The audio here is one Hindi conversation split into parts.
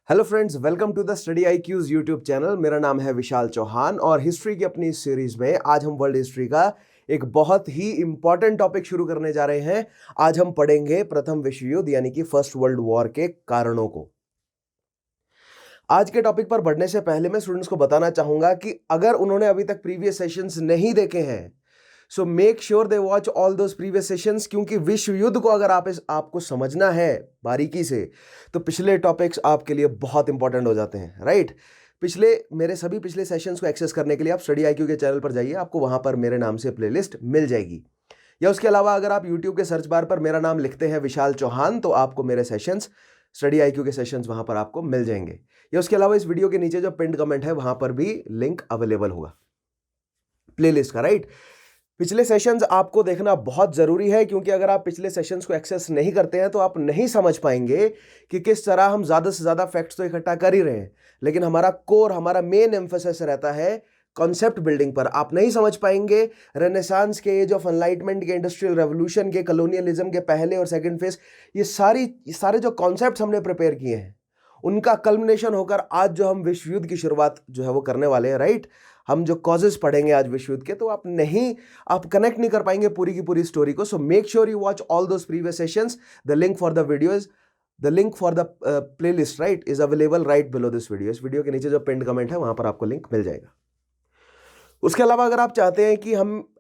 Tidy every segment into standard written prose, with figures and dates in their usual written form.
Hello friends, welcome to the study I Q's YouTube channel. मेरा नाम है विशाल चौहान और हिस्ट्री की अपनी इस सीरीज में आज हम वर्ल्ड हिस्ट्री का एक बहुत ही इंपॉर्टेंट टॉपिक शुरू करने जा रहे हैं। आज हम पढ़ेंगे प्रथम विश्व युद्ध यानी कि फर्स्ट वर्ल्ड वॉर के कारणों को। आज के टॉपिक पर बढ़ने से पहले मैं स्टूडेंट्स को बताना चाहूंगा कि अगर उन्होंने अभी तक प्रीवियस सेशंस नहीं देखे हैं सो make sure they watch all those previous sessions, क्योंकि विश्व युद्ध को अगर आपको समझना है बारीकी से तो पिछले टॉपिक्स आपके लिए बहुत इंपॉर्टेंट हो जाते हैं, राइट। मेरे सभी पिछले सेशंस को एक्सेस करने के लिए आप स्टडी आईक्यू के चैनल पर जाइए, आपको वहां पर मेरे नाम से प्लेलिस्ट मिल जाएगी। या उसके अलावा अगर आप यूट्यूब के सर्च बार पर मेरा नाम लिखते हैं विशाल चौहान तो आपको मेरे सेशंस, स्टडी आईक्यू के सेशंस वहां पर आपको मिल जाएंगे। या उसके अलावा इस वीडियो के नीचे जो पिन्ड कमेंट है वहां पर भी लिंक अवेलेबल होगा प्लेलिस्ट का, राइट। पिछले सेशंस आपको देखना बहुत जरूरी है, क्योंकि अगर आप पिछले सेशंस को एक्सेस नहीं करते हैं तो आप नहीं समझ पाएंगे कि किस तरह हम ज्यादा से ज्यादा फैक्ट्स तो इकट्ठा कर ही रहे हैं, लेकिन हमारा कोर, हमारा मेन एम्फेसिस रहता है कॉन्सेप्ट बिल्डिंग पर। आप नहीं समझ पाएंगे रेनेसांस के, एज ऑफ एनलाइटमेंट के, इंडस्ट्रियल रेवोल्यूशन के, कॉलोनियलिज्म के पहले और सेकंड फेज, ये सारे जो कॉन्सेप्ट्स हमने प्रिपेयर किए हैं उनका कल्मिनेशन होकर आज जो हम विश्व युद्ध की शुरुआत जो है वो करने वाले हैं, राइट। हम जो कॉजेस पढ़ेंगे आज विश्व युद्ध के, तो आप कनेक्ट नहीं कर पाएंगे पूरी की पूरी स्टोरी को। सो make sure you watch all those previous sessions. The link for the videos, the link for the playlist, right, is available right below this video. इस वीडियो के नीचे जो पिन्ड कमेंट है वहां पर आपको लिंक मिल जाएगा। उसके अलावा अगर आप चाहते हैं कि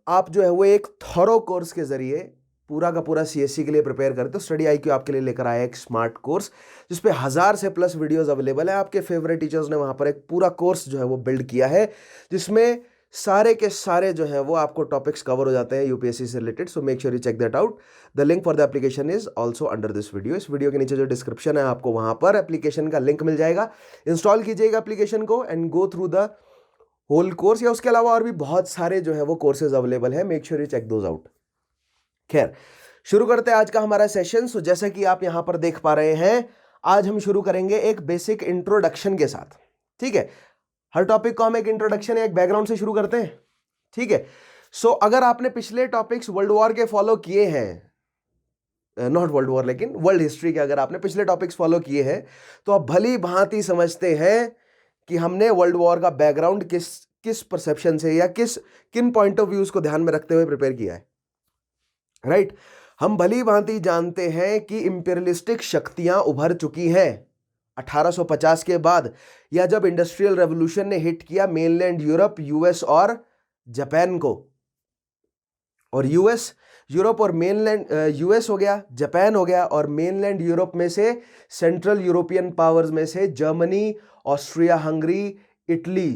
आप जो है वो एक थॉरो कोर्स के जरिए पूरा का पूरा सीएससी के लिए प्रिपेयर करें, तो स्टडी आईक्यू आपके लिए लेकर आया एक स्मार्ट कोर्स जिसपे 1000 से प्लस वीडियोस अवेलेबल है। आपके फेवरेट टीचर्स ने वहां पर एक पूरा कोर्स जो है वो बिल्ड किया है जिसमें सारे के सारे जो है वो आपको टॉपिक्स कवर हो जाते हैं यूपीएससी से related. So make sure you check that out. The link for the application is also under this video. इस वीडियो के नीचे जो डिस्क्रिप्शन है आपको वहां पर एप्लीकेशन का लिंक मिल जाएगा। इंस्टॉल कीजिएगा एप्लीकेशन को and go through the whole course. या उसके अलावा और भी बहुत सारे जो है वो कोर्सेज अवेलेबल है, make sure you check those out. खैर, शुरू करते हैं आज का हमारा सेशन। सो जैसा कि आप यहां पर देख पा रहे हैं, आज हम शुरू करेंगे एक बेसिक इंट्रोडक्शन के साथ, ठीक है। हर टॉपिक को हम एक इंट्रोडक्शन या एक बैकग्राउंड से शुरू करते हैं, ठीक है। सो अगर आपने पिछले टॉपिक्स वर्ल्ड वॉर के फॉलो किए हैं, नॉट वर्ल्ड वॉर लेकिन वर्ल्ड हिस्ट्री के, अगर आपने पिछले टॉपिक्स फॉलो किए हैं तो आप भली भांति समझते हैं कि हमने वर्ल्ड वॉर का बैकग्राउंड किस परसेप्शन से या किन पॉइंट ऑफ व्यूज को ध्यान में रखते हुए प्रिपेयर किया है, राइट। हम भली भांति जानते हैं कि इंपीरियलिस्टिक शक्तियां उभर चुकी हैं 1850 के बाद, या जब इंडस्ट्रियल रेवोल्यूशन ने हिट किया मेनलैंड यूरोप, यूएस और जापान को। और यूरोप और मेनलैंड, यूएस हो गया, जापान हो गया, और मेनलैंड यूरोप में से सेंट्रल यूरोपियन पावर्स में से Germany, Austria, Hungary, Italy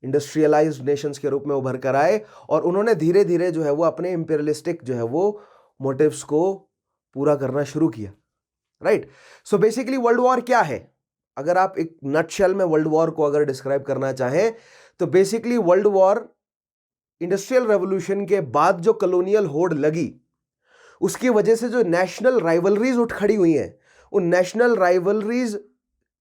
industrialised Nations के रूप में उभर कर आए और उन्होंने धीरे धीरे जो है वो अपने इंपीरियलिस्टिक जो है वो मोटिव्स को पूरा करना शुरू किया, right. So basically world war क्या है, अगर आप एक नटशेल में वर्ल्ड वॉर को अगर डिस्क्राइब करना चाहें तो basically world war industrial revolution के बाद जो कॉलोनियल होड़ लगी उसकी वजह से जो नेशनल राइवलरीज उठ खड़ी हुई हैं, उन नेशनल राइवलरीज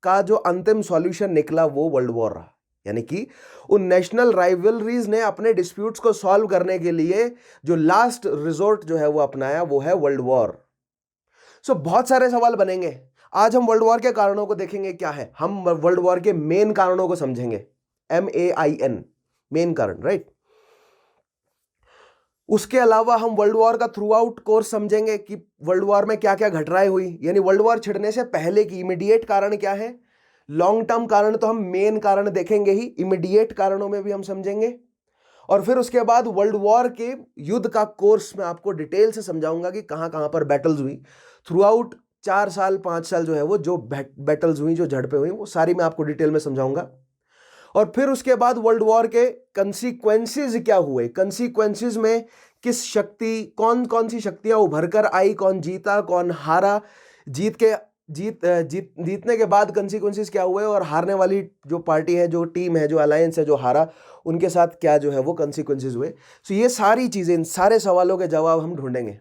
का जो अंतिम सॉल्यूशन निकला वो वर्ल्ड वॉर रहा। यानी कि उन नेशनल राइवलरीज ने अपने डिस्प्यूट्स को सॉल्व करने के लिए जो लास्ट रिजोर्ट जो है वो अपनाया वो है वर्ल्ड वॉर। सो बहुत सारे सवाल बनेंगे। आज हम वर्ल्ड वॉर के कारणों को देखेंगे, क्या है, हम वर्ल्ड वॉर के मेन कारणों को समझेंगे, MAIN, मेन कारण, राइट। उसके अलावा हम वर्ल्ड वॉर का थ्रू आउट कोर्स समझेंगे कि वर्ल्ड वॉर में क्या क्या घटनाएं हुई, यानी वर्ल्ड वॉर छिड़ने से पहले की इमीडिएट कारण क्या है। लॉन्ग टर्म कारण तो हम मेन कारण देखेंगे ही, इमीडिएट कारणों में भी हम समझेंगे। और फिर उसके बाद वर्ल्ड वॉर के युद्ध का कोर्स में आपको डिटेल से समझाऊंगा कि कहां कहां पर बैटल्स हुई थ्रू आउट 4 साल 5 साल जो है वो जो बैटल्स हुई, जो झड़पें हुई, वो सारी मैं आपको डिटेल में समझाऊंगा। और फिर उसके बाद वर्ल्ड वॉर के कंसीक्वेंसेस क्या हुए, कंसीक्वेंसेस में किस शक्ति, कौन कौन सी शक्तियां उभर कर आई, कौन जीता कौन हारा, जीतने के बाद कंसीक्वेंसेस क्या हुए, और हारने वाली जो पार्टी है, जो टीम है, जो अलायंस है, जो हारा, उनके साथ क्या जो है वो कंसीक्वेंसेस हुए। सो ये सारी चीजें, इन सारे सवालों के जवाब हम ढूंढेंगे।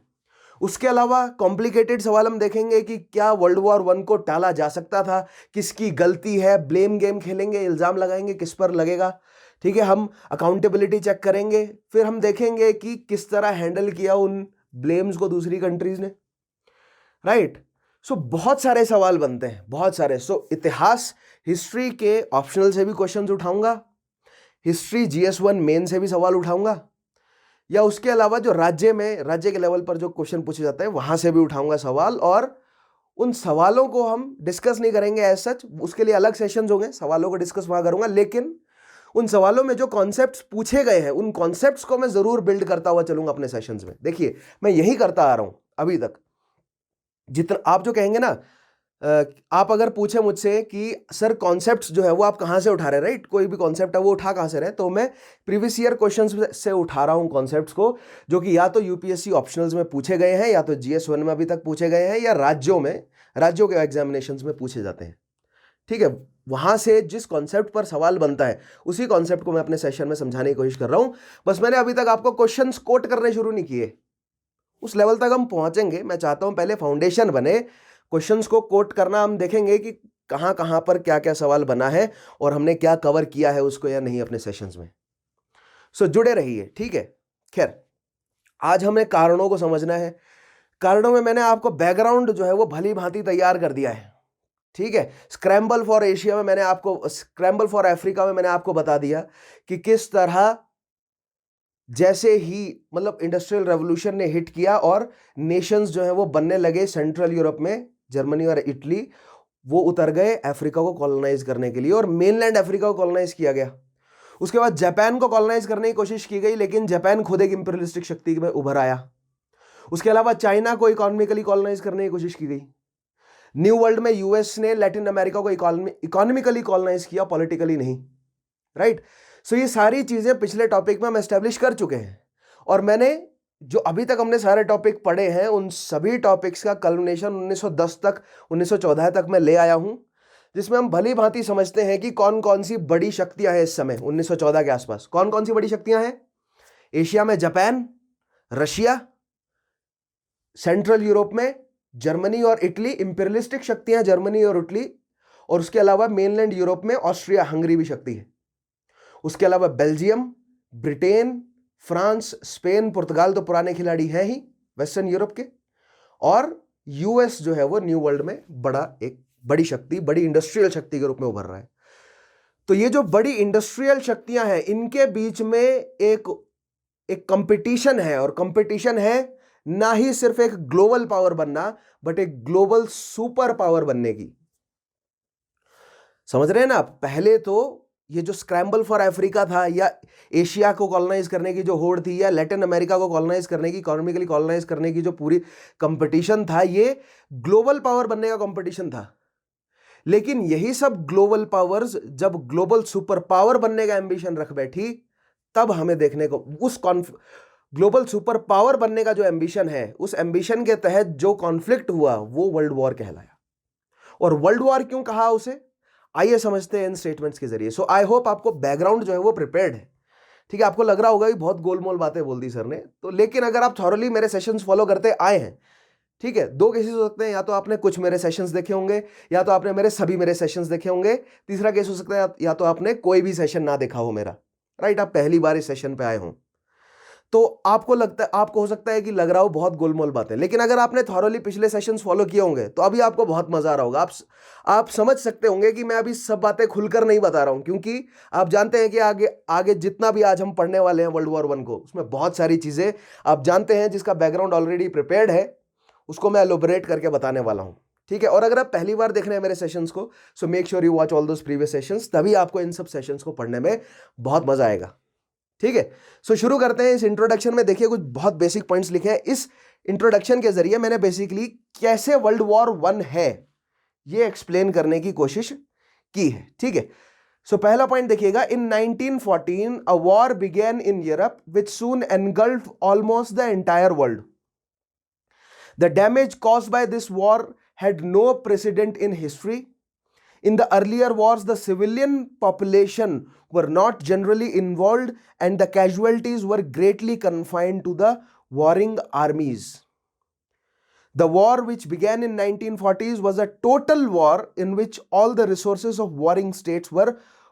उसके अलावा कॉम्प्लिकेटेड सवाल हम देखेंगे कि क्या वर्ल्ड वॉर 1 को टाला जा सकता था, किसकी गलती है, ब्लेम गेम खेलेंगे, इल्जाम लगाएंगे किस पर लगेगा, ठीक है। हम अकाउंटेबिलिटी चेक करेंगे, फिर हम देखेंगे कि किस तरह हैंडल किया उन ब्लेम्स को दूसरी कंट्रीज ने, राइट। सो बहुत सारे सवाल बनते हैं, बहुत सारे। सो इतिहास, हिस्ट्री के ऑप्शनल से भी क्वेश्चंस उठाऊंगा, हिस्ट्री GS1 मेन से भी सवाल उठाऊंगा, या उसके अलावा जो राज्य के लेवल पर जो क्वेश्चन पूछे जाते हैं वहां से भी उठाऊंगा सवाल। और उन सवालों को हम डिस्कस नहीं करेंगे एज सच, उसके लिए अलग सेशंस होंगे, सवालों को डिस्कस वहां करूंगा, लेकिन उन सवालों में जो कॉन्सेप्ट्स पूछे गए हैं उन कॉन्सेप्ट्स को मैं जरूर बिल्ड करता हुआ चलूंगा अपने सेशंस में। देखिए मैं यही करता आ रहा हूं अभी तक। जितना आप जो कहेंगे ना, आप अगर पूछे मुझसे कि सर कॉन्सेप्ट्स जो है वो आप कहाँ से उठा रहे हैं, राइट, कोई भी कॉन्सेप्ट है वो उठा कहाँ से रहे, तो मैं प्रीवियस ईयर क्वेश्चंस से उठा रहा हूँ कॉन्सेप्ट्स को, जो कि या तो यूपीएससी ऑप्शनल्स में पूछे गए हैं, या तो GS1 में अभी तक पूछे गए हैं, या राज्यों के एग्जामिनेशंस में पूछे जाते हैं। ठीक है, वहां से जिस कॉन्सेप्ट पर सवाल बनता है उसी कॉन्सेप्ट को मैं अपने सेशन में समझाने की कोशिश कर रहा हूं। बस मैंने अभी तक आपको क्वेश्चंस कोट करने शुरू नहीं किए, उस लेवल तक हम पहुंचेंगे। मैं चाहता हूं पहले फाउंडेशन बने, क्वेश्चंस को कोट करना हम देखेंगे कि कहां कहां पर क्या क्या सवाल बना है और हमने क्या कवर किया है उसको या नहीं अपने सेशंस में। सो जुड़े रहिए, ठीक है। खैर, आज हमें कारणों को समझना है। कारणों में मैंने आपको बैकग्राउंड जो है वो भली भांति तैयार कर दिया है, ठीक है। स्क्रैम्बल फॉर एशिया में मैंने आपको, स्क्रैम्बल फॉर अफ्रीका में मैंने आपको बता दिया कि किस तरह जैसे ही मतलब इंडस्ट्रियल रेवोल्यूशन ने हिट किया और नेशंस जो है वो बनने लगे सेंट्रल यूरोप में, जर्मनी और इटली, वो उतर गए अफ्रीका को कॉलोनाइज करने के लिए और मेनलैंड अफ्रीका को कॉलोनाइज किया गया। उसके बाद जापान को कॉलोनाइज करने की कोशिश की गई, लेकिन जापान खुद एक इंपीरियलिस्टिक शक्ति में उभर आया। उसके अलावा चाइना को इकोनॉमिकली कॉलोनाइज करने की कोशिश की गई। न्यू वर्ल्ड में यूएस ने लैटिन अमेरिका को इकोनॉमिकली कॉलोनाइज किया, पॉलिटिकली नहीं, राइट। सो ये सारी चीजें पिछले टॉपिक में हम एस्टेब्लिश कर चुके हैं, और मैंने जो अभी तक हमने सारे टॉपिक पढ़े हैं उन सभी टॉपिक्स का कल्मिनेशन 1910 तक, 1914 तक मैं ले आया हूं, जिसमें हम भली भांति समझते हैं कि कौन कौन सी बड़ी शक्तियां हैं इस समय 1914 के आसपास। कौन कौन सी बड़ी शक्तियां हैं एशिया में? जापान, रशिया, सेंट्रल यूरोप में जर्मनी और इटली, इंपीरियलिस्टिक शक्तियां जर्मनी और इटली, और उसके अलावा मेनलैंड यूरोप में ऑस्ट्रिया हंगरी भी शक्ति है। उसके अलावा बेल्जियम, ब्रिटेन, फ्रांस, स्पेन, पुर्तगाल तो पुराने खिलाड़ी हैं ही वेस्टर्न यूरोप के, और यूएस जो है वो न्यू वर्ल्ड में एक बड़ी शक्ति, बड़ी इंडस्ट्रियल शक्ति के रूप में उभर रहा है। तो ये जो बड़ी इंडस्ट्रियल शक्तियां हैं इनके बीच में एक कंपटीशन है, और कंपटीशन है ना ही सिर्फ एक ग्लोबल पावर बनना, बट एक ग्लोबल सुपर पावर बनने की। समझ रहे हैं ना? पहले तो ये जो स्क्रैम्बल फॉर अफ्रीका था, या एशिया को कॉलोनाइज करने की जो होड़ थी, या लैटिन अमेरिका को कॉलोनाइज करने की, इकोनॉमिकली कॉलोनाइज करने की जो पूरी कंपटीशन था, ये ग्लोबल पावर बनने का कंपटीशन था। लेकिन यही सब ग्लोबल पावर्स जब ग्लोबल सुपर पावर बनने का एम्बिशन रख बैठी, तब हमें देखने को उस ग्लोबल सुपर पावर बनने का जो एम्बिशन है, उस एम्बिशन के तहत जो कॉन्फ्लिक्ट हुआ वो वर्ल्ड वॉर कहलाया। और वर्ल्ड वॉर क्यों कहा उसे, आइए समझते हैं इन स्टेटमेंट्स के जरिए। सो आई होप आपको बैकग्राउंड जो है वो प्रिपेयर्ड है, ठीक है। आपको लग रहा होगा कि बहुत गोलमोल बातें बोल दी सर ने, तो लेकिन अगर आप थॉरली मेरे सेशंस फॉलो करते आए हैं, ठीक है, दो केसेस हो सकते हैं, या तो आपने कुछ मेरे सेशंस देखे होंगे, या तो आपने सभी मेरे सेशंस देखे होंगे। तीसरा केस हो सकता है या तो आपने कोई भी सेशन ना देखा हो मेरा, राइट, आप पहली बार इस सेशन पे आए हो, तो आपको हो सकता है कि लग रहा हो बहुत गोलमोल बातें। लेकिन अगर आपने थॉरली पिछले सेशंस फॉलो किए होंगे तो अभी आपको बहुत मजा आ रहा होगा। आप समझ सकते होंगे कि मैं अभी सब बातें खुलकर नहीं बता रहा हूं, क्योंकि आप जानते हैं कि आगे जितना भी आज हम पढ़ने वाले हैं वर्ल्ड वॉर 1 को, उसमें बहुत सारी चीजें आप जानते हैं जिसका बैकग्राउंड ऑलरेडी प्रिपेयर्ड है, उसको मैं एलोबरेट करके बताने वाला हूं, ठीक है। और अगर आप पहली बार देख रहे हैं मेरे सेशंस को, सो make sure you watch all those previous sessions, तभी आपको इन सब सेशंस को पढ़ने में बहुत मजा आएगा, ठीक है। सो शुरू करते हैं। इस इंट्रोडक्शन में देखिए कुछ बहुत बेसिक पॉइंट्स लिखे हैं। इस इंट्रोडक्शन के जरिए मैंने बेसिकली कैसे वर्ल्ड वॉर 1 है ये एक्सप्लेन करने की कोशिश की है, ठीक है। सो पहला पॉइंट देखिएगा, in 1914 a war began in Europe which soon engulf almost the entire world. The damage caused by this war had no precedent in history. In the earlier wars, the civilian population were not generally involved and the casualties were greatly confined to the warring armies. The war, which began in 1940s, was a total war in which all the resources of warring states were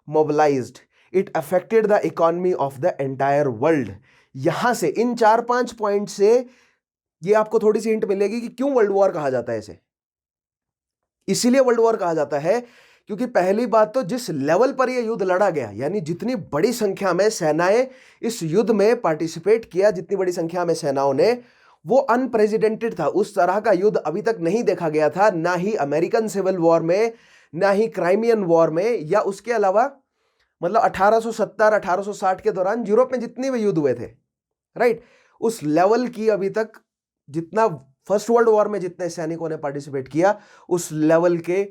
mobilized. It affected the economy of the entire world. यहां से इन 4-5 पॉइंट से ये आपको थोड़ी सी हिंट मिलेगी कि क्यों वर्ल्ड वॉर कहा जाता है इसे। इसीलिए वर्ल्ड वॉर कहा जाता है, क्योंकि पहली बात तो जिस लेवल पर यह युद्ध लड़ा गया, यानी जितनी बड़ी संख्या में सेनाएं इस युद्ध में पार्टिसिपेट किया, जितनी बड़ी संख्या में सेनाओं ने, वो अनप्रेसिडेंटेड था। उस तरह का युद्ध अभी तक नहीं देखा गया था, ना ही अमेरिकन सिविल वॉर में, ना ही क्राइमियन वॉर में, या उसके अलावा मतलब 1870 1860 के दौरान यूरोप में जितने भी युद्ध हुए थे, राइट, उस लेवल की अभी तक, जितना फर्स्ट वर्ल्ड वॉर में जितने सैनिकों ने पार्टिसिपेट किया, उस लेवल के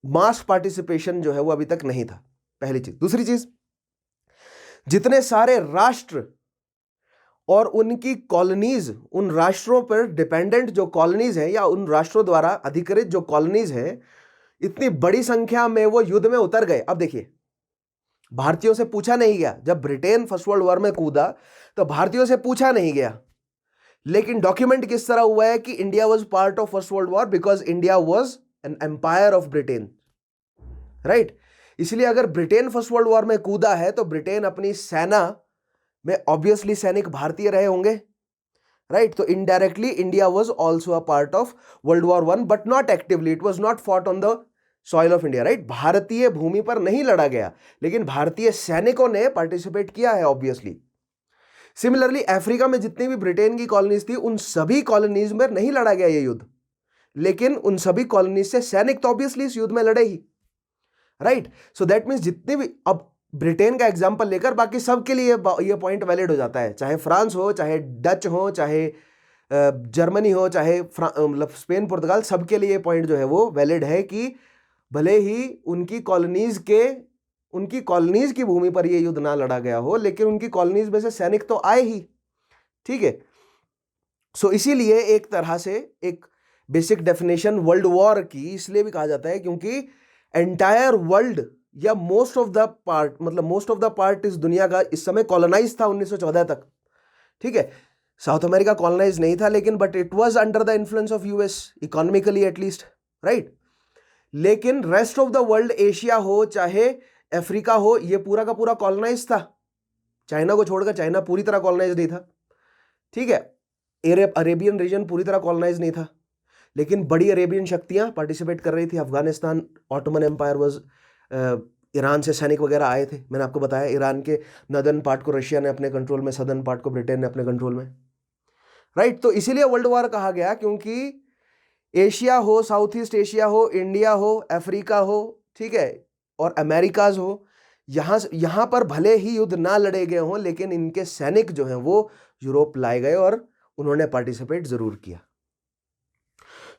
मास पार्टिसिपेशन जो है वो अभी तक नहीं था। पहली चीज। दूसरी चीज, जितने सारे राष्ट्र और उनकी कॉलोनीज, उन राष्ट्रों पर डिपेंडेंट जो कॉलोनीज हैं या उन राष्ट्रों द्वारा अधिकृत जो कॉलोनीज हैं, इतनी बड़ी संख्या में वो युद्ध में उतर गए। अब देखिए, भारतीयों से पूछा नहीं गया, जब ब्रिटेन फर्स्ट वर्ल्ड वॉर में कूदा तो भारतीयों से पूछा नहीं गया, लेकिन डॉक्यूमेंट किस तरह हुआ है कि India was part of first world war because India was an empire of Britain, right. इसलिए अगर ब्रिटेन फर्स्ट वर्ल्ड वॉर में कूदा है तो ब्रिटेन अपनी सेना में ऑब्वियसली सैनिक भारतीय रहे होंगे, राइट। तो indirectly India was also a part of world war one, but not actively, it was not fought on the soil of India, right. भारतीय भूमि पर नहीं लड़ा गया, लेकिन भारतीय सैनिकों ने पार्टिसिपेट किया है ऑब्वियसली। सिमिलरली अफ्रीका में जितनी भी ब्रिटेन की कॉलोनीज थी, उन सभी कॉलोनीज में नहीं लड़ा गया ये युद्ध, लेकिन उन सभी कॉलोनीज से सैनिक तो ऑब्वियसली इस युद्ध में लड़े ही, राइट। सो दैट मीन्स जितने भी, अब ब्रिटेन का एग्जांपल लेकर बाकी सबके लिए ये पॉइंट वैलिड हो जाता है, चाहे फ्रांस हो, चाहे डच हो, चाहे जर्मनी हो, चाहे मतलब स्पेन पुर्तगाल, सबके लिए ये पॉइंट जो है वो वैलिड है कि भले ही उनकी कॉलोनीज की भूमि पर यह युद्ध ना लड़ा गया हो, लेकिन उनकी कॉलोनीज में से सैनिक तो आए ही, ठीक है। सो इसीलिए एक तरह से एक बेसिक डेफिनेशन वर्ल्ड वॉर की इसलिए भी कहा जाता है क्योंकि एंटायर वर्ल्ड या मोस्ट ऑफ द पार्ट, मतलब मोस्ट ऑफ द पार्ट इस दुनिया का इस समय कॉलोनाइज था 1914 तक, ठीक है। साउथ अमेरिका कॉलोनाइज नहीं था, लेकिन but it was under the influence of US economically at least, right. लेकिन rest of the world, Asia हो चाहे अफ्रीका हो, ये पूरा का पूरा कॉलोनाइज था। चाइना को छोड़कर, चाइना पूरी तरह कॉलोनाइज नहीं था, ठीक है। अरेबियन रीजन पूरी तरह कॉलोनाइज नहीं था, लेकिन बड़ी अरेबियन शक्तियां पार्टिसिपेट कर रही थी। Afghanistan, Ottoman empire was, Iran से सैनिक वगैरह आए थे। मैंने आपको बताया ईरान के नदर्न पार्ट को रशिया ने अपने कंट्रोल में, सदर्न पार्ट को ब्रिटेन ने अपने कंट्रोल में, राइट। तो इसीलिए वर्ल्ड वॉर कहा गया, क्योंकि एशिया हो, साउथ ईस्ट एशिया हो, इंडिया हो, अफ्रीका हो, ठीक है, और अमेरिकाज हो, यहां पर भले ही युद्ध ना लड़े गए हों, लेकिन इनके सैनिक जो हैं वो यूरोप लाए गए और उन्होंने पार्टिसिपेट जरूर किया।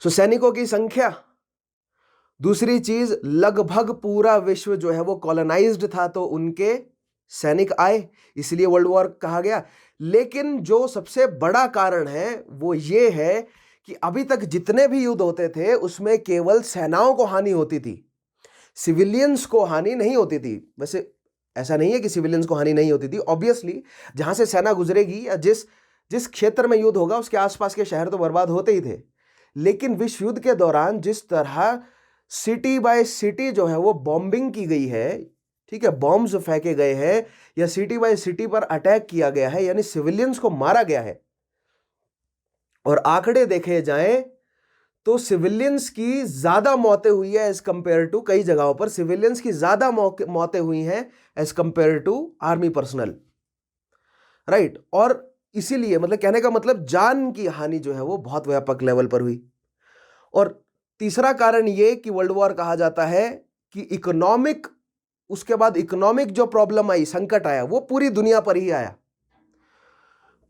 सो सैनिकों की संख्या। दूसरी चीज, लगभग पूरा विश्व जो है वो कॉलोनाइज्ड था, तो उनके सैनिक आए, इसलिए वर्ल्ड वॉर कहा गया। लेकिन जो सबसे बड़ा कारण है वो ये है कि अभी तक जितने भी युद्ध होते थे उसमें केवल सेनाओं को हानि होती थी, सिविलियंस को हानि नहीं होती थी। वैसे ऐसा नहीं है कि सिविलियंस को हानि नहीं होती थी, ऑब्वियसली जहां से सेना गुजरेगी या जिस क्षेत्र में युद्ध होगा उसके आसपास के शहर तो बर्बाद होते ही थे। लेकिन विश्व युद्ध के दौरान जिस तरह सिटी बाय सिटी जो है वो बॉम्बिंग की गई है, ठीक है, बॉम्ब्स फेंके गए हैं या सिटी बाय सिटी पर अटैक किया गया है, यानी सिविलियंस को मारा गया है, और आंकड़े देखे जाएं तो सिविलियंस की ज्यादा मौतें हुई है एज कंपेयर टू, कई जगहों पर सिविलियंस की ज्यादा मौतें हुई हैं as compare to army personnel, right. और इसीलिए मतलब कहने का मतलब जान की हानि जो है वो बहुत व्यापक लेवल पर हुई। और तीसरा कारण ये कि वर्ल्ड वॉर कहा जाता है कि इकोनॉमिक, उसके बाद इकोनॉमिक जो प्रॉब्लम आई, संकट आया, वो पूरी दुनिया पर ही आया।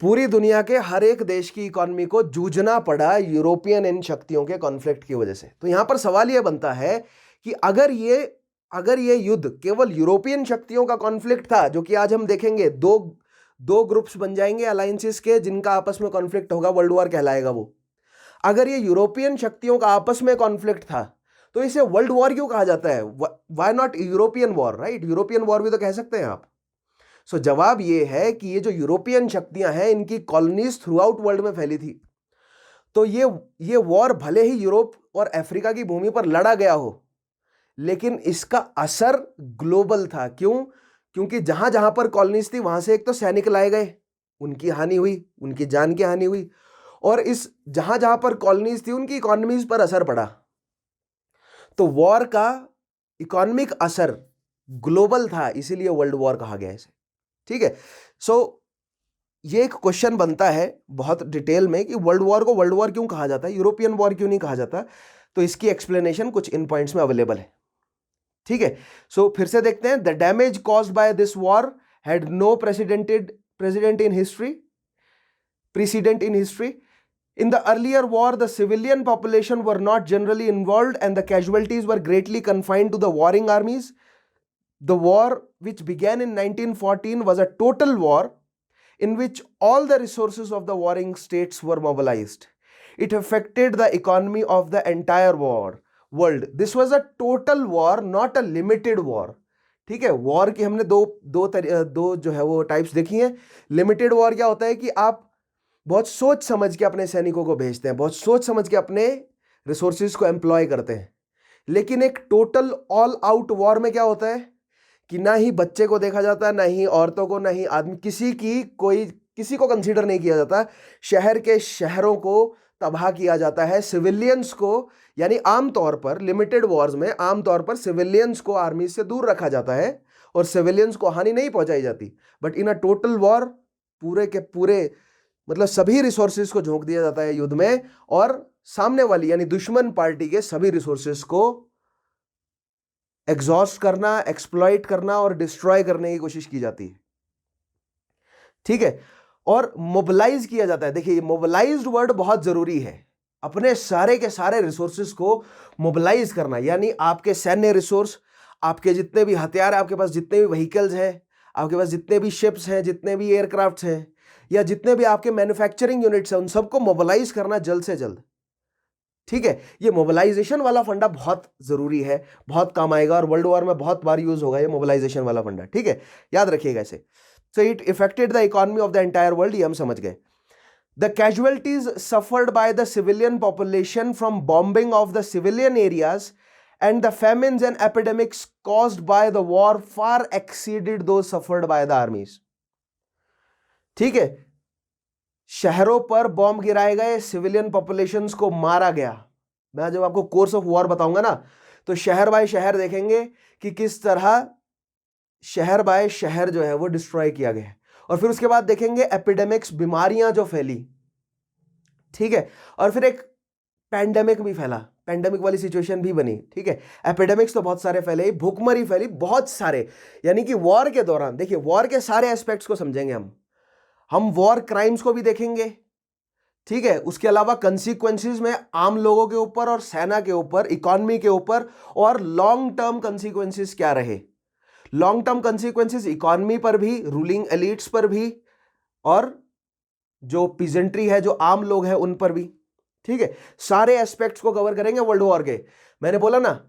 पूरी दुनिया के हर एक देश की इकोनॉमी को जूझना पड़ा यूरोपियन इन शक्तियों के कॉन्फ्लिक्ट की वजह से। तो यहां पर सवाल यह बनता है कि अगर ये युद्ध केवल यूरोपियन शक्तियों का कॉन्फ्लिक्ट था, जो कि आज हम देखेंगे दो ग्रुप्स बन जाएंगे अलायंसेस के, जिनका आपस में कॉन्फ्लिक्ट होगा, वर्ल्ड वॉर कहलाएगा वो। अगर ये यूरोपियन शक्तियों का आपस में कॉन्फ्लिक्ट था तो इसे वर्ल्ड वॉर क्यों कहा जाता है? Why not European war, right? European war भी तो कह सकते हैं आप। सो जवाब ये है कि ये जो यूरोपियन शक्तियां हैं, इनकी कॉलोनीज थ्रू आउट वर्ल्ड में फैली थी। तो ये वॉर भले ही यूरोप और अफ्रीका की भूमि पर लड़ा गया हो, लेकिन इसका असर ग्लोबल था। क्यों? क्योंकि जहां जहां पर कॉलोनीज थी वहां से एक तो सैनिक लाए गए, उनकी हानि हुई, उनकी जान की हानि हुई, और इस जहां जहां पर कॉलोनीज थी उनकी इकोनॉमीज पर असर पड़ा, तो वॉर का इकोनॉमिक असर ग्लोबल था, इसीलिए वर्ल्ड वॉर कहा गया इसे। ठीक है, सो ये एक क्वेश्चन बनता है बहुत डिटेल में कि वर्ल्ड वॉर को वर्ल्ड वॉर क्यों कहा जाता है, यूरोपियन वॉर क्यों नहीं कहा जाता। तो इसकी एक्सप्लेनेशन कुछ इन पॉइंट्स में अवेलेबल है। ठीक है, सो फिर से देखते हैं। The damage caused by this war had no precedent in history precedent in history. In the earlier war, the civilian population were not generally involved and the casualties were greatly confined to the warring armies. The war, which began in 1914, was a total war in which all the resources of the warring states were mobilized. It affected the economy of the entire world. This was a total war, not a limited war. ठीक है, वॉर की हमने दो जो है वो टाइप्स देखी हैं। लिमिटेड वॉर क्या होता है कि आप बहुत सोच समझ के अपने सैनिकों को भेजते हैं, बहुत सोच समझ के अपने रिसोर्सेज को एम्प्लॉय करते हैं। लेकिन एक टोटल ऑल आउट वॉर में क्या होता है कि ना ही बच्चे को देखा जाता है, ना ही औरतों को, ना ही आदमी, किसी को कंसीडर नहीं किया जाता। शहर के शहरों को तबाह किया जाता है, सिविलियंस को, यानी आमतौर पर लिमिटेड वॉर्स में आमतौर पर सिविलियंस को आर्मी से दूर रखा जाता है और सिविलियंस को हानि नहीं पहुंचाई जाती। But in a total war पूरे के पूरे मतलब सभी रिसोर्सेज को झोंक दिया जाता है युद्ध में और सामने वाली यानी दुश्मन पार्टी के सभी रिसोर्सेज को एग्जॉस्ट करना, एक्सप्लॉइट करना और डिस्ट्रॉय करने की कोशिश की जाती है। ठीक है, और मोबिलाइज किया जाता है। देखिए, मोबिलाइज्ड वर्ड बहुत जरूरी है। अपने सारे के सारे रिसोर्सेज को मोबिलाइज करना, यानी आपके सैन्य रिसोर्स, आपके जितने भी हथियार, आपके पास जितने भी व्हीकल्स हैं, आपके पास जितने भी शिप्स हैं, जितने भी एयरक्राफ्ट्स हैं, या जितने भी आपके मैन्युफैक्चरिंग यूनिट्स हैं, उन सबको मोबिलाइज करना जल्द से जल्द। ठीक है, ये मोबिलाइजेशन वाला फंडा बहुत जरूरी है, बहुत काम आएगा और वर्ल्ड वॉर में बहुत बार यूज होगा ये मोबिलाइजेशन वाला फंडा। ठीक है, याद रखिएगा इसे। So it affected the economy of the entire world, ये हम समझ गए। The casualties suffered by the civilian population from bombing of the civilian areas and the famines and epidemics caused by the war far exceeded those suffered by the armies. ठीक है, शहरों पर बॉम्ब गिराए गए, सिविलियन पॉपुलेशंस को मारा गया। मैं जब आपको कोर्स ऑफ वॉर बताऊंगा ना, तो शहर बाय शहर देखेंगे कि किस तरह शहर बाय शहर जो है वो डिस्ट्रॉय किया गया है। और फिर उसके बाद देखेंगे एपिडेमिक्स, बीमारियां जो फैली। ठीक है, और फिर एक पैंडेमिक भी फैला, पैंडेमिक वाली सिचुएशन भी बनी। ठीक है, एपिडेमिक्स तो बहुत सारे फैले, भूखमरी फैली, बहुत सारे। यानी कि वॉर के दौरान देखिए, वॉर के सारे एस्पेक्ट्स को समझेंगे हम वॉर क्राइम्स को भी देखेंगे। ठीक है, उसके अलावा कंसीक्वेंसेस में आम लोगों के ऊपर और सेना के ऊपर, इकोनॉमी के ऊपर, और लॉन्ग टर्म कंसीक्वेंसेस क्या रहे। लॉन्ग टर्म कंसीक्वेंसेस इकोनॉमी पर भी, रूलिंग एलिट्स पर भी, और जो पीजेंट्री है, जो आम लोग हैं, उन पर भी। ठीक है, सारे एस्पेक्ट्स को कवर करेंगे वर्ल्ड वॉर के। मैंने बोला ना,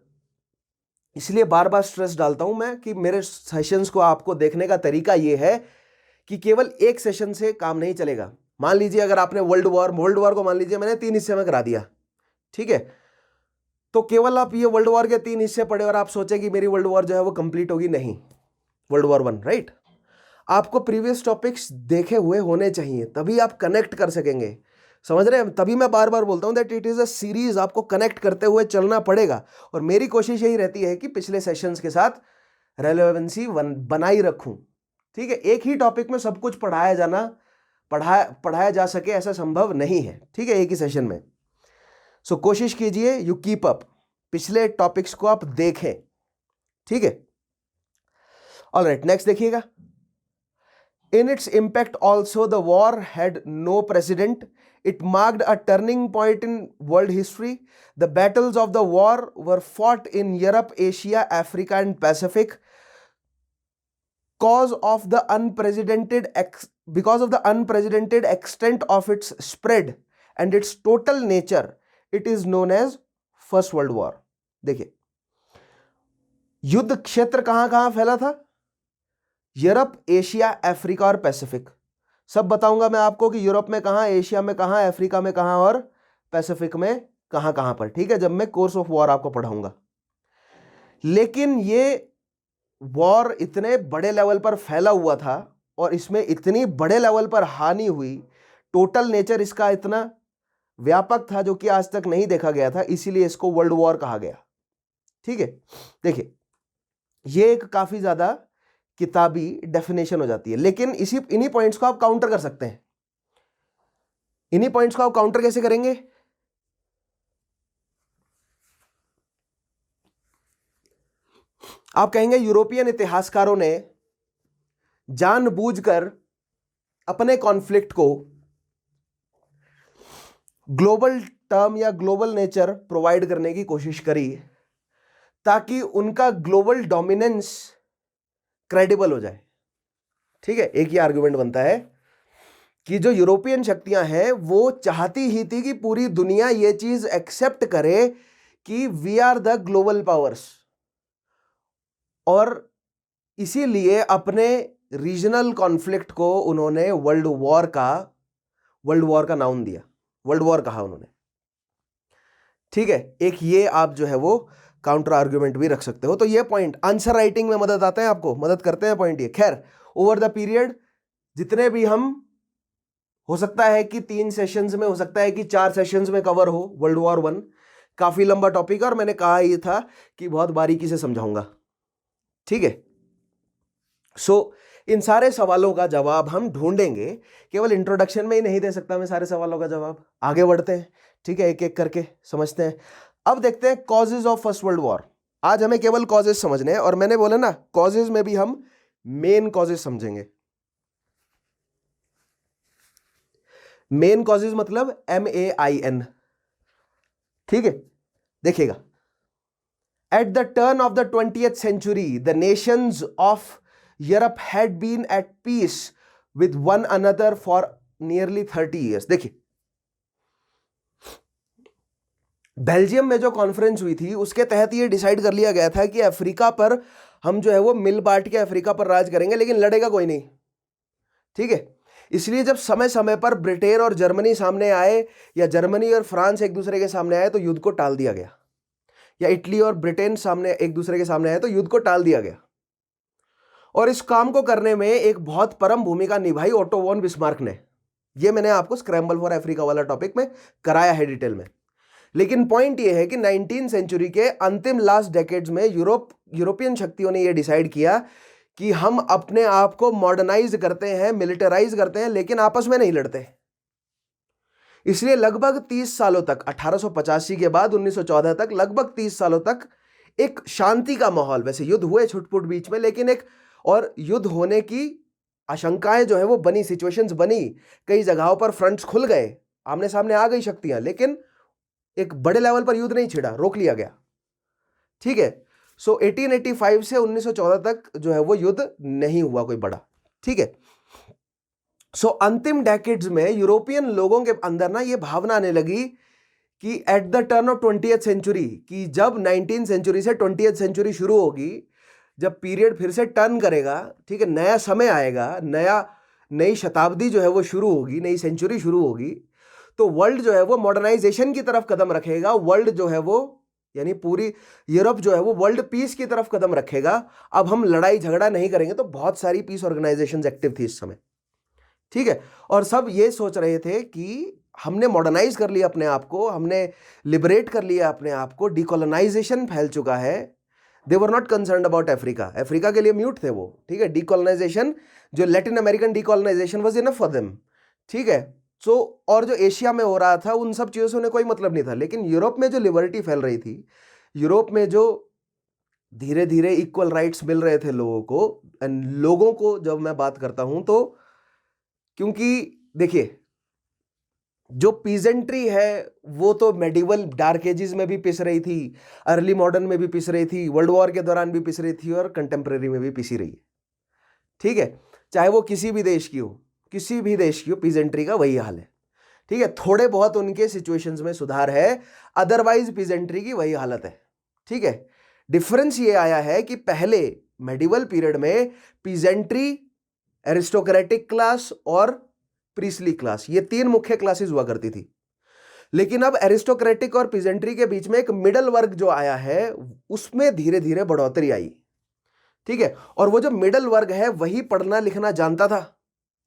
इसलिए बार बार स्ट्रेस डालता हूं मैं कि मेरे सेशंस को आपको देखने का तरीका यह है कि केवल एक सेशन से काम नहीं चलेगा। मान लीजिए अगर आपने वर्ल्ड वॉर को मान लीजिए मैंने 3 हिस्से में करा दिया, ठीक है, तो केवल आप ये वर्ल्ड वॉर के 3 हिस्से पढ़े और आप सोचे कि मेरी वर्ल्ड वॉर जो है वो कंप्लीट होगी, नहीं। वर्ल्ड वॉर 1, राइट, आपको प्रीवियस टॉपिक्स देखे हुए होने चाहिए, तभी आप कनेक्ट कर सकेंगे। समझ रहे हैं? तभी मैं बार बार बोलता हूं that it is a series, आपको कनेक्ट करते हुए चलना पड़ेगा। और मेरी कोशिश यही रहती है कि पिछले सेशंस के साथ रेलेवेंसी बनाई रखूं। ठीक है, एक ही टॉपिक में सब कुछ पढ़ाया जा सके ऐसा संभव नहीं है। ठीक है, एक ही सेशन में। सो कोशिश कीजिए, यू कीप अप, पिछले टॉपिक्स को आप देखें। ठीक है, ऑलराइट, नेक्स्ट देखिएगा। In its impact also, the war had no precedent. It marked a turning point in world history. The battles of the war were fought in Europe, Asia, Africa, and Pacific. Because of the unprecedented extent of its spread and its total nature, it is known as First World War. देखिए, युद्ध क्षेत्र कहां फैला था? यूरोप, एशिया, अफ्रीका और पैसिफिक। सब बताऊंगा मैं आपको कि यूरोप में कहां, एशिया में कहां, अफ्रीका में कहां और पैसिफिक में कहां पर। ठीक है, जब मैं कोर्स ऑफ वॉर आपको पढ़ाऊंगा। लेकिन ये वॉर इतने बड़े लेवल पर फैला हुआ था और इसमें इतनी बड़े लेवल पर हानि हुई, टोटल नेचर इसका इतना व्यापक था जो कि आज तक नहीं देखा गया था, इसीलिए इसको वर्ल्ड वॉर कहा गया। ठीक है, देखिए ये एक काफी ज्यादा किताबी डेफिनेशन हो जाती है, लेकिन इन्हीं पॉइंट्स को आप काउंटर कर सकते हैं। इन्हीं पॉइंट्स को आप काउंटर कैसे करेंगे? आप कहेंगे यूरोपियन इतिहासकारों ने जानबूझकर अपने कॉन्फ्लिक्ट को ग्लोबल टर्म या ग्लोबल नेचर प्रोवाइड करने की कोशिश करी ताकि उनका ग्लोबल डोमिनेंस क्रेडिबल हो जाए। ठीक है, एक ही आर्गुमेंट बनता है कि जो यूरोपियन शक्तियां हैं वो चाहती ही थी कि पूरी दुनिया ये चीज एक्सेप्ट करे कि we are the global powers, और इसीलिए अपने रीजनल कॉन्फ्लिक्ट को उन्होंने वर्ल्ड वॉर का नाम दिया, वर्ल्ड वॉर कहा उन्होंने। ठीक है, एक ये आप जो है वो काउंटर आर्गुमेंट भी रख सकते हो। तो ये पॉइंट आंसर राइटिंग में मदद आता है, आपको मदद करते हैं पॉइंट ये। खैर, ओवर द पीरियड जितने भी हम, हो सकता है कि 3 सेशंस में, हो सकता है कि 4 सेशंस में कवर हो वर्ल्ड वॉर 1। काफी लंबा टॉपिक है और मैंने कहा ये था कि बहुत बारीकी से समझाऊंगा। ठीक है, सो इन सारे सवालों का जवाब हम ढूंढेंगे, केवल इंट्रोडक्शन में ही नहीं दे सकता मैं सारे सवालों का जवाब। आगे बढ़ते हैं, ठीक है, एक एक करके समझते हैं। अब देखते हैं causes of first world war. आज हमें केवल कॉजेज समझने हैं, और मैंने बोला ना कॉजेज में भी हम मेन कॉजेज समझेंगे। मेन कॉजेज मतलब MAIN। ठीक है, देखिएगा, eight the turn of the 20th century the nations of Europe had been at peace with one another for nearly 30 years। देखिए, बेल्जियम में जो कॉन्फ्रेंस हुई थी उसके तहत ये डिसाइड कर लिया गया था कि अफ्रीका पर हम जो है वो मिल बांट के अफ्रीका पर राज करेंगे, लेकिन लड़ेगा कोई नहीं। ठीक है, इसलिए जब समय समय पर ब्रिटेन और जर्मनी सामने आए, या जर्मनी और फ्रांस एक दूसरे के सामने आए, तो युद्ध को टाल दिया गया, या इटली और ब्रिटेन सामने एक दूसरे के सामने आए तो युद्ध को टाल दिया गया। और इस काम को करने में एक बहुत परम भूमिका निभाई ओटो वॉन बिस्मार्क ने। ये मैंने आपको स्क्रैम्बल फॉर अफ्रीका वाला टॉपिक में कराया है डिटेल में। लेकिन पॉइंट ये है कि 19th सेंचुरी के अंतिम लास्ट डेकेड्स में यूरोपियन शक्तियों ने यह डिसाइड किया कि हम अपने आप को मॉडर्नाइज करते हैं, मिलिटराइज करते हैं, लेकिन आपस में नहीं लड़ते। इसलिए लगभग 30 सालों तक, 1885 के बाद 1914 तक, लगभग 30 सालों तक एक शांति का माहौल, वैसे युद्ध हुए छुटपुट बीच में, लेकिन एक और युद्ध होने की आशंकाएं जो है वो बनी, सिचुएशंस बनी, कई जगहों पर फ्रंट्स खुल गए, आमने सामने आ गई शक्तियां, लेकिन एक बड़े लेवल पर युद्ध नहीं छिड़ा, रोक लिया गया। ठीक है, सो 1885 से 1914 तक जो है वो युद्ध नहीं हुआ कोई बड़ा। ठीक है, सो अंतिम डेकेड्स में यूरोपियन लोगों के अंदर ना ये भावना आने लगी कि at the turn of 20th century, कि जब 19th सेंचुरी से 20th सेंचुरी शुरू होगी, जब पीरियड फिर से टर्न करेगा, ठीक है, नया समय आएगा, नई शताब्दी जो है वो शुरू होगी, नई सेंचुरी शुरू होगी, तो वर्ल्ड जो है वो मॉडर्नाइजेशन की तरफ कदम रखेगा। वर्ल्ड जो है वो, यानी पूरी यूरोप जो है वो वर्ल्ड पीस की तरफ कदम रखेगा। अब हम लड़ाई झगड़ा नहीं करेंगे। तो बहुत सारी पीस ऑर्गेनाइजेशंस एक्टिव थी इस समय। ठीक है, और सब ये सोच रहे थे कि हमने मॉडर्नाइज कर लिया अपने आप को, हमने लिबरेट कर लिया अपने आप को, डीकोलोनाइजेशन फैल चुका है। They were not concerned about Africa, Africa के लिए म्यूट थे वो। ठीक है, डीकोलोनाइजेशन, जो Latin American decolonization was enough for them. ठीक है, सो और जो एशिया में हो रहा था उन सब चीज़ों से उन्हें कोई मतलब नहीं था। लेकिन यूरोप में जो लिबर्टी फैल रही थी, यूरोप में जो धीरे धीरे इक्वल राइट्स मिल रहे थे लोगों को, एंड लोगों को जब मैं बात करता हूं तो, क्योंकि देखिए जो पीजेंट्री है वो तो मेडिवल डार्क एजेस में भी पिस रही थी, अर्ली मॉडर्न में भी पिस रही थी, वर्ल्ड वॉर के दौरान भी पिस रही थी, और कंटेम्प्रेरी में भी पिसी रही है। ठीक है, चाहे वो किसी भी देश की हो, किसी भी देश की हो, पीजेंट्री का वही हाल है। ठीक है, थोड़े बहुत उनके सिचुएशंस में सुधार है, अदरवाइज पीजेंट्री की वही हालत है। ठीक है, डिफरेंस ये आया है कि पहले मेडिवल पीरियड में पीजेंट्री, एरिस्टोक्रेटिक क्लास और प्रीस्ली क्लास, ये 3 मुख्य क्लासेस हुआ करती थी। लेकिन अब एरिस्टोक्रेटिक और पीजेंट्री के बीच में एक मिडल वर्ग जो आया है, उसमें धीरे धीरे बढ़ोतरी आई। ठीक है, और वो जो मिडल वर्ग है वही पढ़ना लिखना जानता था।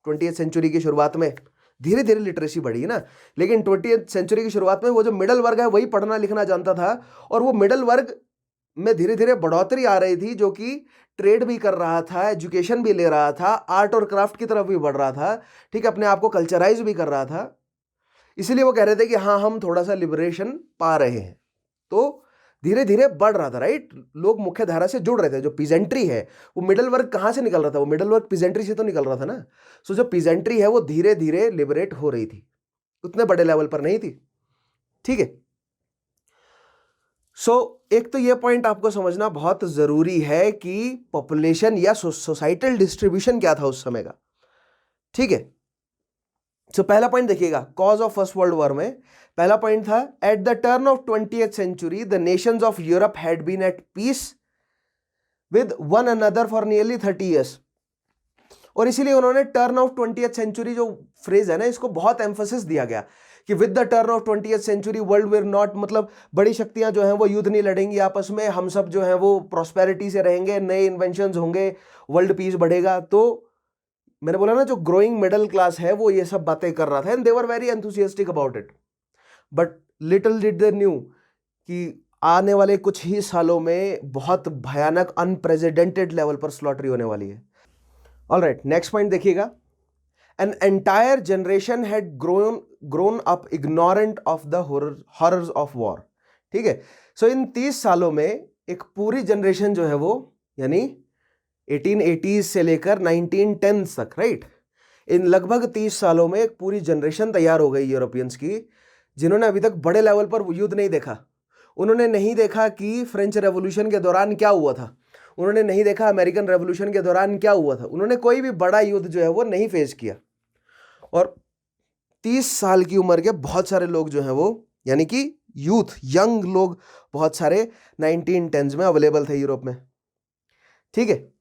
20th सेंचुरी की शुरुआत में धीरे धीरे लिटरेसी बढ़ी ना, लेकिन 20th सेंचुरी की शुरुआत में वो जो मिडल वर्ग है वही पढ़ना लिखना जानता था। और वो मिडल वर्ग में धीरे धीरे बढ़ोतरी आ रही थी, जो कि ट्रेड भी कर रहा था, एजुकेशन भी ले रहा था, आर्ट और क्राफ्ट की तरफ भी बढ़ रहा था, ठीक है, अपने आप को कल्चराइज भी कर रहा था। इसीलिए वो कह रहे थे कि हाँ हम थोड़ा सा लिबरेशन पा रहे हैं। तो धीरे धीरे बढ़ रहा था, राइट। लोग मुख्य धारा से जुड़ रहे थे। जो पीजेंट्री है वो मिडिल वर्ग कहाँ से निकल रहा था? वो मिडिल वर्ग पीजेंट्री से तो निकल रहा था ना। सो जो पीजेंट्री है वो धीरे धीरे लिबरेट हो रही थी, उतने बड़े लेवल पर नहीं थी, ठीक है। एक तो ये पॉइंट आपको समझना बहुत जरूरी है कि पॉपुलेशन या सोसाइटल डिस्ट्रीब्यूशन क्या था उस समय का, ठीक है। पहला पॉइंट देखिएगा, cause of first world war में पहला पॉइंट था, at the turn of 20th century the nations of Europe had been at peace with one another for nearly 30 years। और इसीलिए उन्होंने टर्न ऑफ 20th सेंचुरी जो फ्रेज है ना, इसको बहुत एम्फोसिस दिया गया कि with the turn of 20th century world will not, मतलब बड़ी शक्तियां जो हैं वो युद्ध नहीं लड़ेंगी आपस में, हम सब जो हैं वो प्रॉस्पेरिटी से रहेंगे, नए इन्वेंशंस होंगे, वर्ल्ड पीस बढ़ेगा। तो मैंने बोला ना, जो ग्रोइंग मिडिल क्लास है वो ये सब बातें कर रहा था, and they were very enthusiastic about it. But little did they knew कि आने वाले कुछ ही सालों में बहुत भयानक अनप्रेसिडेंटेड लेवल पर स्लॉटरी होने वाली है। ऑलराइट, नेक्स्ट पॉइंट देखिएगा, an entire generation had grown up ignorant of the horrors of war, ठीक है। इन 30 सालों में एक पूरी जनरेशन जो है वो, यानी 1880s से लेकर 1910s तक, राइट, इन लगभग 30 सालों में एक पूरी जनरेशन तैयार हो गई यूरोपियंस की, जिन्होंने अभी तक बड़े लेवल पर युद्ध नहीं देखा। उन्होंने नहीं देखा कि फ्रेंच रेवोल्यूशन के दौरान क्या हुआ था, उन्होंने नहीं देखा अमेरिकन रेवोल्यूशन के दौरान क्या हुआ था, उन्होंने कोई भी बड़ा युद्ध जो है वो नहीं फेस किया। और 30 साल की उम्र के बहुत सारे लोग जो हैं वो, यानी कि यूथ, यंग लोग बहुत सारे 1910s में अवेलेबल थे यूरोप में, ठीक है।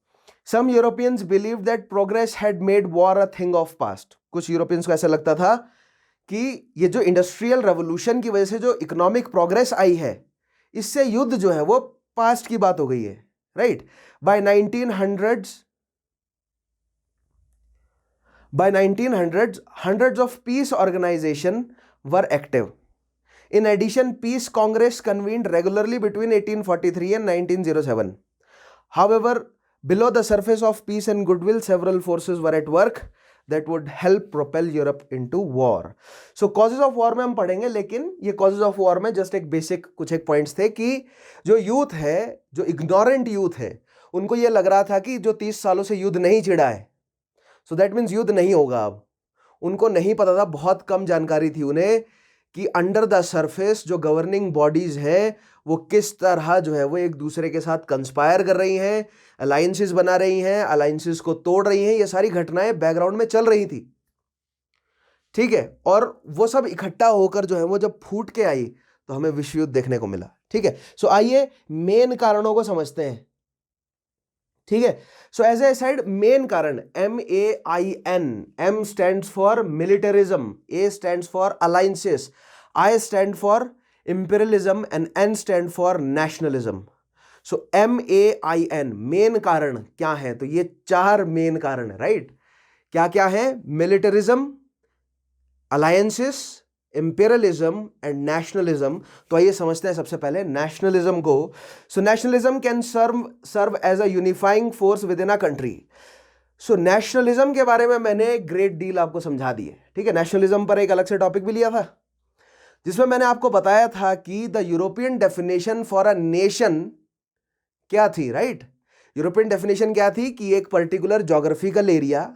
Some Europeans believe that progress had made war a thing of past. कुछ यूरोपियंस को ऐसा लगता था कि ये जो इंडस्ट्रियल रेवोल्यूशन की वजह से जो इकोनॉमिक प्रोग्रेस आई है, इससे युद्ध जो है वो पास्ट की बात हो गई है, right. By 1900s hundreds of peace organizations were active. In addition, peace congress convened regularly between 1843 and 1907. However, below the surface of peace and goodwill, several forces were at work that would help propel Europe into war. So causes of war में हम पढ़ेंगे, लेकिन ये causes of war में just एक basic कुछ एक points थे कि जो यूथ है, जो ignorant यूथ है, उनको ये लग रहा था कि जो 30 सालों से युद्ध नहीं छिड़ा है, सो दैट मीन्स युद्ध नहीं होगा अब। उनको नहीं पता था, बहुत कम जानकारी थी उन्हें कि अंडर द सरफेस जो गवर्निंग बॉडीज है वो किस तरह जो है वो एक दूसरे के साथ कंस्पायर कर रही हैं, अलायंसेस बना रही हैं, अलायंसेस को तोड़ रही हैं। ये सारी घटनाएं बैकग्राउंड में चल रही थी, ठीक है। और वो सब इकट्ठा होकर जो है वो जब फूट के आई तो हमें विश्व युद्ध देखने को मिला, ठीक है। आइए मेन कारणों को समझते हैं, ठीक है। एज ए साइड मेन कारण, MAIN, M stands for militarism, A stands for alliances, I stand for imperialism and N stand for nationalism. MAIN main कारण क्या है? तो ये 4 मेन कारण है, राइट। क्या क्या है? Militarism, alliances, imperialism and nationalism. तो आइए समझते हैं सबसे पहले नेशनलिज्म को। Nationalism can serve as a unifying force within a country. Nationalism के बारे में मैंने ग्रेट डील आपको समझा दी है, ठीक है। नेशनलिज्म पर एक अलग से टॉपिक भी लिया था, जिसमें मैंने आपको बताया था कि the European definition for a nation क्या थी, राइट। यूरोपियन डेफिनेशन क्या थी कि एक पर्टिकुलर ज्योग्राफिकल एरिया,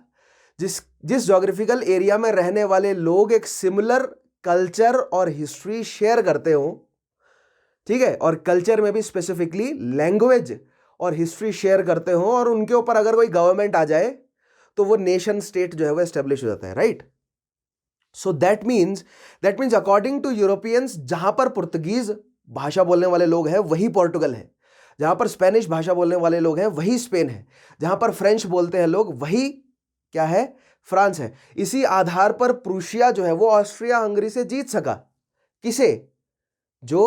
जिस ज्योग्राफिकल एरिया में रहने वाले लोग एक सिमिलर कल्चर और हिस्ट्री शेयर करते हो, ठीक है, और कल्चर में भी स्पेसिफिकली लैंग्वेज और हिस्ट्री शेयर करते हो, और उनके ऊपर अगर कोई गवर्नमेंट आ जाए तो वो नेशन स्टेट जो है वो एस्टेब्लिश हो जाता है, right. That means according to Europeans, जहां पर पुर्तगीज भाषा बोलने वाले लोग हैं वही पोर्टुगल है, जहां पर स्पेनिश भाषा बोलने वाले लोग हैं वही स्पेन है, जहां पर फ्रेंच बोलते हैं लोग वही क्या है, फ्रांस है। इसी आधार पर प्रूशिया जो है वो ऑस्ट्रिया हंगरी से जीत सका। किसे? जो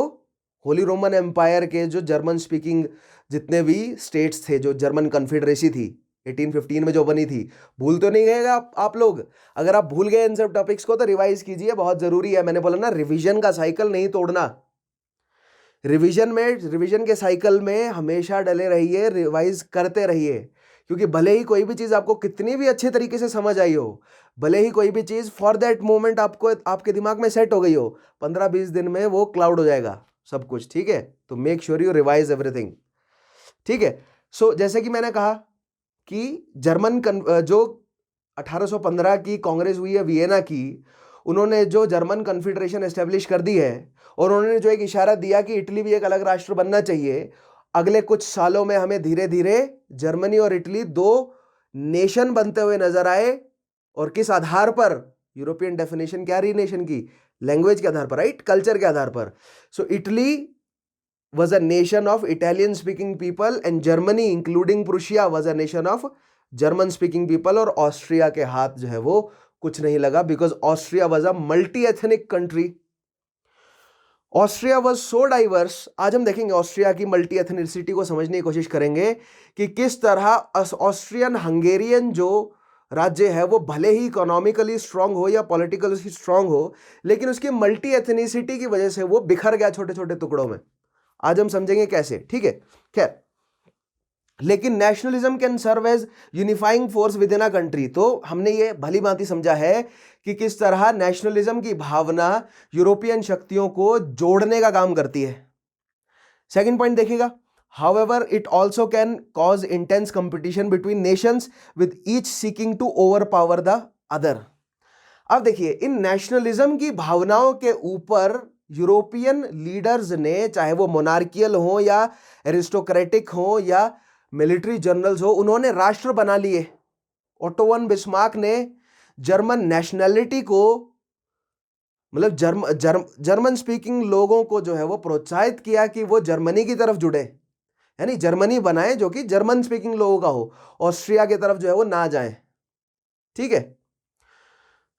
होली रोमन एम्पायर के जो जर्मन स्पीकिंग जितने भी स्टेट्स थे, जो जर्मन कन्फेडरेसी थी 1815 में जो बनी थी। भूल तो नहीं गए आप लोग? अगर आप भूल गए इन सब टॉपिक्स को तो रिवाइज कीजिए, बहुत जरूरी है। मैंने बोला ना, रिवीजन का साइकिल नहीं तोड़ना, रिवीजन के साइकिल में हमेशा डले रहिए, रिवाइज करते रहिए, क्योंकि भले ही कोई भी चीज़ आपको कितनी भी अच्छे तरीके से समझ आई हो, भले ही कोई भी चीज़ फॉर दैट मोमेंट आपको आपके दिमाग में सेट हो गई हो, 15-20 दिन में वो क्लाउड हो जाएगा सब कुछ, ठीक है। तो make sure you revise everything, ठीक है। सो जैसे कि मैंने कहा कि जो 1815 की कांग्रेस हुई है वियना की, उन्होंने जो जर्मन कन्फेडरेशन एस्टेब्लिश कर दी है, और उन्होंने जो एक इशारा दिया कि इटली भी एक अलग राष्ट्र बनना चाहिए, अगले कुछ सालों में हमें धीरे धीरे जर्मनी और इटली दो नेशन बनते हुए नजर आए। और किस आधार पर? यूरोपियन डेफिनेशन क्या रही नेशन की? लैंग्वेज के आधार पर, राइट, कल्चर के आधार पर। सो Italy was a nation of Italian speaking people and Germany including Prussia was a nation of German speaking people। और ऑस्ट्रिया के हाथ जो है वो कुछ नहीं लगा, because Austria was a multi-ethnic country। Austria was so diverse। आज हम देखेंगे ऑस्ट्रिया की मल्टी एथनिसिटी को समझने की कोशिश करेंगे कि किस तरह ऑस्ट्रियन हंगेरियन जो राज्य है वो भले ही इकोनॉमिकली स्ट्रांग हो या पॉलिटिकली स्ट्रांग हो, लेकिन उसकी मल्टी एथनिसिटी की वजह से वो बिखर गया छोटे छोटे टुकड़ों में। आज हम समझेंगे कैसे, ठीक है। खैर, लेकिन nationalism can serve as unifying force within a country. तो हमने ये भली भांति समझा है कि किस तरह नेशनलिज्म की भावना यूरोपियन शक्तियों को जोड़ने का काम करती है। सेकंड पॉइंट देखिएगा, however it also can cause intense competition between nations with each seeking to overpower the other. अब देखिए, इन नेशनलिज्म की भावनाओं के ऊपर यूरोपियन लीडर्स ने, चाहे वो मोनार्कियल हो या एरिस्टोक्रेटिक हो या मिलिट्री जनरल्स हो, उन्होंने राष्ट्र बना लिए। ओटो वन बिस्मार्क ने जर्मन नेशनैलिटी को, मतलब जर्मन स्पीकिंग लोगों को जो है वो प्रोत्साहित किया कि वो जर्मनी की तरफ जुड़े, यानी जर्मनी बनाए जो कि जर्मन स्पीकिंग लोगों का हो, ऑस्ट्रिया की तरफ जो है वो ना जाए, ठीक है।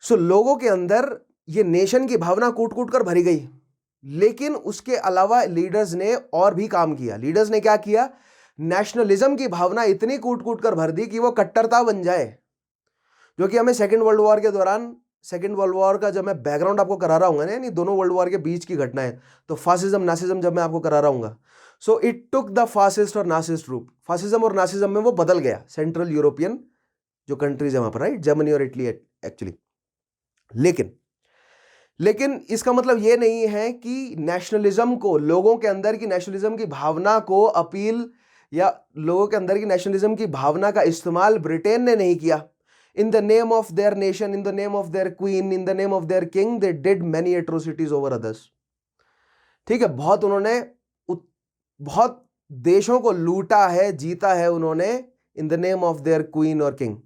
सो लोगों के अंदर ये नेशन की भावना कूट कूट कर भरी गई, लेकिन उसके अलावा लीडर्स ने और भी काम किया। लीडर्स ने क्या किया? नेशनलिज्म की भावना इतनी कूट कूट कर भर दी कि वो कट्टरता बन जाए, जो कि हमें सेकेंड वर्ल्ड वॉर के दौरान, सेकेंड वर्ल्ड वॉर का जब मैं बैकग्राउंड आपको करा रहा हूँ ना, यानी दोनों वर्ल्ड वॉर के बीच की घटनाएं, तो फासिज्म नासिज्म जब मैं आपको करा रहा हूँ, so it took the fascist और नासिस्ट रूप। फासिज्म और नासिज्म में वो बदल गया, सेंट्रल यूरोपियन जो कंट्रीज है वहां पर, राइट, जर्मनी और इटली एक्चुअली। लेकिन इसका मतलब ये नहीं है कि नेशनलिज्म को, लोगों के अंदर की नेशनलिज्म की भावना को अपील, या लोगों के अंदर की नेशनलिज्म की भावना का इस्तेमाल ब्रिटेन ने नहीं किया। In the name of their nation, in the name of their queen, in the name of their king, they did many atrocities over others, ठीक है। बहुत देशों को लूटा है, जीता है उन्होंने, in the name of their queen और किंग,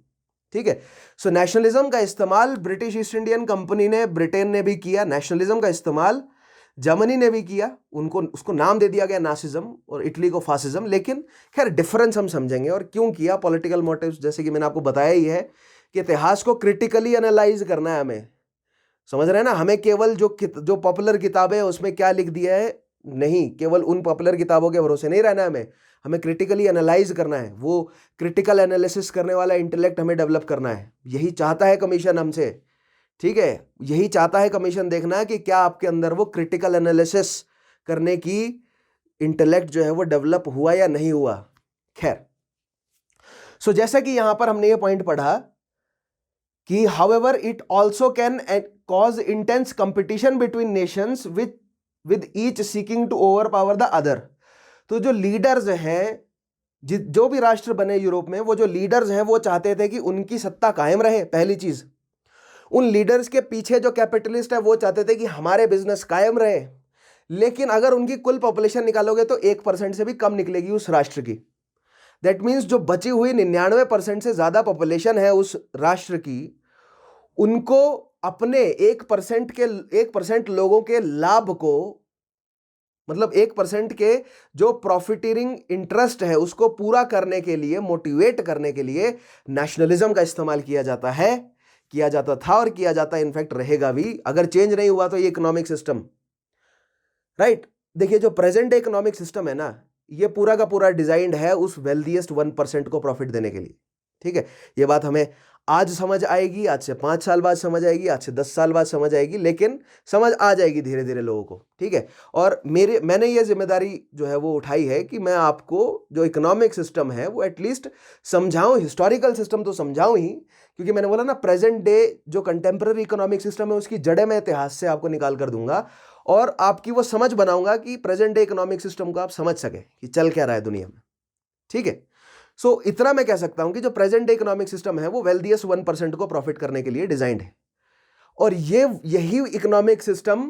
ठीक है। सो नेशनलिज्म का इस्तेमाल ब्रिटिश ईस्ट इंडियन कंपनी ने, ब्रिटेन ने भी किया। नेशनलिज्म का इस्तेमाल जर्मनी ने भी किया, उसको नाम दे दिया गया नासिज्म, और इटली को फासिज्म। लेकिन खैर डिफरेंस हम समझेंगे और क्यों किया, पॉलिटिकल मोटिव्स, जैसे कि मैंने आपको बताया ही है कि इतिहास को क्रिटिकली एनालाइज करना है हमें, समझ रहे हैं ना। हमें केवल जो पॉपुलर किताबें हैं उसमें क्या लिख दिया है, नहीं, केवल उन पॉपुलर किताबों के भरोसे नहीं रहना है हमें क्रिटिकली एनालाइज करना है। वो क्रिटिकल एनालिसिस करने वाला इंटेलेक्ट हमें डेवलप करना है। यही चाहता है कमीशन हमसे, ठीक है। यही चाहता है कमीशन, देखना है कि क्या आपके अंदर वो क्रिटिकल एनालिसिस करने की इंटेलेक्ट जो है वो डेवलप हुआ या नहीं हुआ। खैर, सो जैसा कि यहां पर हमने ये पॉइंट पढ़ा कि however it also can cause intense competition between nations with each seeking to overpower the other. तो जो लीडर्स हैं, जो भी राष्ट्र बने यूरोप में, वो जो लीडर्स हैं वो चाहते थे कि उनकी सत्ता कायम रहे। पहली चीज, उन लीडर्स के पीछे जो कैपिटलिस्ट है वो चाहते थे कि हमारे बिजनेस कायम रहे। लेकिन अगर उनकी कुल पॉपुलेशन निकालोगे तो 1% से भी कम निकलेगी उस राष्ट्र की। दैट मीन्स जो बची हुई 99% से ज्यादा पॉपुलेशन है उस राष्ट्र की, उनको अपने 1% लोगों के लाभ को, मतलब 1% के जो प्रॉफिटियरिंग इंटरेस्ट है उसको पूरा करने के लिए, मोटिवेट करने के लिए नेशनलिज्म का इस्तेमाल किया जाता है, किया जाता था और किया जाता है, इनफैक्ट रहेगा भी अगर चेंज नहीं हुआ तो ये इकोनॉमिक सिस्टम, राइट। देखिए, जो प्रेजेंट इकोनॉमिक सिस्टम है ना, ये पूरा का पूरा डिजाइंड है उस वेल्दीएस्ट 1% को प्रॉफिट देने के लिए, ठीक है। ये बात हमें आज समझ आएगी, आज से 5 साल बाद समझ आएगी, आज से 10 साल बाद समझ आएगी, लेकिन समझ आ जाएगी धीरे धीरे लोगों को, ठीक है। और मैंने ये जिम्मेदारी जो है वो उठाई है कि मैं आपको जो इकोनॉमिक सिस्टम है वो एटलीस्ट समझाऊं, हिस्टोरिकल सिस्टम तो समझाऊं ही, क्योंकि मैंने बोला ना प्रेजेंट डे जो कंटेम्प्रेरी इकोनॉमिक सिस्टम है उसकी जड़ें मैं इतिहास से आपको निकाल कर दूंगा और आपकी वो समझ बनाऊंगा कि प्रेजेंट डे इकोनॉमिक सिस्टम को आप समझ सके कि चल क्या रहा है दुनिया में, ठीक है। सो इतना मैं कह सकता हूं कि जो प्रेजेंट डे इकोनॉमिक सिस्टम है वो वेल्दियस्ट 1% को प्रॉफिट करने के लिए डिजाइंड है। और यही इकोनॉमिक सिस्टम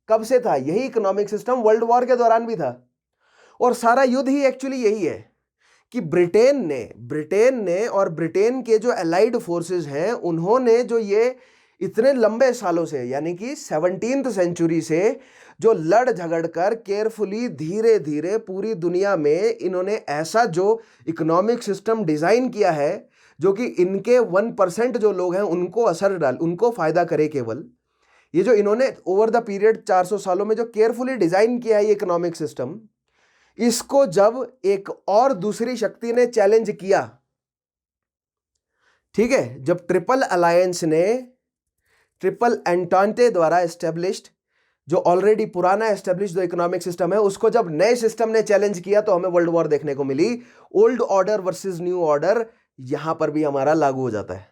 कब से था? यही इकोनॉमिक सिस्टम वर्ल्ड वॉर के दौरान भी था। और सारा युद्ध ही एक्चुअली यही है कि ब्रिटेन ने और ब्रिटेन के जो एलाइड फोर्सेस हैं उन्होंने जो ये इतने लंबे सालों से, यानी कि 17th सेंचुरी से जो लड़ झगड़ कर केयरफुली धीरे धीरे पूरी दुनिया में इन्होंने ऐसा जो इकोनॉमिक सिस्टम डिजाइन किया है जो कि इनके 1% जो लोग हैं उनको फायदा करे केवल। ये जो इन्होंने ओवर द पीरियड 400 सालों में जो केयरफुली डिजाइन किया है ये इकोनॉमिक सिस्टम, इसको जब एक और दूसरी शक्ति ने चैलेंज किया, ठीक है, जब ट्रिपल अलायंस ने ट्रिपल एंटांटे द्वारा एस्टेब्लिश्ड जो ऑलरेडी पुराना एस्टेब्लिश्ड जो इकोनॉमिक सिस्टम है उसको जब नए सिस्टम ने चैलेंज किया तो हमें वर्ल्ड वॉर देखने को मिली। Old order versus new order यहां पर भी हमारा लागू हो जाता है,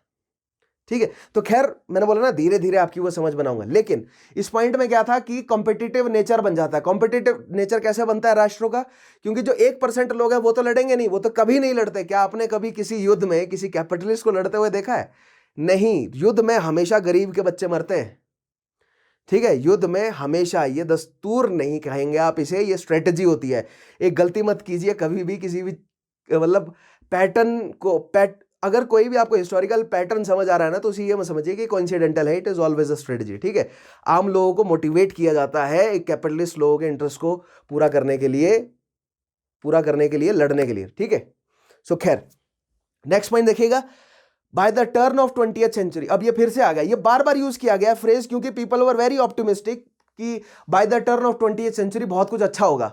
ठीक है। तो खैर मैंने बोला ना धीरे धीरे आपकी वो समझ बनाऊंगा, लेकिन इस पॉइंट में क्या था कि कॉम्पिटिटिव नेचर बन जाता है। कॉम्पिटिटिव नेचर कैसे बनता है राष्ट्रों का? क्योंकि जो 1% लोग हैं वो तो लड़ेंगे नहीं, वो तो कभी नहीं लड़ते। क्या आपने कभी किसी युद्ध में किसी कैपिटलिस्ट को लड़ते हुए देखा है? नहीं, युद्ध में हमेशा गरीब के बच्चे मरते हैं, ठीक है। युद्ध में हमेशा, ये दस्तूर नहीं कहेंगे आप इसे, ये स्ट्रेटजी होती है। एक गलती मत कीजिए कभी भी किसी भी मतलब पैटर्न को अगर कोई भी आपको हिस्टोरिकल पैटर्न समझ आ रहा है ना तो उसी ये मत समझिए कि कोइंसिडेंटल है, it is always a strategy, ठीक है। आम लोगों को मोटिवेट किया जाता है एक कैपिटलिस्ट लोगों के इंटरेस्ट को पूरा करने के लिए लड़ने के लिए, ठीक है। सो खैर नेक्स्ट पॉइंट देखिएगा, by the turn of 20th century. अब ये फिर से आ गया, ये बार बार यूज किया गया फ्रेज क्योंकि पीपल वर वेरी ऑप्टिमिस्टिक कि by the turn of 20th century बहुत कुछ अच्छा होगा।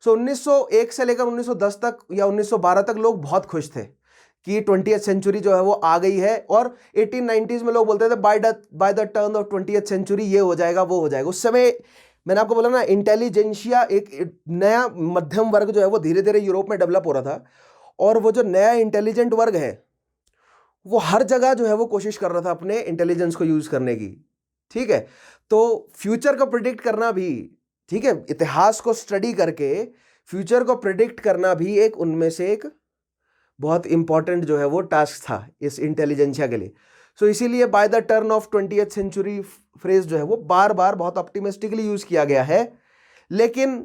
सो 1901 से लेकर 1910 तक या 1912 तक लोग बहुत खुश थे कि 20th सेंचुरी जो है वो आ गई है। और 1890s में लोग बोलते थे by the turn of 20th century ये हो जाएगा वो हो जाएगा। उस समय मैंने आपको बोला ना इंटेलिजेंशिया, एक नया मध्यम वर्ग जो है वो धीरे धीरे यूरोप में डेवलप हो रहा था। और वो जो नया इंटेलिजेंट वर्ग है वो हर जगह जो है वो कोशिश कर रहा था अपने इंटेलिजेंस को यूज करने की, ठीक है। तो फ्यूचर को प्रिडिक्ट करना भी, ठीक है, इतिहास को स्टडी करके फ्यूचर को प्रिडिक्ट करना भी एक उनमें से एक बहुत इंपॉर्टेंट जो है वो टास्क था इस इंटेलिजेंसिया के लिए। सो इसीलिए by the turn of 20th century phrase जो है वो बार बार बहुत ऑप्टिमिस्टिकली यूज किया गया है। लेकिन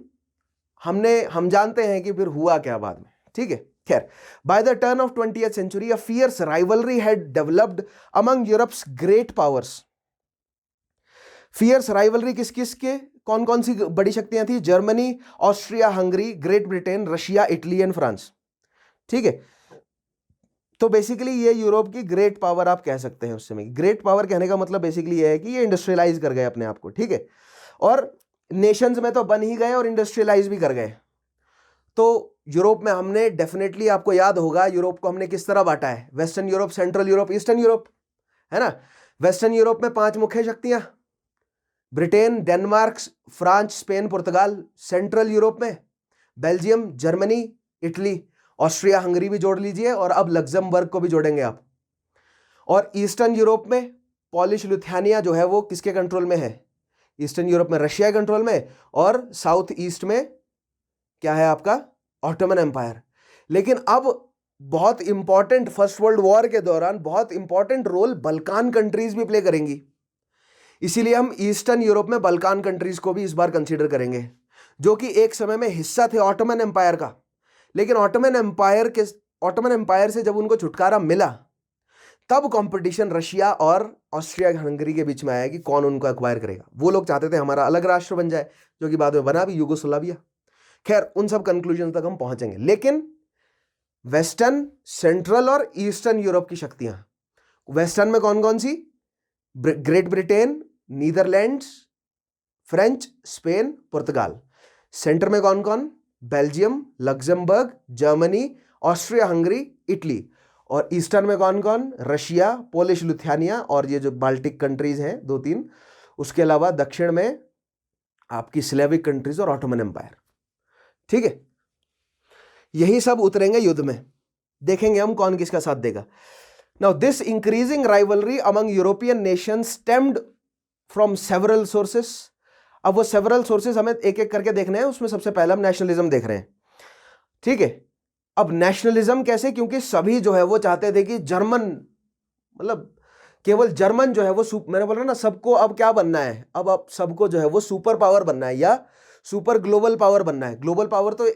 हम जानते हैं कि फिर हुआ क्या बाद में, ठीक है। खैर, by the turn of 20th century a fierce rivalry had developed among Europe's great powers. Fierce rivalry किस किस के, कौन कौन सी बड़ी शक्तियां थी? Germany, Austria Hungary, Great Britain, Russia, Italy and France, ठीक है। तो बेसिकली ये यूरोप की ग्रेट पावर आप कह सकते हैं। उस समय ग्रेट पावर कहने का मतलब बेसिकली ये है कि ये इंडस्ट्रियलाइज कर गए अपने आप को, ठीक है। और नेशंस में तो बन ही गए और इंडस्ट्रियलाइज भी कर गए। तो यूरोप में हमने डेफिनेटली, आपको याद होगा यूरोप को हमने किस तरह बांटा है, western Europe, central Europe, eastern Europe, है ना। वेस्टर्न यूरोप में 5 मुख्य शक्तियां, ब्रिटेन, डेनमार्क, फ्रांस, स्पेन, पुर्तगाल। सेंट्रल यूरोप में Belgium, Germany, Italy, Austria Hungary भी जोड़ लीजिए और अब लग्जमबर्ग को भी जोड़ेंगे आप। और ईस्टर्न यूरोप में पॉलिश लिथुआनिया जो है वो किसके कंट्रोल में है? ईस्टर्न यूरोप में रशिया कंट्रोल में। और साउथ ईस्ट में क्या है आपका? Ottoman empire. लेकिन अब बहुत इंपॉर्टेंट, फर्स्ट वर्ल्ड वॉर के दौरान बहुत इंपॉर्टेंट रोल बल्कान कंट्रीज भी प्ले करेंगी। इसीलिए हम ईस्टर्न यूरोप में बल्कान कंट्रीज को भी इस बार कंसीडर करेंगे, जो कि एक समय में हिस्सा थे ऑटोमन एम्पायर का। लेकिन ऑटोमन एम्पायर से जब उनको छुटकारा मिला तब कंपटीशन रशिया और ऑस्ट्रिया हंगरी के बीच में आया कि कौन उनको एक्वायर करेगा। वो लोग चाहते थे हमारा अलग राष्ट्र बन जाए, जो कि बाद में बना भी यूगोस्लाविया। खैर, उन सब कंक्लूजन तक हम पहुंचेंगे। लेकिन वेस्टर्न, सेंट्रल और ईस्टर्न यूरोप की शक्तियां, वेस्टर्न में कौन कौन सी? Great Britain, Netherlands, French, Spain, पुर्तगाल। सेंटर में कौन कौन? Belgium, Luxembourg, Germany, Austria Hungary, Italy. और ईस्टर्न में कौन कौन? रशिया, पोलिश लिथुआनिया और ये जो बाल्टिक कंट्रीज हैं 2-3, उसके अलावा दक्षिण में आपकी स्लेविक कंट्रीज और ऑटोमन एम्पायर। ठीक है, यही सब उतरेंगे युद्ध में, देखेंगे हम कौन किसका साथ देगा। Now this increasing rivalry among European Nations stemmed from several sources. अब वो सेवरल सोर्सेस हमें एक एक करके देखने हैं, उसमें सबसे पहले हम नेशनलिज्म देख रहे हैं। ठीक है, अब नेशनलिज्म कैसे? क्योंकि सभी जो है वो चाहते थे कि जर्मन, मतलब केवल जर्मन जो है वो मैंने बोला ना, सबको अब क्या बनना है, अब सबको जो है वो सुपर पावर बनना है या सुपर ग्लोबल पावर बनना है। ग्लोबल पावर तो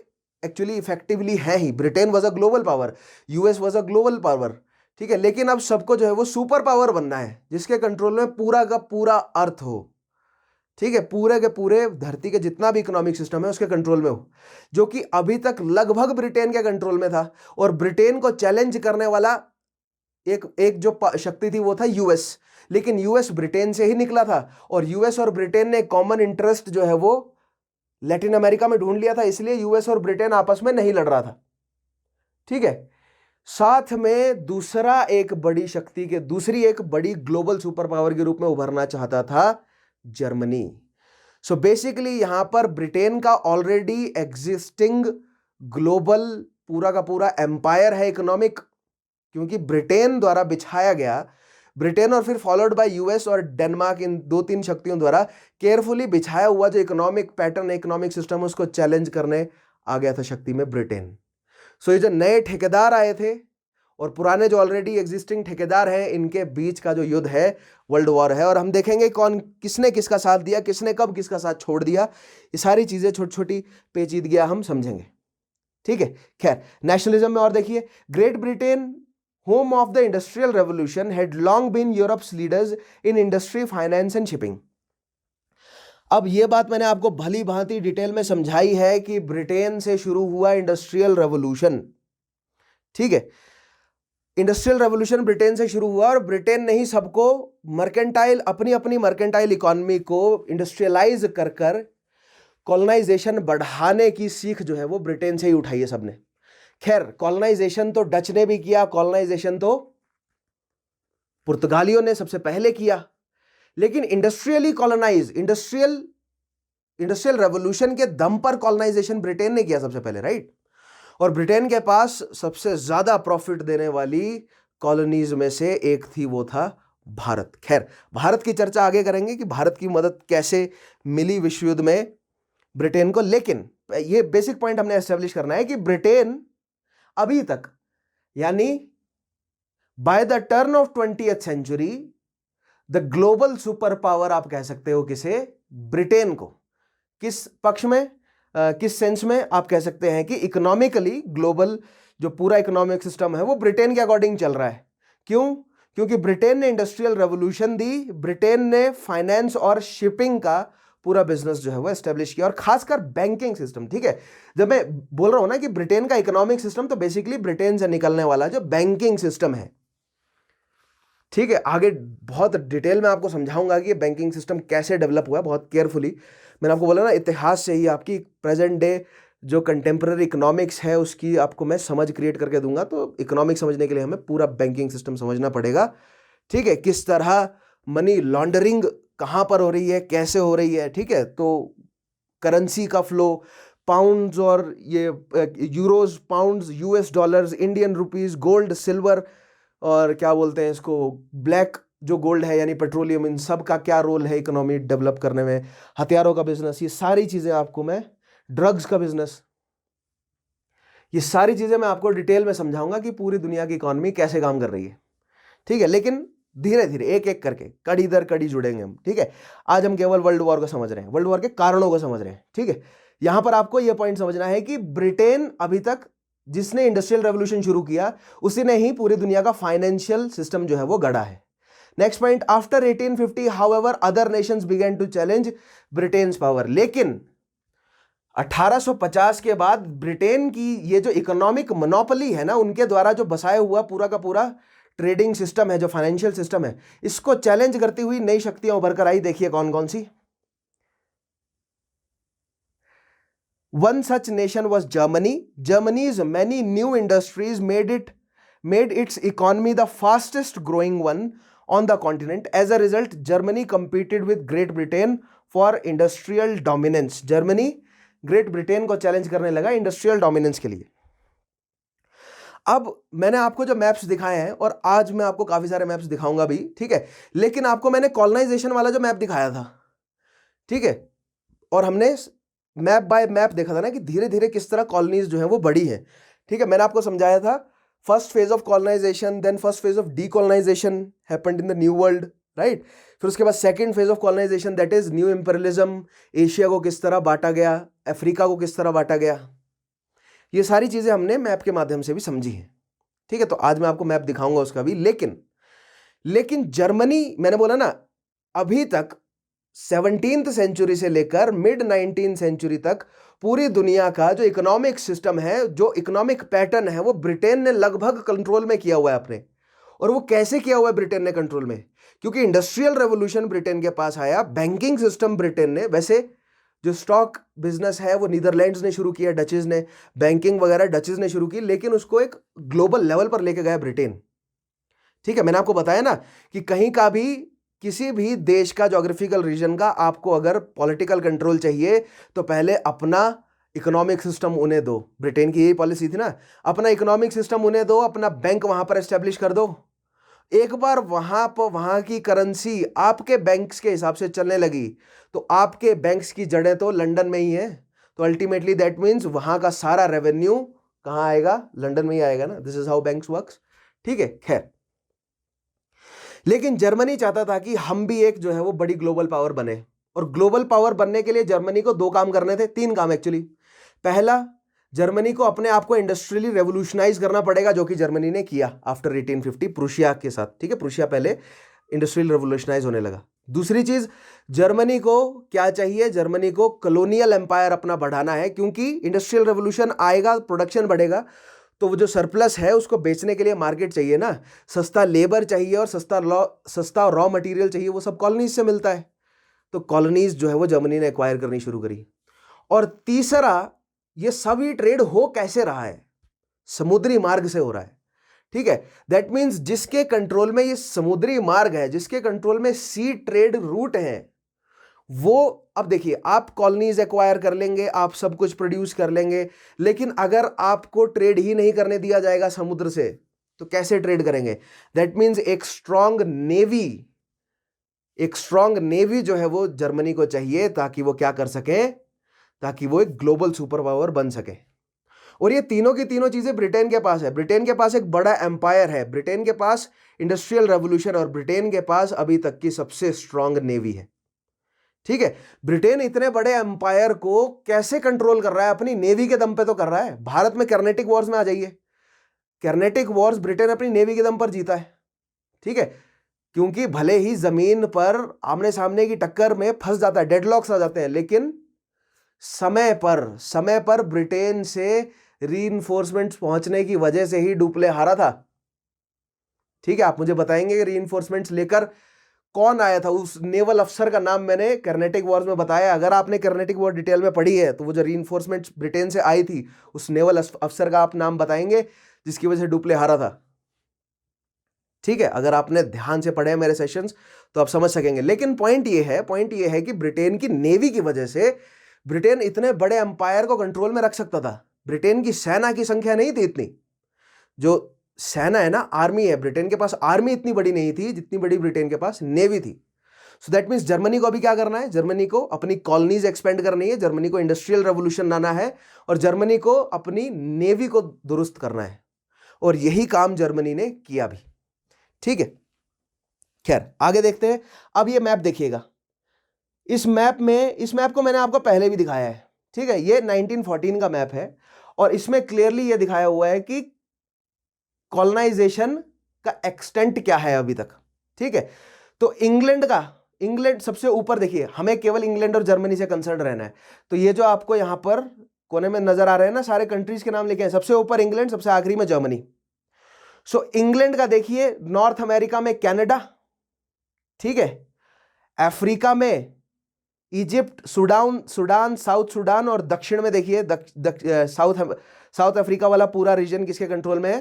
एक्चुअली इफेक्टिवली है ही, Britain was a global power, US was a global power. ठीक है, लेकिन अब सबको जो है वो सुपर पावर बनना है जिसके कंट्रोल में पूरा का पूरा अर्थ हो। ठीक है, पूरे के पूरे धरती के जितना भी इकोनॉमिक सिस्टम है उसके कंट्रोल में हो, जो कि अभी तक लगभग ब्रिटेन के कंट्रोल में था। और ब्रिटेन को चैलेंज करने वाला एक जो शक्ति थी वो था यूएस, लेकिन यूएस ब्रिटेन से ही निकला था और यूएस और ब्रिटेन ने कॉमन इंटरेस्ट जो है वो लैटिन अमेरिका में ढूंढ लिया था, इसलिए यूएस और ब्रिटेन आपस में नहीं लड़ रहा था। ठीक है, साथ में दूसरा एक बड़ी शक्ति के, दूसरी एक बड़ी ग्लोबल सुपर पावर के रूप में उभरना चाहता था जर्मनी। सो बेसिकली यहां पर ब्रिटेन का ऑलरेडी एग्जिस्टिंग ग्लोबल पूरा का पूरा एम्पायर है इकोनॉमिक, क्योंकि ब्रिटेन द्वारा बिछाया गया, ब्रिटेन और फिर फॉलोड बाय यूएस और डेनमार्क, इन 2-3 शक्तियों द्वारा केयरफुली बिछाया हुआ जो इकोनॉमिक पैटर्न, इकोनॉमिक सिस्टम है, उसको चैलेंज करने आ गया था शक्ति में ब्रिटेन। सो ये जो नए ठेकेदार आए थे और पुराने जो ऑलरेडी एग्जिस्टिंग ठेकेदार हैं, इनके बीच का जो युद्ध है वर्ल्ड वॉर है। और हम देखेंगे कौन किसने किसका साथ दिया, किसने कब किसका साथ छोड़ दिया, ये सारी चीजें छोटी छोटी पेचीदगियां हम समझेंगे। ठीक है, खैर नेशनलिज्म में और देखिए, great Britain, home of the industrial revolution, had long been Europe's leaders in industry, finance and shipping. अब ये बात मैंने आपको भली भांति डिटेल में समझाई है कि ब्रिटेन से शुरू हुआ इंडस्ट्रियल रेवोल्यूशन। ठीक है, इंडस्ट्रियल रेवोल्यूशन ब्रिटेन से शुरू हुआ और ब्रिटेन ने ही सबको मर्केंटाइल, अपनी अपनी मर्केंटाइल इकोनॉमी को इंडस्ट्रियलाइज कर कर कॉलोनाइजेशन बढ़ाने की सीख जो है वो ब्रिटेन से ही उठाई है सबने। खैर, कॉलोनाइजेशन तो डच ने भी किया, कॉलोनाइजेशन तो पुर्तगालियों ने सबसे पहले किया, लेकिन इंडस्ट्रियली कॉलोनाइज, इंडस्ट्रियल रेवोल्यूशन के दम पर कॉलोनाइजेशन ब्रिटेन ने किया सबसे पहले, राइट। और ब्रिटेन के पास सबसे ज्यादा प्रॉफिट देने वाली कॉलोनीज में से एक थी, वो था भारत। खैर, भारत की चर्चा आगे करेंगे कि भारत की मदद कैसे मिली विश्व युद्ध में ब्रिटेन को। लेकिन ये बेसिक पॉइंट हमने एस्टेब्लिश करना है कि ब्रिटेन अभी तक, यानी by the turn of 20th century, the global super power आप कह सकते हो किसे? ब्रिटेन को। किस पक्ष में, किस सेंस में? आप कह सकते हैं कि इकोनॉमिकली ग्लोबल जो पूरा इकोनॉमिक सिस्टम है वो ब्रिटेन के अकॉर्डिंग चल रहा है। क्यों? क्योंकि ब्रिटेन ने इंडस्ट्रियल रेवोल्यूशन दी, ब्रिटेन ने फाइनेंस और शिपिंग का पूरा बिजनेस जो है वो एस्टेब्लिश किया, और खासकर बैंकिंग सिस्टम। ठीक है, जब मैं बोल रहा हूं ना कि ब्रिटेन का इकोनॉमिक सिस्टम, तो बेसिकली ब्रिटेन से निकलने वाला जो बैंकिंग सिस्टम है। ठीक है, आगे बहुत डिटेल में आपको समझाऊंगा कि ये बैंकिंग सिस्टम कैसे डेवलप हुआ, बहुत केयरफुली। मैंने आपको बोला ना, इतिहास से ही आपकी प्रेजेंट डे जो कंटेम्प्रेरी इकोनॉमिक्स है उसकी आपको मैं समझ क्रिएट करके दूंगा। तो इकोनॉमिक्स समझने के लिए हमें पूरा बैंकिंग सिस्टम समझना पड़ेगा। ठीक है, किस तरह मनी लॉन्ड्रिंग कहां पर हो रही है, कैसे हो रही है। ठीक है, तो करेंसी का फ्लो, पाउंड्स और ये euros, pounds, US dollars, Indian rupees, gold, silver और क्या बोलते हैं इसको, ब्लैक जो गोल्ड है यानी पेट्रोलियम, इन सब का क्या रोल है इकोनॉमी डेवलप करने में, हथियारों का बिजनेस, ये सारी चीजें आपको मैं, ड्रग्स का बिजनेस, ये सारी चीजें मैं आपको डिटेल में समझाऊंगा कि पूरी दुनिया की इकोनॉमी कैसे काम कर रही है। ठीक है, लेकिन धीरे धीरे एक एक करके कड़ी दर कड़ी जुड़ेंगे हम। ठीक है, आज हम केवल वर्ल्ड वॉर को समझ रहे हैं, वर्ल्ड वॉर के कारणों को समझ रहे हैं। ठीक है, यहां पर आपको यह पॉइंट समझना है कि ब्रिटेन अभी तक, जिसने इंडस्ट्रियल रेवोल्यूशन शुरू किया, उसी ने ही पूरी दुनिया का फाइनेंशियल सिस्टम जो है वो गढ़ा है। Next point, after 1850 however other nations began to challenge Britain's power. लेकिन 1850 के बाद ब्रिटेन की ये जो इकोनॉमिक मोनोपोली है ना, उनके द्वारा जो बसाया हुआ पूरा का पूरा ट्रेडिंग सिस्टम है, जो फाइनेंशियल सिस्टम है, इसको चैलेंज करती हुई नई शक्तियां उभर कर आई। देखिए कौन कौन सी। One such nation was Germany. Germany's many new industries made it made its economy the fastest growing one on the continent. As a result, Germany competed with Great Britain for industrial dominance. Germany great Britain को चैलेंज करने लगा इंडस्ट्रियल डोमिनेंस के लिए। अब मैंने आपको जो मैप्स दिखाए हैं, और आज मैं आपको काफी सारे मैप्स दिखाऊंगा भी, ठीक है, लेकिन आपको मैंने कॉलोनाइजेशन वाला जो मैप दिखाया था, ठीक है, और हमने मैप बाय मैप देखा था ना कि धीरे धीरे किस तरह कॉलोनीज जो है वो बड़ी है, ठीक है। मैंने आपको समझाया था first phase of colonization, then first phase of decolonization happened in the new world, right. फिर उसके बाद second phase of colonization, that is new imperialism, Asia को किस तरह बांटा गया, अफ्रीका को किस तरह बांटा गया, ये सारी चीजें हमने मैप के माध्यम से भी समझी है, ठीक है। तो आज मैं आपको मैप दिखाऊंगा उसका भी। लेकिन जर्मनी, मैंने बोला ना, अभी तक 17th सेंचुरी से लेकर मिड 19th सेंचुरी तक पूरी दुनिया का जो इकोनॉमिक सिस्टम है, जो इकोनॉमिक पैटर्न है, वो ब्रिटेन ने लगभग कंट्रोल में किया हुआ है अपने। और वो कैसे किया हुआ है ब्रिटेन ने कंट्रोल में? क्योंकि इंडस्ट्रियल रेवोल्यूशन ब्रिटेन के पास आया, बैंकिंग सिस्टम ब्रिटेन ने, वैसे जो स्टॉक बिजनेस है वो नीदरलैंड्स ने शुरू किया, डचेज ने, बैंकिंग वगैरह डचेज ने शुरू की, लेकिन उसको एक ग्लोबल लेवल पर लेके गया ब्रिटेन, ठीक है। मैंने आपको बताया ना कि कहीं का भी, किसी भी देश का ज्योग्राफिकल रीजन का आपको अगर पॉलिटिकल कंट्रोल चाहिए तो पहले अपना इकोनॉमिक सिस्टम उन्हें दो। ब्रिटेन की यही पॉलिसी थी ना, अपना इकोनॉमिक सिस्टम उन्हें दो, अपना बैंक वहां पर एस्टेब्लिश कर दो। एक बार वहां पर वहां की करेंसी आपके बैंक्स के हिसाब से चलने लगी तो आपके बैंक्स की जड़ें तो लंदन में ही है, तो अल्टीमेटली दैट मीन्स वहां का सारा रेवेन्यू कहां आएगा? लंदन में ही आएगा ना। This is how banks works, ठीक है। खैर, लेकिन जर्मनी चाहता था कि हम भी एक जो है वो बड़ी ग्लोबल पावर बने, और ग्लोबल पावर बनने के लिए जर्मनी को 2 काम करने थे, 3 काम एक्चुअली। पहला, जर्मनी को अपने आप को इंडस्ट्रियली रेवोल्यूशनाइज करना पड़ेगा, जो कि जर्मनी ने किया आफ्टर 1850 प्रूशिया के साथ, ठीक है। प्रूशिया पहले इंडस्ट्रियल रेवोल्यूशनाइज होने लगा। दूसरी चीज, जर्मनी को क्या चाहिए? जर्मनी को कॉलोनियल एम्पायर अपना बढ़ाना है, क्योंकि इंडस्ट्रियल रेवोल्यूशन आएगा, प्रोडक्शन बढ़ेगा, तो वो जो सरप्लस है उसको बेचने के लिए मार्केट चाहिए ना, सस्ता लेबर चाहिए और सस्ता रॉ मटेरियल चाहिए, वो सब कॉलोनीज से मिलता है। तो कॉलोनीज जो है वो जर्मनी ने एक्वायर करनी शुरू करी। और तीसरा, ये सभी ट्रेड हो कैसे रहा है? समुद्री मार्ग से हो रहा है, ठीक है। दैट मीन्स जिसके कंट्रोल में ये समुद्री मार्ग है, जिसके कंट्रोल में सी ट्रेड रूट है, वो, अब देखिए, आप कॉलोनीज एक्वायर कर लेंगे, आप सब कुछ प्रोड्यूस कर लेंगे, लेकिन अगर आपको ट्रेड ही नहीं करने दिया जाएगा समुद्र से, तो कैसे ट्रेड करेंगे? दैट मीन्स एक स्ट्रांग नेवी जो है वो जर्मनी को चाहिए, ताकि वो क्या कर सके, ताकि वो एक ग्लोबल सुपर पावर बन सके। और ये तीनों की तीनों चीजें ब्रिटेन के पास है। ब्रिटेन के पास एक बड़ा एम्पायर है, ब्रिटेन के पास इंडस्ट्रियल रेवोल्यूशन, और ब्रिटेन के पास अभी तक की सबसे स्ट्रांग नेवी है, ठीक है। ब्रिटेन इतने बड़े एम्पायर को कैसे कंट्रोल कर रहा है? अपनी नेवी के दम पे तो कर रहा है। भारत में कर्नेटिक वॉर्स में आ जाइए, कर्नेटिक वॉर्स ब्रिटेन अपनी नेवी के दम पर जीता है, ठीक है। क्योंकि भले ही जमीन पर आमने सामने की टक्कर में फंस जाता है, डेडलॉक्स आ जाते हैं, लेकिन समय पर ब्रिटेन से रीइंफोर्समेंट्स पहुंचने की वजह से ही डुप्ले हारा था, ठीक है। आप मुझे बताएंगे कि रीइंफोर्समेंट्स लेकर कौन आया था? उस नेवल अफसर का नाम मैंने कर्नेटिक वॉर्स में बताया। अगर आपने कर्नेटिक वॉर डिटेल में पढ़ी है तो वो जो रीइंफोर्समेंट्स ब्रिटेन से आई थी, उस नेवल अफसर का आप नाम बताएंगे जिसकी वजह से डुप्ले हारा था, ठीक है। अगर आपने ध्यान से पढ़े मेरे सेशंस तो आप समझ सकेंगे। लेकिन पॉइंट ये है कि ब्रिटेन की नेवी की वजह से ब्रिटेन इतने बड़े एम्पायर को कंट्रोल में रख सकता था। ब्रिटेन की सेना की संख्या नहीं थी इतनी, जो सेना है ना, आर्मी है, ब्रिटेन के पास आर्मी इतनी बड़ी नहीं थी जितनी बड़ी ब्रिटेन के पास नेवी थी। सो दैट मीन्स जर्मनी को अभी क्या करना है? जर्मनी को अपनी कॉलोनीज एक्सपेंड करनी है, जर्मनी को इंडस्ट्रियल रेवोल्यूशन लाना है, और जर्मनी को अपनी नेवी को दुरुस्त करना है, और यही काम जर्मनी ने किया भी, ठीक है। खैर, आगे देखते हैं। अब ये मैप देखिएगा, इस मैप को मैंने आपको पहले भी दिखाया है, ठीक है। ये 1914 का मैप है, और इसमें क्लियरली ये दिखाया हुआ है कि कॉलोनाइजेशन का एक्सटेंट क्या है अभी तक, ठीक है। तो इंग्लैंड सबसे ऊपर, देखिए, हमें केवल इंग्लैंड और जर्मनी से कंसर्न रहना है। तो ये जो आपको यहां पर कोने में नजर आ रहे हैं ना, सारे कंट्रीज के नाम लिखे हैं, सबसे ऊपर इंग्लैंड, सबसे आखिरी में जर्मनी। सो इंग्लैंड का देखिए, नॉर्थ अमेरिका में कनाडा, ठीक है, अफ्रीका में इजिप्ट, सुडान, साउथ सुडान, और दक्षिण में देखिए साउथ अफ्रीका वाला पूरा रीजन किसके कंट्रोल में है?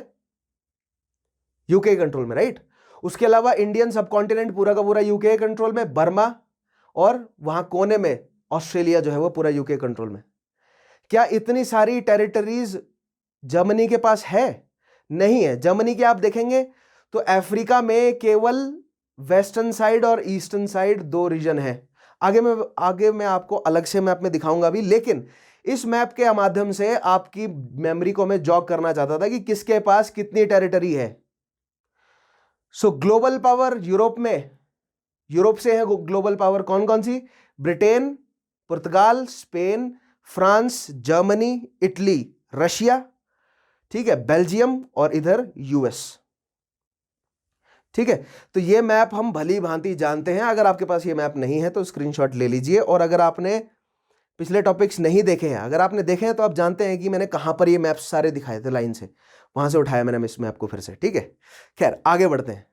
यूके कंट्रोल में, राइट। उसके अलावा इंडियन सब कॉन्टिनेंट पूरा का पूरा यूके कंट्रोल में, बर्मा और वहां कोने में ऑस्ट्रेलिया जो है वो पूरा यूके कंट्रोल में। क्या इतनी सारी टेरिटरीज जर्मनी के पास है? नहीं है। जर्मनी के आप देखेंगे तो अफ्रीका में केवल वेस्टर्न साइड और ईस्टर्न साइड दो रीजन है। आगे मैं आपको अलग से मैप में दिखाऊंगा भी, लेकिन इस मैप के माध्यम से आपकी मेमोरी को मैं जॉग करना चाहता था कि किसके पास कितनी टेरिटरी है। सो ग्लोबल पावर यूरोप में, यूरोप से है ग्लोबल पावर कौन कौन सी? ब्रिटेन, पुर्तगाल, Spain, France, Germany, Italy, Russia, ठीक है, बेल्जियम और इधर यूएस। ठीक है, तो ये मैप हम भली भांति जानते हैं। अगर आपके पास ये मैप नहीं है तो स्क्रीनशॉट ले लीजिए। और अगर आपने पिछले टॉपिक्स नहीं देखे हैं, अगर आपने देखे हैं तो आप जानते हैं कि मैंने कहां पर ये मैप्स सारे दिखाए थे लाइन से, वहां से उठाया मैंने इस मैप को फिर से। ठीक है, खैर आगे बढ़ते हैं।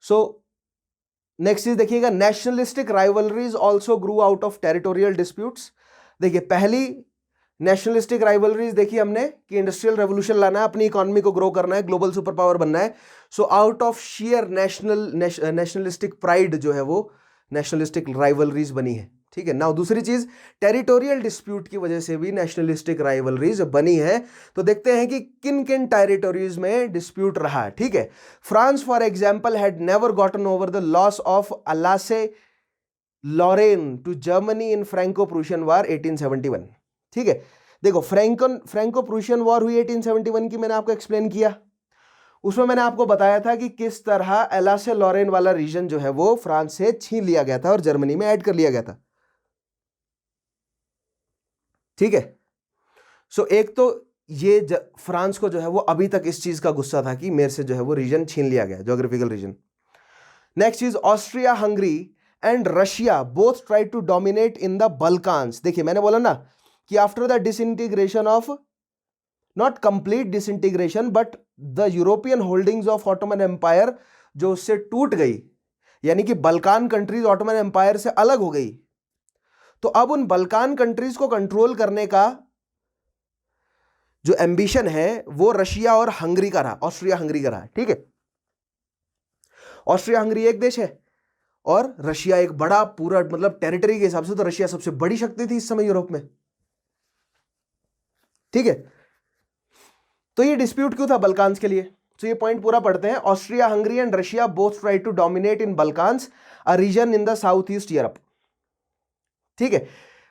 सो नेक्स्ट चीज देखिएगा, nationalistic rivalries also Guru out of territorial disputes. देखिए पहली नेशनलिस्टिक राइवलरीज देखी हमने कि इंडस्ट्रियल रेवोल्यूशन लाना है, अपनी इकोनॉमी को ग्रो करना है, ग्लोबल सुपर पावर बनना है। So out of share nationalistic pride जो है वो नेशनलिस्टिक राइवलरीज बनी है। ठीक है, नाउ दूसरी चीज, टेरिटोरियल डिस्प्यूट की वजह से भी नेशनलिस्टिक राइवलरीज बनी है। तो देखते हैं कि किन किन टेरिटोरीज में डिस्प्यूट रहा है। ठीक है, France for example had never gotten over the loss of Alsace Lorraine to Germany in Franco Prussian war 1871। ठीक है, देखो फ्रैंको प्रूशियन वॉर हुई 1871 की, मैंने आपको एक्सप्लेन किया। उसमें मैंने आपको बताया था कि किस तरह एलासे लॉरेन वाला रीजन जो है वो फ्रांस से छीन लिया गया था और जर्मनी में ऐड कर लिया गया था। ठीक है, सो एक तो ये फ्रांस को जो है वो अभी तक इस चीज का गुस्सा था कि मेरे से जो है वो रीजन छीन लिया गया, ज्योग्राफिकल रीजन। नेक्स्ट चीज, Austria Hungary and Russia both try to dominate in the Balkans. देखिए मैंने बोला ना कि after the disintegration of, not complete disintegration but the European holdings of Ottoman Empire जो उससे टूट गई, यानी कि बल्कान कंट्रीज ऑटोमन एम्पायर से अलग हो गई, तो अब उन बल्कान कंट्रीज को कंट्रोल करने का जो एम्बिशन है वो रशिया और हंगरी का रहा, ऑस्ट्रिया हंगरी का रहा। ठीक है, ऑस्ट्रिया हंगरी एक देश है और रशिया एक बड़ा पूरा, मतलब टेरिटरी के हिसाब से तो रशिया सबसे बड़ी शक्ति थी इस समय यूरोप में। ठीक है, तो ये डिस्प्यूट क्यों था बल्कान्स के लिए? तो ये पॉइंट पूरा पढ़ते हैं। Austria Hungary and Russia both try to dominate in Balkans, a region in the south east Europe. ठीक है,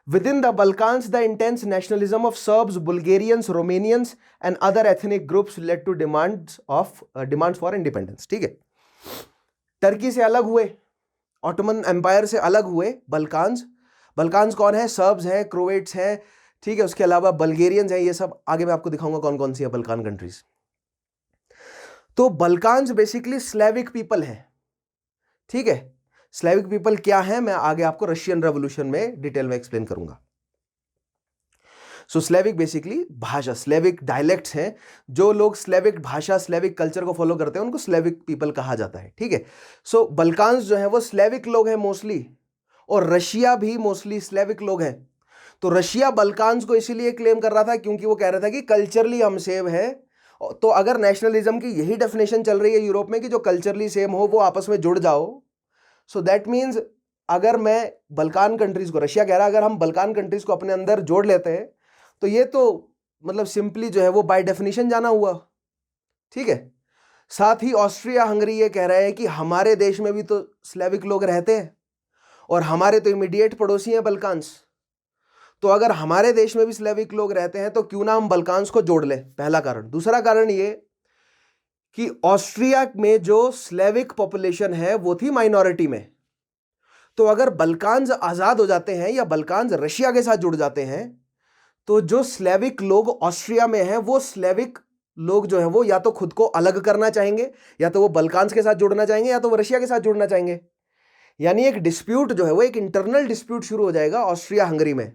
within the Balkans the intense nationalism of Serbs, Bulgarians, Romanians and other ethnic groups led to demands for independence। ठीक है, टर्की से अलग हुए, ऑटोमन एम्पायर से अलग हुए बल्कान्स कौन है? सर्ब्स हैं, क्रोएट्स हैं, ठीक है, उसके अलावा बल्गेरियंस हैं, ये सब आगे मैं आपको दिखाऊंगा कौन कौन सी है बल्कान कंट्रीज। तो बल्कान्स बेसिकली स्लेविक पीपल है। ठीक है, स्लेविक पीपल क्या है मैं आगे आपको रशियन रेवोल्यूशन में डिटेल में एक्सप्लेन करूंगा। सो स्लेविक बेसिकली भाषा, स्लेविक डायलेक्ट्स हैं, जो लोग स्लेविक भाषा, स्लेविक कल्चर को फॉलो करते हैं उनको स्लेविक पीपल कहा जाता है। ठीक है, सो बल्कान्स जो है वो स्लेविक लोग हैं मोस्टली, और रशिया भी मोस्टली स्लेविक लोग हैं। तो रशिया बल्कान्स को इसीलिए क्लेम कर रहा था क्योंकि वो कह रहा था कि कल्चरली हम सेम है। तो अगर नेशनलिज्म की यही डेफिनेशन चल रही है यूरोप में कि जो कल्चरली सेम हो वो आपस में जुड़ जाओ, सो दैट मीन्स अगर मैं बल्कान कंट्रीज को, रशिया कह रहा है अगर हम बल्कान कंट्रीज को अपने अंदर जोड़ लेते हैं तो ये तो मतलब सिंपली जो है वो बाय डेफिनेशन जाना हुआ। ठीक है, साथ ही ऑस्ट्रिया हंगरी ये कह रहा है कि हमारे देश में भी तो स्लेविक लोग रहते हैं और हमारे तो इमीडिएट पड़ोसी हैं बल्कान्स, तो अगर हमारे देश में भी स्लेविक लोग रहते हैं तो क्यों ना हम बल्कान्स को जोड़ लें, पहला कारण। दूसरा कारण ये कि ऑस्ट्रिया में जो स्लेविक पॉपुलेशन है वो थी माइनॉरिटी में, तो अगर बल्कान्स आजाद हो जाते हैं या बल्कान्स रशिया के साथ जुड़ जाते हैं तो जो स्लेविक लोग ऑस्ट्रिया में हैं वो स्लेविक लोग जो है वो या तो खुद को अलग करना चाहेंगे, या तो वो बल्कान्स के साथ जुड़ना चाहेंगे, या तो वो रशिया के साथ जुड़ना चाहेंगे। यानी एक डिस्प्यूट जो है वो एक इंटरनल डिस्प्यूट शुरू हो जाएगा ऑस्ट्रिया हंगरी में।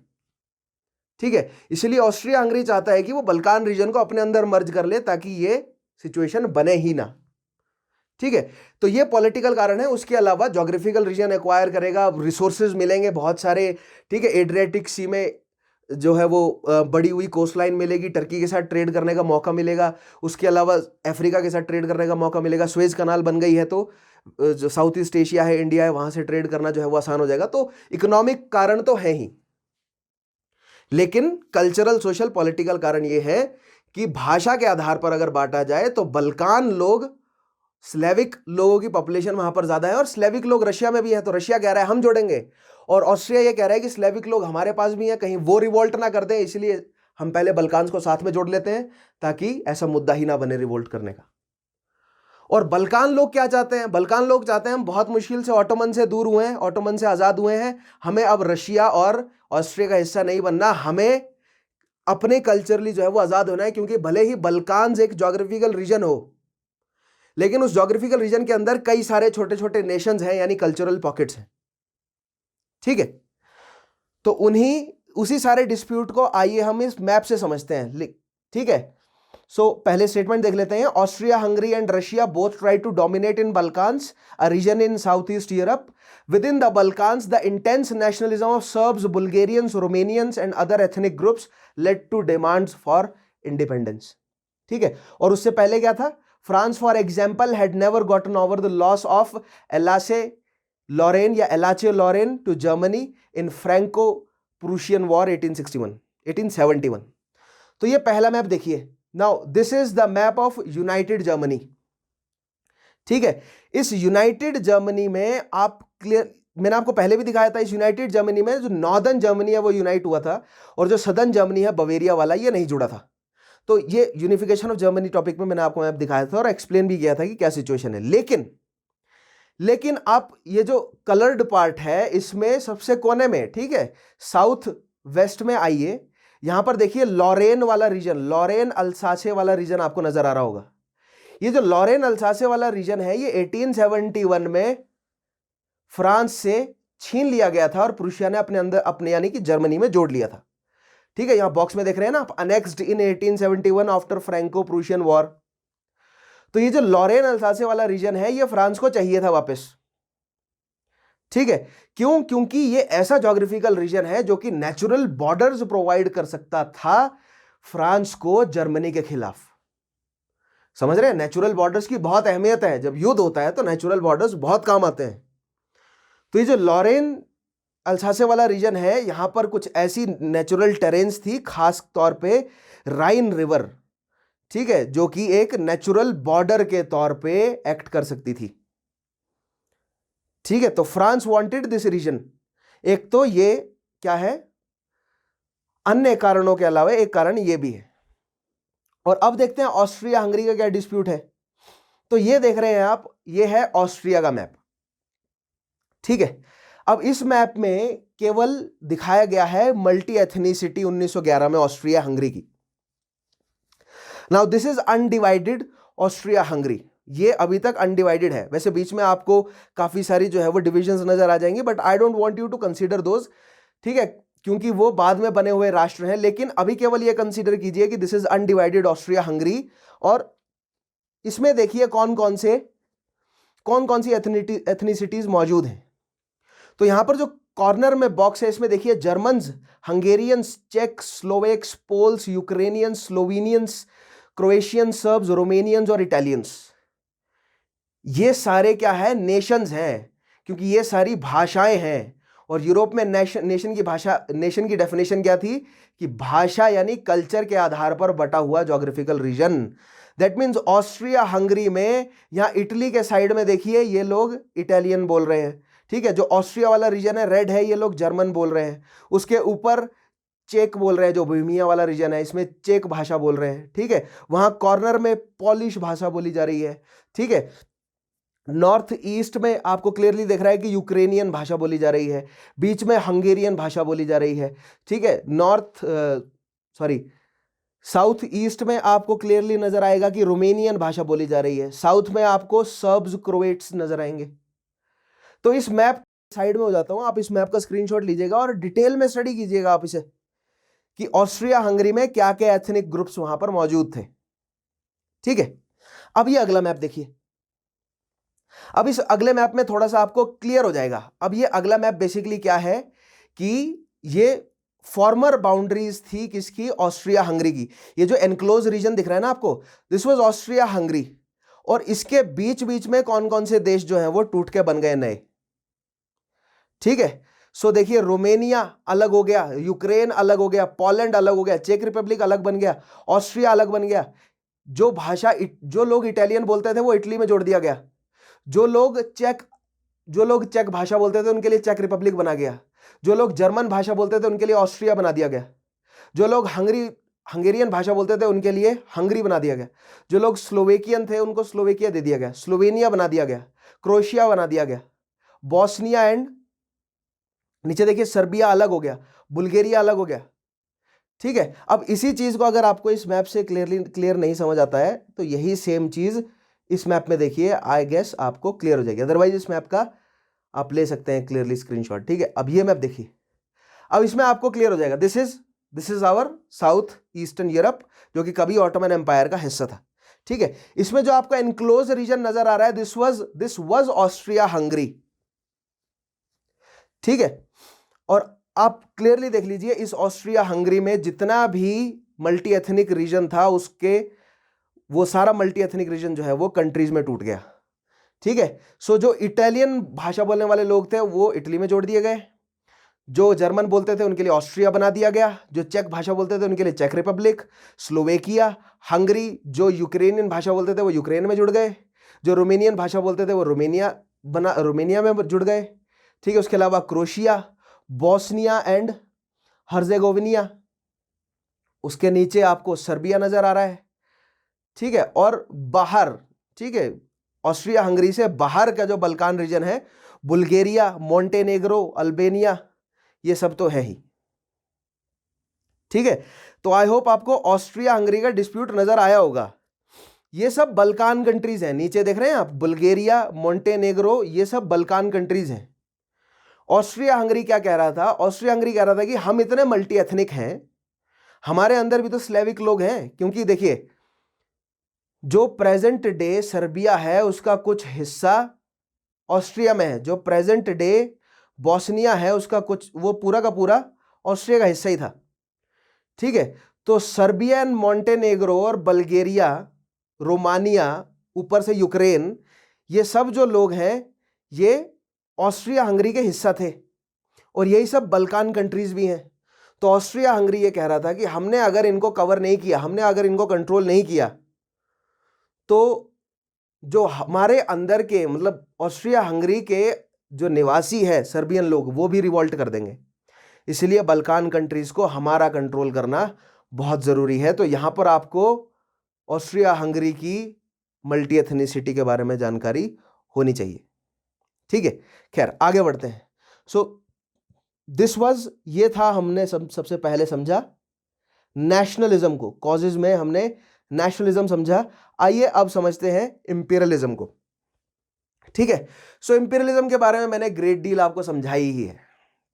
ठीक है, इसलिए ऑस्ट्रिया हंगरी चाहता है कि वो बल्कान रीजन को अपने अंदर मर्ज कर ले ताकि ये सिचुएशन बने ही ना। ठीक है, तो ये पॉलिटिकल कारण है। उसके अलावा ज्योग्राफिकल रीजन एक्वायर करेगा, रिसोर्सेज मिलेंगे बहुत सारे। ठीक है, एड्रियाटिक सी में जो है वो बढ़ी हुई कोस्ट लाइन मिलेगी, टर्की के साथ ट्रेड करने का मौका मिलेगा, उसके अलावा अफ्रीका के साथ ट्रेड करने का मौका मिलेगा, स्वेज कनाल बन गई है तो जो साउथ ईस्ट एशिया है, इंडिया है, वहां से ट्रेड करना जो है वो आसान हो जाएगा। तो इकोनॉमिक कारण तो है ही, लेकिन कल्चरल, सोशल, पॉलिटिकल कारण ये है कि भाषा के आधार पर अगर बांटा जाए तो बल्कान लोग, स्लेविक लोगों की पॉपुलेशन वहां पर ज्यादा है, और स्लेविक लोग रशिया में भी है, तो रशिया कह रहा है हम जोड़ेंगे, और ऑस्ट्रिया ये कह रहा है कि स्लेविक लोग हमारे पास भी हैं, कहीं वो रिवोल्ट ना कर दें, इसलिए हम पहले बल्कान्स को साथ में जोड़ लेते हैं ताकि ऐसा मुद्दा ही ना बने रिवोल्ट करने का। और बल्कान लोग क्या चाहते हैं? बल्कान लोग चाहते हैं हम बहुत मुश्किल से ऑटोमन से दूर हुए हैं, ऑटोमन से आजाद हुए हैं, हमें अब रशिया और ऑस्ट्रिया का हिस्सा नहीं बनना, हमें अपने कल्चरली जो है वो आजाद होना है, क्योंकि भले ही बल्कान्स एक ज्योग्राफिकल रीजन हो, लेकिन उस ज्योग्राफिकल रीजन के अंदर कई सारे छोटे छोटे नेशंस हैं, यानी कल्चरल पॉकेट्स हैं। ठीक है, तो उसी सारे डिस्प्यूट को आइए हम इस मैप से समझते हैं। ठीक है, पहले स्टेटमेंट देख लेते हैं। Austria, Hungary and Russia both try to dominate in Balkans, a region in south east Europe. Within the Balkans, the intense nationalism of Serbs, Bulgarians, Romanians and other ethnic groups led to demands for independence. ठीक है, और उससे पहले क्या था? France for example had never gotten over the loss of Alsace Lorraine या Alsace Lorraine to Germany in Franco Prussian war 1871। तो ये पहला मैप देखिए। Now this is the map of united Germany. ठीक है, इस यूनाइटेड जर्मनी में आप क्लियर, मैंने आपको पहले भी दिखाया था, इस यूनाइटेड जर्मनी में जो नॉर्दर्न जर्मनी है वो यूनाइट हुआ था, और जो सदर्न जर्मनी है बवेरिया वाला, ये नहीं जुड़ा था। तो ये यूनिफिकेशन ऑफ जर्मनी टॉपिक में मैंने आपको मैप दिखाया था और एक्सप्लेन भी किया था कि क्या सिचुएशन है। लेकिन आप ये जो कलर्ड पार्ट है इसमें सबसे कोने में, ठीक है, साउथ वेस्ट में आइए, यहां पर देखिए लॉरेन वाला रीजन, लॉरेन अल्सासे वाला रीजन आपको नजर आ रहा होगा। ये जो लॉरेन अल्सासे वाला रीजन है ये 1871 में फ्रांस से छीन लिया गया था और प्रूशिया ने अपने अंदर, अपने यानी कि जर्मनी में जोड़ लिया था। ठीक है, यहां बॉक्स में देख रहे हैं ना आप, अनेक्स्ड इन 1871 आफ्टर फ्रैंको प्रूशियन वॉर। तो ये जो लॉरेन अल्सासे वाला रीजन है ये फ्रांस को चाहिए था वापस। ठीक है, क्यों? क्योंकि ये ऐसा ज्योग्राफिकल रीजन है जो कि नेचुरल बॉर्डर्स प्रोवाइड कर सकता था फ्रांस को जर्मनी के खिलाफ। समझ रहे हैं? नेचुरल बॉर्डर्स की बहुत अहमियत है, जब युद्ध होता है तो नेचुरल बॉर्डर्स बहुत काम आते हैं। तो ये जो लॉरेन अल्सासे वाला रीजन है, यहां पर कुछ ऐसी नेचुरल टेरेन्स थी, खास तौर पे राइन रिवर, ठीक है, जो कि एक नेचुरल बॉर्डर के तौर पे एक्ट कर सकती थी। ठीक है, तो फ्रांस वांटेड दिस रीजन। एक तो ये क्या है, अन्य कारणों के अलावा एक कारण ये भी है। और अब देखते हैं ऑस्ट्रिया हंगरी का क्या डिस्प्यूट है। तो ये देख रहे हैं आप, ये है ऑस्ट्रिया का मैप। ठीक है, अब इस मैप में केवल दिखाया गया है मल्टी एथनिसिटी 1911 में ऑस्ट्रिया हंगरी की। Now this is undivided Austria Hungary, ये अभी तक अनडिवाइडेड है। वैसे बीच में आपको काफी सारी जो है वो डिविजन्स नजर आ जाएंगी, but I don't want you to consider those, ठीक है, क्योंकि वो बाद में बने हुए राष्ट्र हैं। लेकिन अभी केवल ये कंसीडर कीजिए कि this is undivided Austria Hungary, और इसमें देखिए कौन कौन सी एथनिसिटीज मौजूद हैं। तो यहां पर जो कॉर्नर में बॉक्स है इसमें देखिए जर्मन्स, हंगेरियंस, चेक, Slovaks, Poles, Ukrainians, Slovenians, Croatian, Serbs, Romanians और इटालियंस। ये सारे क्या है, नेशंस हैं, क्योंकि ये सारी भाषाएं हैं। और यूरोप में नेशन की डेफिनेशन क्या थी कि भाषा यानी कल्चर के आधार पर बटा हुआ geographical region. That means Austria Hungary में, यहां इटली के साइड में देखिए ये लोग इटालियन बोल रहे हैं। ठीक है, जो ऑस्ट्रिया वाला रीजन है रेड है, ये लोग जर्मन बोल रहे हैं। उसके ऊपर चेक बोल रहे हैं, जो बोहेमिया वाला रीजन है इसमें चेक भाषा बोल रहे हैं। ठीक है, वहां कॉर्नर में पॉलिश भाषा बोली जा रही है। ठीक है, नॉर्थ ईस्ट में आपको क्लियरली दिख रहा है कि यूक्रेनियन भाषा बोली जा रही है, बीच में हंगेरियन भाषा बोली जा रही है। ठीक है, साउथ ईस्ट में आपको क्लियरली नजर आएगा कि रोमेनियन भाषा बोली जा रही है। साउथ में आपको सर्ब्स, क्रोएट्स नजर आएंगे। तो इस मैप साइड में हो जाता हूं, आप इस मैप का स्क्रीनशॉट लीजिएगा और डिटेल में स्टडी कीजिएगा आप इसे, कि ऑस्ट्रिया हंगरी में क्या क्या एथनिक ग्रुप्स वहां पर मौजूद थे। ठीक है, अब ये अगला मैप देखिए। अब इस अगले मैप में थोड़ा सा आपको क्लियर हो जाएगा। अब ये अगला मैप बेसिकली क्या है कि ये फॉर्मर बाउंड्रीज थी किसकी? ऑस्ट्रिया हंगरी की। ये जो एनक्लोज रीजन दिख रहा है ना आपको, दिस वाज ऑस्ट्रिया हंगरी, और इसके बीच बीच में कौन कौन से देश जो हैं वो टूट के बन गए नए। ठीक है, सो देखिए रोमेनिया अलग हो गया, यूक्रेन अलग हो गया, पोलैंड अलग हो गया, चेक रिपब्लिक अलग बन गया, ऑस्ट्रिया अलग बन गया। जो भाषा जो लोग इटालियन बोलते थे वो इटली में जोड़ दिया गया, जो लोग चेक भाषा बोलते थे उनके लिए चेक रिपब्लिक बना गया, जो लोग जर्मन भाषा बोलते थे उनके लिए ऑस्ट्रिया बना दिया गया, जो लोग हंगेरियन भाषा बोलते थे उनके लिए हंगरी बना दिया गया, जो लोग स्लोवेकियन थे उनको स्लोवेकिया दे दिया गया, स्लोवेनिया बना दिया गया, क्रोएशिया बना दिया गया, बॉस्निया एंड नीचे देखिए सर्बिया अलग हो गया, बुल्गारिया अलग हो गया। ठीक है, अब इसी चीज को अगर आपको इस मैप से क्लियर नहीं समझ आता है तो यही सेम चीज इस मैप में देखिए, आई गेस आपको क्लियर हो जाएगी। अदरवाइज इस मैप का आप ले सकते हैं क्लियरली स्क्रीनशॉट। ठीक है, अब ये मैप देखिए, अब इसमें आपको क्लियर हो जाएगा। This is our south eastern Europe, जो कि कभी ऑटोमन एम्पायर का हिस्सा था। ठीक है, इसमें जो आपका एनक्लोज रीजन नजर आ रहा है, दिस वाज ऑस्ट्रिया हंगरी। ठीक है, और आप क्लियरली देख लीजिए इस ऑस्ट्रिया हंगरी में जितना भी मल्टी एथनिक रीजन था उसके वो सारा मल्टी एथनिक रीजन जो है वो कंट्रीज में टूट गया। ठीक है, सो जो इटालियन भाषा बोलने वाले लोग थे वो इटली में जोड़ दिए गए, जो जर्मन बोलते थे उनके लिए ऑस्ट्रिया बना दिया गया, जो चेक भाषा बोलते थे उनके लिए चेक रिपब्लिक, स्लोवेकिया, हंगरी, जो यूक्रेनियन भाषा बोलते थे वो यूक्रेन में जुड़ गए, जो रोमेनियन भाषा बोलते थे वो रोमेनिया में जुड़ गए। ठीक है, उसके अलावा क्रोएशिया, बॉस्निया एंड हर्जेगोविनिया, उसके नीचे आपको सर्बिया नजर आ रहा है। ठीक है, और बाहर, ठीक है, ऑस्ट्रिया हंगरी से बाहर का जो बल्कान रीजन है, बुल्गारिया, मोंटेनेग्रो, अल्बेनिया, ये सब तो है ही। ठीक है, तो आई होप आपको ऑस्ट्रिया हंगरी का डिस्प्यूट नजर आया होगा। ये सब बल्कान कंट्रीज हैं, नीचे देख रहे हैं आप, बुल्गारिया, मोंटेनेग्रो, ये सब बल्कान कंट्रीज हैं। ऑस्ट्रिया हंगरी क्या कह रहा था? ऑस्ट्रिया हंगरी कह रहा था कि हम इतने मल्टी एथनिक हैं, हमारे अंदर भी तो स्लेविक लोग हैं। क्योंकि देखिए जो प्रेजेंट डे सर्बिया है उसका कुछ हिस्सा ऑस्ट्रिया में है, जो प्रेजेंट डे बॉस्निया है उसका कुछ, वो पूरा का पूरा ऑस्ट्रिया का हिस्सा ही था। ठीक है, तो सर्बियन, मोंटेनेग्रो और बल्गेरिया, रोमानिया, ऊपर से यूक्रेन, ये सब जो लोग हैं ये ऑस्ट्रिया हंगरी के हिस्सा थे, और यही सब बल्कान कंट्रीज भी हैं। तो ऑस्ट्रिया हंगरी ये कह रहा था कि हमने अगर इनको कवर नहीं किया, हमने अगर इनको कंट्रोल नहीं किया, तो जो हमारे अंदर के मतलब ऑस्ट्रिया हंगरी के जो निवासी है सर्बियन लोग, वो भी रिवॉल्ट कर देंगे। इसलिए बल्कान कंट्रीज को हमारा कंट्रोल करना बहुत जरूरी है। तो यहां पर आपको ऑस्ट्रिया हंगरी की मल्टी एथनिसिटी के बारे में जानकारी होनी चाहिए। ठीक है, खैर आगे बढ़ते हैं। सो दिस वाज, ये था हमने सबसे पहले समझा नेशनलिज्म को, कॉजेज में हमने नेशनलिज्म समझा। आइए अब समझते हैं इंपीरियलिज्म को। ठीक है, सो इंपीरियलिज्म के बारे में मैंने ग्रेट डील आपको समझाई ही है।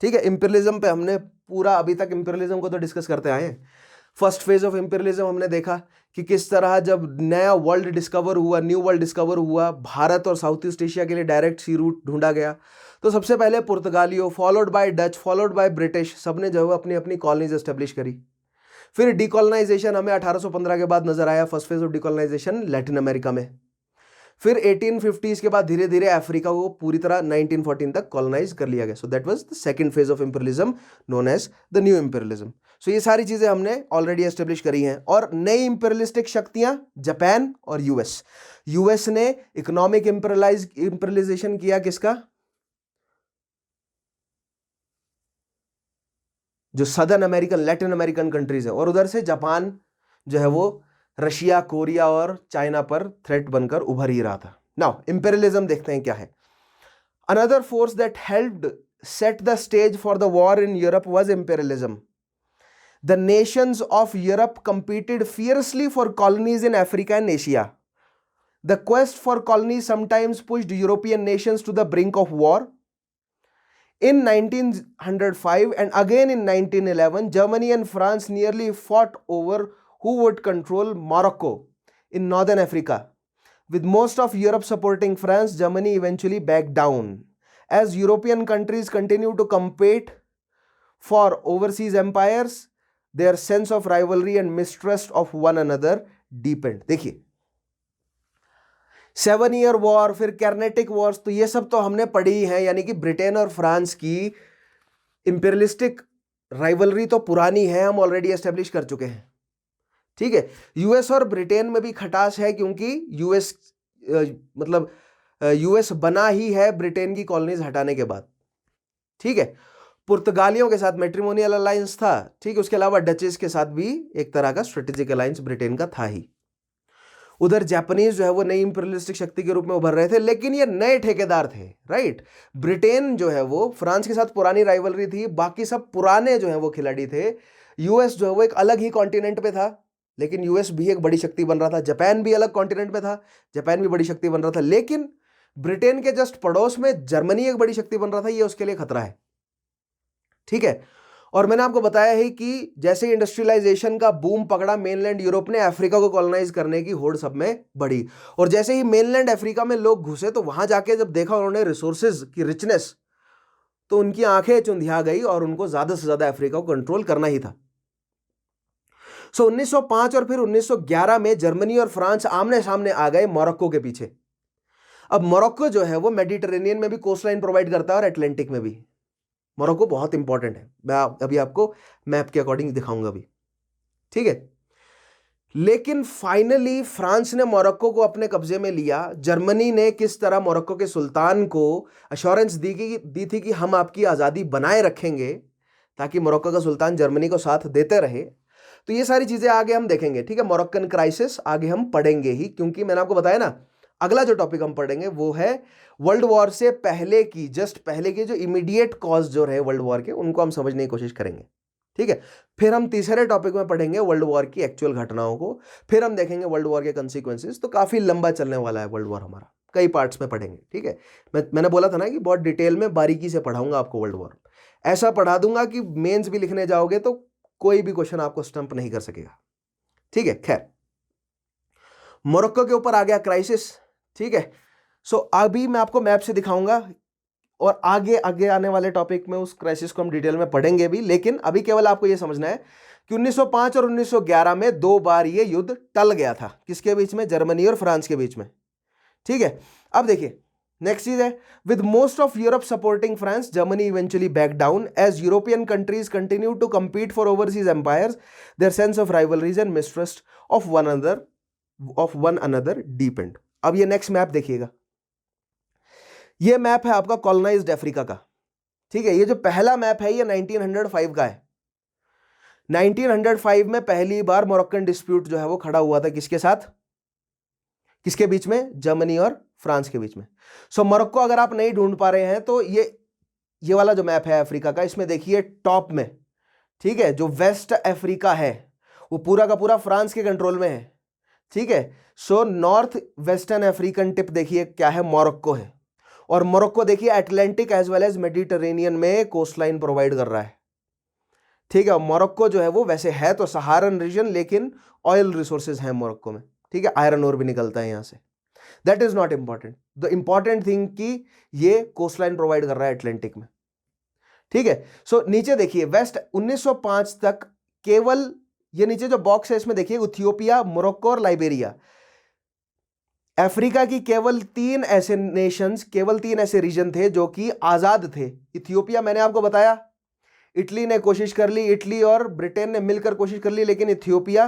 ठीक है, इंपीरियलिज्म पे हमने पूरा अभी तक इंपीरियलिज्म को तो डिस्कस करते आए हैं। फर्स्ट फेज ऑफ इंपीरियलिज्म हमने देखा कि किस तरह जब नया वर्ल्ड डिस्कवर हुआ, न्यू वर्ल्ड डिस्कवर हुआ, भारत और साउथ ईस्ट एशिया के लिए डायरेक्ट सी रूट ढूंढा गया। तो सबसे पहले पुर्तगालियों, followed by Dutch, followed by British, सबने जो है अपनी अपनी कॉलोनीज एस्टेब्लिश करी। फिर डिकोलोनाइजेशन हमें 1815 के बाद नजर आया, first phase of decolonisation Latin America में। फिर 1850s के बाद धीरे धीरे अफ्रीका को पूरी तरह 1914 तक कॉलोनाइज कर लिया गया। So that was the second phase of imperialism known as the new imperialism. So ये सारी चीजें हमने ऑलरेडी एस्टेब्लिश करी हैं। और नई इंपीरियलिस्टिक शक्तियां जापान और यूएस ने इकोनॉमिक इंपीरियलाइजेशन किया किसका? जो southern American, Latin American countries है, और उधर से जापान जो है वो रशिया, कोरिया और चाइना पर थ्रेट बनकर उभर ही रहा था। नाउ इंपीरियलिज्म देखते हैं क्या है। Another force that helped set the stage for the war in Europe was imperialism. The nations of Europe competed fiercely for colonies in Africa and Asia. The quest for colonies sometimes pushed European nations to the brink of war. In 1905 and again in 1911, Germany and France nearly fought over who would control Morocco in northern Africa. With most of Europe supporting France, Germany eventually backed down. As European countries continue to compete for overseas empires their sense of rivalry and mistrust of one another depend. देखिए 7 ईयर वॉर, फिर कैर्नेटिक वॉर्स, तो ये सब तो हमने पढ़ी है, यानी कि ब्रिटेन और फ्रांस की इंपीरियलिस्टिक राइवलरी तो पुरानी है, हम ऑलरेडी एस्टेब्लिश कर चुके हैं। ठीक है, यूएस और ब्रिटेन में भी खटास है, क्योंकि यूएस मतलब यूएस बना ही है ब्रिटेन की कॉलोनीज हटाने के बाद। ठीक है, पुर्तगालियों के साथ मैट्रिमोनियल अलायंस था, ठीक है, उसके अलावा डचेस के साथ भी एक तरह का स्ट्रेटेजिक अलायंस ब्रिटेन का था ही। उधर जापानीज जो है वो नई इंपीरियलिस्टिक शक्ति के रूप में उभर रहे थे, लेकिन ये नए ठेकेदार थे, राइट। ब्रिटेन जो है वो फ्रांस के साथ पुरानी राइवलरी थी, बाकी सब पुराने जो है वो खिलाड़ी थे। यूएस जो है वो एक अलग ही कॉन्टिनेंट पे था, लेकिन यूएस भी एक बड़ी शक्ति बन रहा था। जापान भी अलग कॉन्टिनेंट पे था, जापान भी बड़ी शक्ति बन रहा था। लेकिन ब्रिटेन के जस्ट पड़ोस में जर्मनी एक बड़ी शक्ति बन रहा था, ये उसके लिए खतरा है। ठीक है, और मैंने आपको बताया है कि जैसे इंडस्ट्रियलाइजेशन का बूम पकड़ा मेनलैंड यूरोप ने, अफ्रीका को कॉलोनाइज करने की होड़ सब में बढ़ी, और जैसे ही मेनलैंड अफ्रीका में लोग घुसे तो वहां जाके जब देखा उन्होंने रिसोर्सेज की रिचनेस, तो उनकी आंखें चुंधिया गई और उनको ज्यादा से ज्यादा अफ्रीका को कंट्रोल करना ही था। 1905 और फिर 1911 में जर्मनी और फ्रांस आमने सामने आ गए मोरक्को के पीछे। अब मोरक्को जो है वो मेडिटेरेनियन में भी कोस्ट लाइन प्रोवाइड करता है और अटलांटिक में भी। मोरक्को बहुत इंपॉर्टेंट है, मैं अभी आपको मैप के अकॉर्डिंग दिखाऊंगा अभी। ठीक है, लेकिन फाइनली फ्रांस ने मोरक्को को अपने कब्जे में लिया। जर्मनी ने किस तरह मोरक्को के सुल्तान को अश्योरेंस दी थी कि हम आपकी आज़ादी बनाए रखेंगे, ताकि मोरक्को का सुल्तान जर्मनी को साथ देते रहे। तो ये सारी चीज़ें आगे हम देखेंगे। ठीक है, मोरक्कन क्राइसिस आगे हम पढ़ेंगे ही, क्योंकि मैंने आपको बताया ना, अगला जो टॉपिक हम पढ़ेंगे वो है वर्ल्ड वॉर से पहले की, जस्ट पहले के जो इमीडिएट कॉज जो रहे वर्ल्ड वॉर के, उनको हम समझने की कोशिश करेंगे। ठीक है, फिर हम तीसरे टॉपिक में पढ़ेंगे वर्ल्ड वॉर की एक्चुअल घटनाओं को, फिर हम देखेंगे वर्ल्ड वॉर के कंसिक्वेंसेस। तो काफी लंबा चलने वाला है वर्ल्ड वॉर हमारा, कई पार्ट्स में पढ़ेंगे। ठीक है, मैंने बोला था ना कि बहुत डिटेल में बारीकी से पढ़ाऊंगा आपको वर्ल्ड वॉर, ऐसा पढ़ा दूंगा कि मेंस भी लिखने जाओगे तो कोई भी क्वेश्चन आपको स्टंप नहीं कर सकेगा। ठीक है, खैर मोरक्को के ऊपर आ गया क्राइसिस। ठीक है, सो अभी मैं आपको मैप से दिखाऊंगा, और आगे आगे आने वाले टॉपिक में उस क्राइसिस को हम डिटेल में पढ़ेंगे भी, लेकिन अभी केवल आपको यह समझना है कि 1905 और 1911 में 2 बार ये युद्ध टल गया था। किसके बीच में? जर्मनी और फ्रांस के बीच में। ठीक है, अब देखिए नेक्स्ट चीज है, with most of Europe supporting France, Germany eventually back down as European countries continue to compete for overseas empires, their sense of rivalries and mistrust of one another deepened। अब ये नेक्स्ट मैप देखिएगा, ये मैप है आपका कॉलोनाइज्ड अफ्रीका का। ठीक है, ये जो पहला मैप है ये 1905 का है। 1905 में पहली बार मोरक्कन डिस्प्यूट जो है वो खड़ा हुआ था, किसके साथ? किसके बीच में? जर्मनी और फ्रांस के बीच में। सो मोरक्को अगर आप नहीं ढूंढ पा रहे हैं तो ये वाला जो मैप है अफ्रीका का, इसमें देखिए टॉप में, ठीक है, जो वेस्ट अफ्रीका है वो पूरा का पूरा फ्रांस के कंट्रोल में है। ठीक है, so north western African tip देखिए क्या है? मोरक्को है। और मोरक्को देखिए Atlantic as well as Mediterranean में कोस्ट लाइन प्रोवाइड कर रहा है। ठीक है, मोरक्को जो है वो वैसे है तो सहारन रीजन, लेकिन ऑयल रिसोर्सेज हैं मोरक्को में। ठीक है, आयरन ओर भी निकलता है यहां से। That is not important, the important thing कि ये कोस्ट लाइन प्रोवाइड कर रहा है अटलांटिक में। ठीक है, सो नीचे देखिए वेस्ट 1905 तक केवल ये नीचे जो बॉक्स है इसमें देखिए इथियोपिया, मोरक्को और लाइबेरिया, अफ्रीका की केवल 3 ऐसे नेशंस, केवल 3 ऐसे रीजन थे जो कि आजाद थे। इथियोपिया मैंने आपको बताया, इटली ने कोशिश कर ली, इटली और ब्रिटेन ने मिलकर कोशिश कर ली, लेकिन इथियोपिया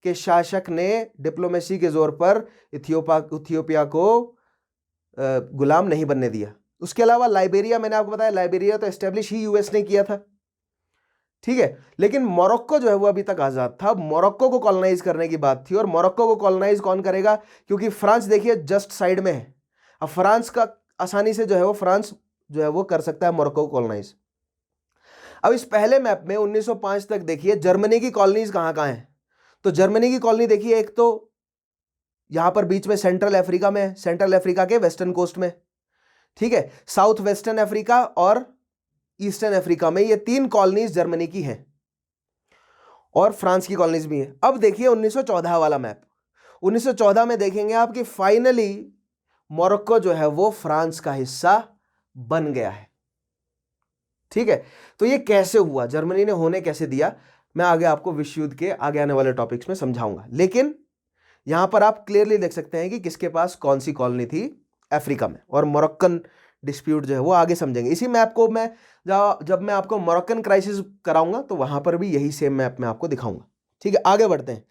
के शासक ने डिप्लोमेसी के जोर पर इथियोपिया को गुलाम नहीं बनने दिया। उसके अलावा लाइबेरिया मैंने आपको बताया, लाइबेरिया तो एस्टेब्लिश ही यूएस ने किया था। ठीक है, लेकिन मोरक्को जो है वो अभी तक आजाद था। मोरक्को को कॉलोनाइज करने की बात थी, और मोरक्को को कॉलोनाइज कौन करेगा? क्योंकि फ्रांस देखिए जस्ट साइड में है। अब फ्रांस का आसानी से जो है वो फ्रांस जो है वो कर सकता है मोरक्को को कॉलोनाइज। अब इस पहले मैप में 1905 तक देखिए जर्मनी की कॉलोनीज कहां कहां है। तो जर्मनी की कॉलोनी देखिए, एक तो यहां पर बीच में सेंट्रल अफ्रीका में, सेंट्रल अफ्रीका के वेस्टर्न कोस्ट में। ठीक है, साउथ वेस्टर्न अफ्रीका और ईस्टर्न अफ्रीका में, ये 3 कॉलोनीज जर्मनी की हैं, और फ्रांस की कॉलोनीज भी हैं। अब देखिए 1914 वाला मैप, 1914 में देखेंगे आप कि फाइनली मोरक्को जो है वो फ्रांस का हिस्सा बन गया है। ठीक है, तो ये कैसे हुआ, जर्मनी ने होने कैसे दिया, मैं आगे आपको विश्व युद्ध के आगे आने वाले टॉपिक्स में समझाऊंगा। लेकिन यहां पर आप क्लियरली देख सकते हैं कि किसके पास कौन सी कॉलोनी थी अफ्रीका में, और मोरक्कन डिस्प्यूट जो है वो आगे समझेंगे। इसी मैप को मैं जब मैं आपको मोरक्कन क्राइसिस कराऊंगा तो वहां पर भी यही सेम मैप में आपको दिखाऊंगा। ठीक है, आगे बढ़ते हैं।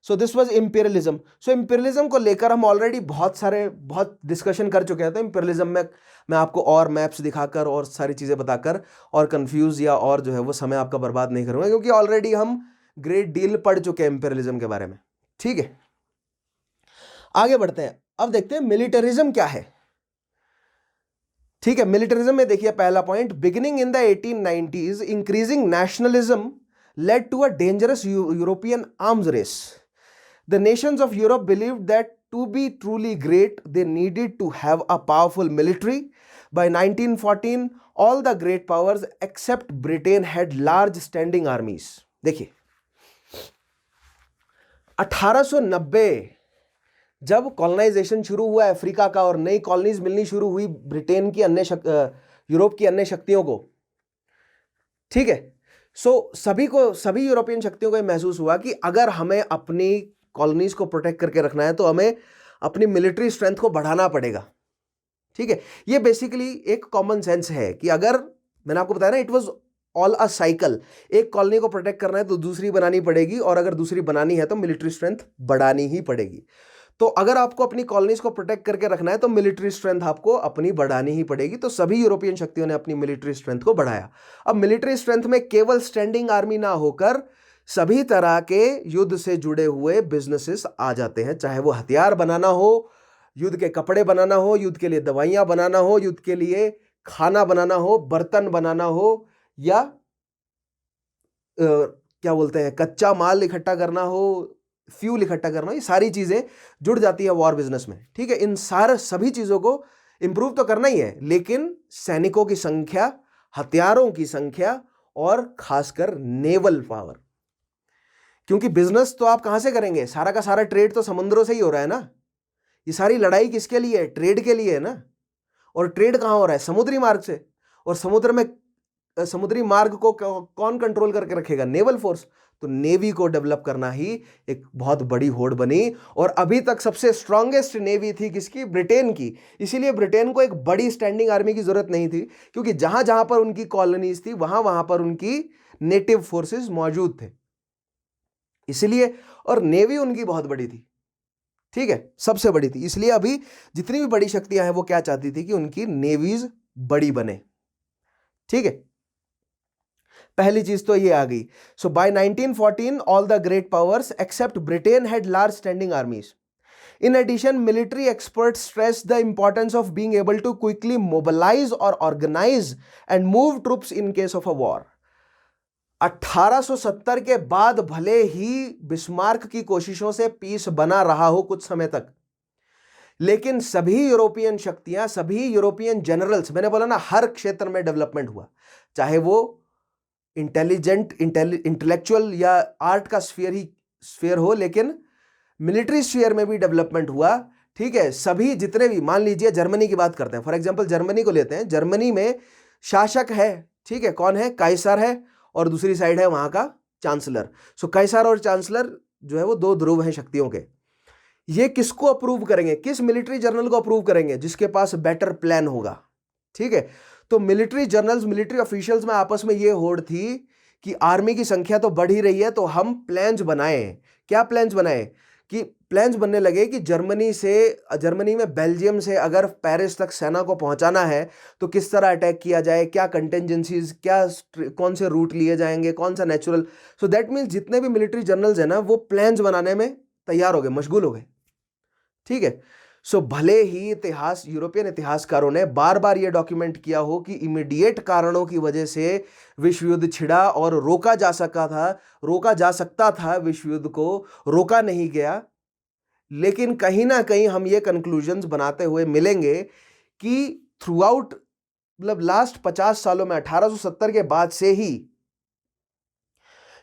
So this was imperialism. So imperialism को लेकर हम ऑलरेडी बहुत डिस्कशन कर चुके हैं। तो इंपीरियलिज्म में मैं आपको और मैप्स दिखाकर और सारी चीज़ें बताकर और कंफ्यूज या और जो है वो समय आपका बर्बाद नहीं करूंगा, क्योंकि ऑलरेडी हम ग्रेट डील पढ़ चुके हैं इंपीरियलिज्म के बारे में। ठीक है, आगे बढ़ते हैं। अब देखते हैं मिलिटरिज्म क्या है। ठीक है, मिलिटरिज्म में देखिए पहला point, beginning in the 1890s increasing nationalism led to a dangerous European arms race. The nations of Europe believed that to be truly great, they needed to have a powerful military. By 1914, all the great powers except Britain had large standing armies. देखिए 1890 जब कॉलोनाइजेशन शुरू हुआ अफ्रीका का और नई कॉलोनीज मिलनी शुरू हुई ब्रिटेन की यूरोप की अन्य शक्तियों को, ठीक है, सभी यूरोपियन शक्तियों को यह महसूस हुआ कि अगर हमें अपनी कॉलोनीज को प्रोटेक्ट करके रखना है तो हमें अपनी मिलिट्री स्ट्रेंथ को बढ़ाना पड़ेगा। ठीक है, ये बेसिकली एक कॉमन सेंस है कि अगर मैंने आपको बताया ना, it was all a cycle, एक कॉलोनी को प्रोटेक्ट करना है तो दूसरी बनानी पड़ेगी, और अगर दूसरी बनानी है तो मिलिट्री स्ट्रेंथ बढ़ानी ही पड़ेगी। तो अगर आपको अपनी कॉलोनीज को प्रोटेक्ट करके रखना है तो मिलिट्री स्ट्रेंथ आपको अपनी बढ़ानी ही पड़ेगी। तो सभी यूरोपियन शक्तियों ने अपनी मिलिट्री स्ट्रेंथ को बढ़ाया। अब मिलिट्री स्ट्रेंथ में केवल स्टैंडिंग आर्मी ना होकर सभी तरह के युद्ध से जुड़े हुए बिजनेसेस आ जाते हैं, चाहे वो हथियार बनाना हो, युद्ध के कपड़े बनाना हो, युद्ध के लिए दवाइयां बनाना हो, युद्ध के लिए खाना बनाना हो, बर्तन बनाना हो, या क्या बोलते हैं कच्चा माल इकट्ठा करना हो, फ्यूल इकट्ठा करना हो, ये सारी चीजें जुड़ जाती है वॉर बिजनेस में। ठीक है, इन सभी चीजों को इंप्रूव तो करना ही है, लेकिन सैनिकों की संख्या, हथियारों की संख्या और खासकर नेवल पावर, क्योंकि बिजनेस तो आप कहां से करेंगे, सारा का सारा ट्रेड तो समुद्रों से ही हो रहा है ना। ये सारी लड़ाई किसके लिए है, ट्रेड के लिए है ना। और ट्रेड कहां हो रहा है, समुद्री मार्ग से, और समुद्र में समुद्री मार्ग को कौन कंट्रोल करके रखेगा, नेवल फोर्स। तो नेवी को डेवलप करना ही एक बहुत बड़ी होड़ बनी, और अभी तक सबसे स्ट्रांगेस्ट नेवी थी किसकी, ब्रिटेन की। इसीलिए ब्रिटेन को एक बड़ी स्टैंडिंग आर्मी की जरूरत नहीं थी, क्योंकि जहां जहां पर उनकी कॉलोनीज थी वहां वहां पर उनकी नेटिव फोर्सेस मौजूद थे, इसलिए। और नेवी उनकी बहुत बड़ी थी, ठीक है, सबसे बड़ी थी। इसलिए अभी जितनी भी बड़ी शक्तियां हैं वो क्या चाहती थी कि उनकी नेवीज बड़ी बने। ठीक है, पहली चीज तो ये आ गई। So by 1914 all the great powers except Britain had large standing armies. In addition, military experts stress the importance of being able to quickly mobilize or organize and move troops in case of a war. 1870 के बाद भले ही बिस्मार्क की कोशिशों से पीस बना रहा हो कुछ समय तक, लेकिन सभी यूरोपियन शक्तियां, सभी यूरोपियन जनरल्स, मैंने बोला ना हर क्षेत्र में डेवलपमेंट हुआ, चाहे वो इंटेलेक्चुअल या आर्ट का स्फीयर हो, लेकिन मिलिट्री स्फीयर में भी डेवलपमेंट हुआ। ठीक है, सभी जितने भी, मान लीजिए जर्मनी की बात करते हैं, फॉर एग्जांपल जर्मनी को लेते हैं। जर्मनी में शासक है, ठीक है, कौन है, काइसर है, और दूसरी साइड है वहां का चांसलर। सो काइसर और चांसलर जो है वो दो ध्रुव हैं शक्तियों के। ये किसको अप्रूव करेंगे, किस मिलिट्री जर्नल को अप्रूव करेंगे, जिसके पास बेटर प्लान होगा। ठीक है, तो मिलिट्री जर्नल्स, मिलिट्री ऑफिशियल्स में आपस में ये होड़ थी कि आर्मी की संख्या तो बढ़ ही रही है, तो हम प्लान्स बनाए। क्या प्लान्स बनाए, कि प्लान्स बनने लगे कि जर्मनी में बेल्जियम से अगर पेरिस तक सेना को पहुंचाना है तो किस तरह अटैक किया जाए, क्या कंटेंजेंसीज, कौन से रूट लिए जाएंगे, कौन सा नेचुरल। सो दैट मीन्स जितने भी मिलिट्री जनरल्स हैं ना, वो प्लान्स बनाने में तैयार हो गए, मशगूल हो गए। ठीक है, सो भले ही यूरोपियन इतिहासकारों ने बार बार यह डॉक्यूमेंट किया हो कि इमीडिएट कारणों की वजह से विश्व युद्ध छिड़ा और रोका जा सकता था, विश्व युद्ध को रोका नहीं गया, लेकिन कहीं ना कहीं हम ये कंक्लूजन्स बनाते हुए मिलेंगे कि थ्रू आउट, मतलब लास्ट 50 सालों में, 1870 के बाद से ही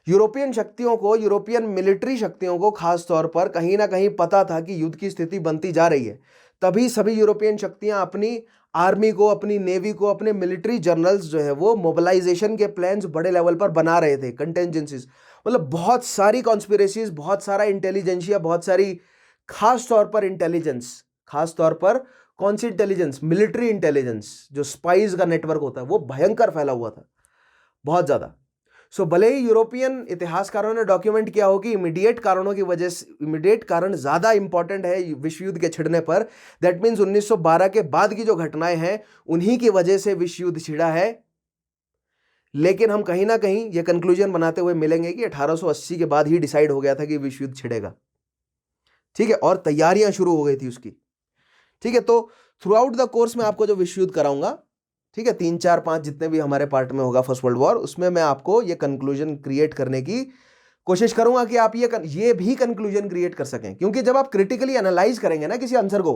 यूरोपियन मिलिट्री शक्तियों को खास तौर पर कहीं ना कहीं पता था कि युद्ध की स्थिति बनती जा रही है। तभी सभी यूरोपियन शक्तियां अपनी आर्मी को, अपनी नेवी को, अपने मिलिट्री जनरल्स जो है वो मोबिलाइजेशन के प्लान्स बड़े लेवल पर बना रहे थे, कंटेंजेंसीज, मतलब बहुत सारी कॉन्स्पिरेसीज, बहुत सारा इंटेलिजेंसिया, बहुत सारी, खास तौर पर इंटेलिजेंस, खास तौर पर कौन सी इंटेलिजेंस, मिलिट्री इंटेलिजेंस, जो स्पाइज का नेटवर्क होता है वो भयंकर फैला हुआ था, बहुत ज्यादा। सो भले ही यूरोपियन इतिहासकारों ने डॉक्यूमेंट किया हो कि इमीडिएट कारणों की वजह से, इमीडिएट कारण ज्यादा इंपॉर्टेंट है विश्व युद्ध के छिड़ने पर, दैट मीन्स 1912 के बाद की जो घटनाएं हैं उन्हीं की वजह से विश्व युद्ध छिड़ा है, लेकिन हम कहीं ना कहीं ये कंक्लूजन बनाते हुए मिलेंगे कि 1880 के बाद ही डिसाइड हो गया था कि विश्व युद्ध छिड़ेगा, ठीक है, और तैयारियां शुरू हो गई थी उसकी, ठीक है। तो थ्रू आउट द कोर्स में आपको जो विश्व युद्ध कराऊंगा, ठीक है, 3 4 5 जितने भी हमारे पार्ट में होगा फर्स्ट वर्ल्ड वॉर, उसमें मैं आपको ये कंक्लूजन क्रिएट करने की कोशिश करूंगा कि आप ये भी कंक्लूजन क्रिएट कर सकें, क्योंकि जब आप क्रिटिकली एनालाइज करेंगे ना किसी आंसर को,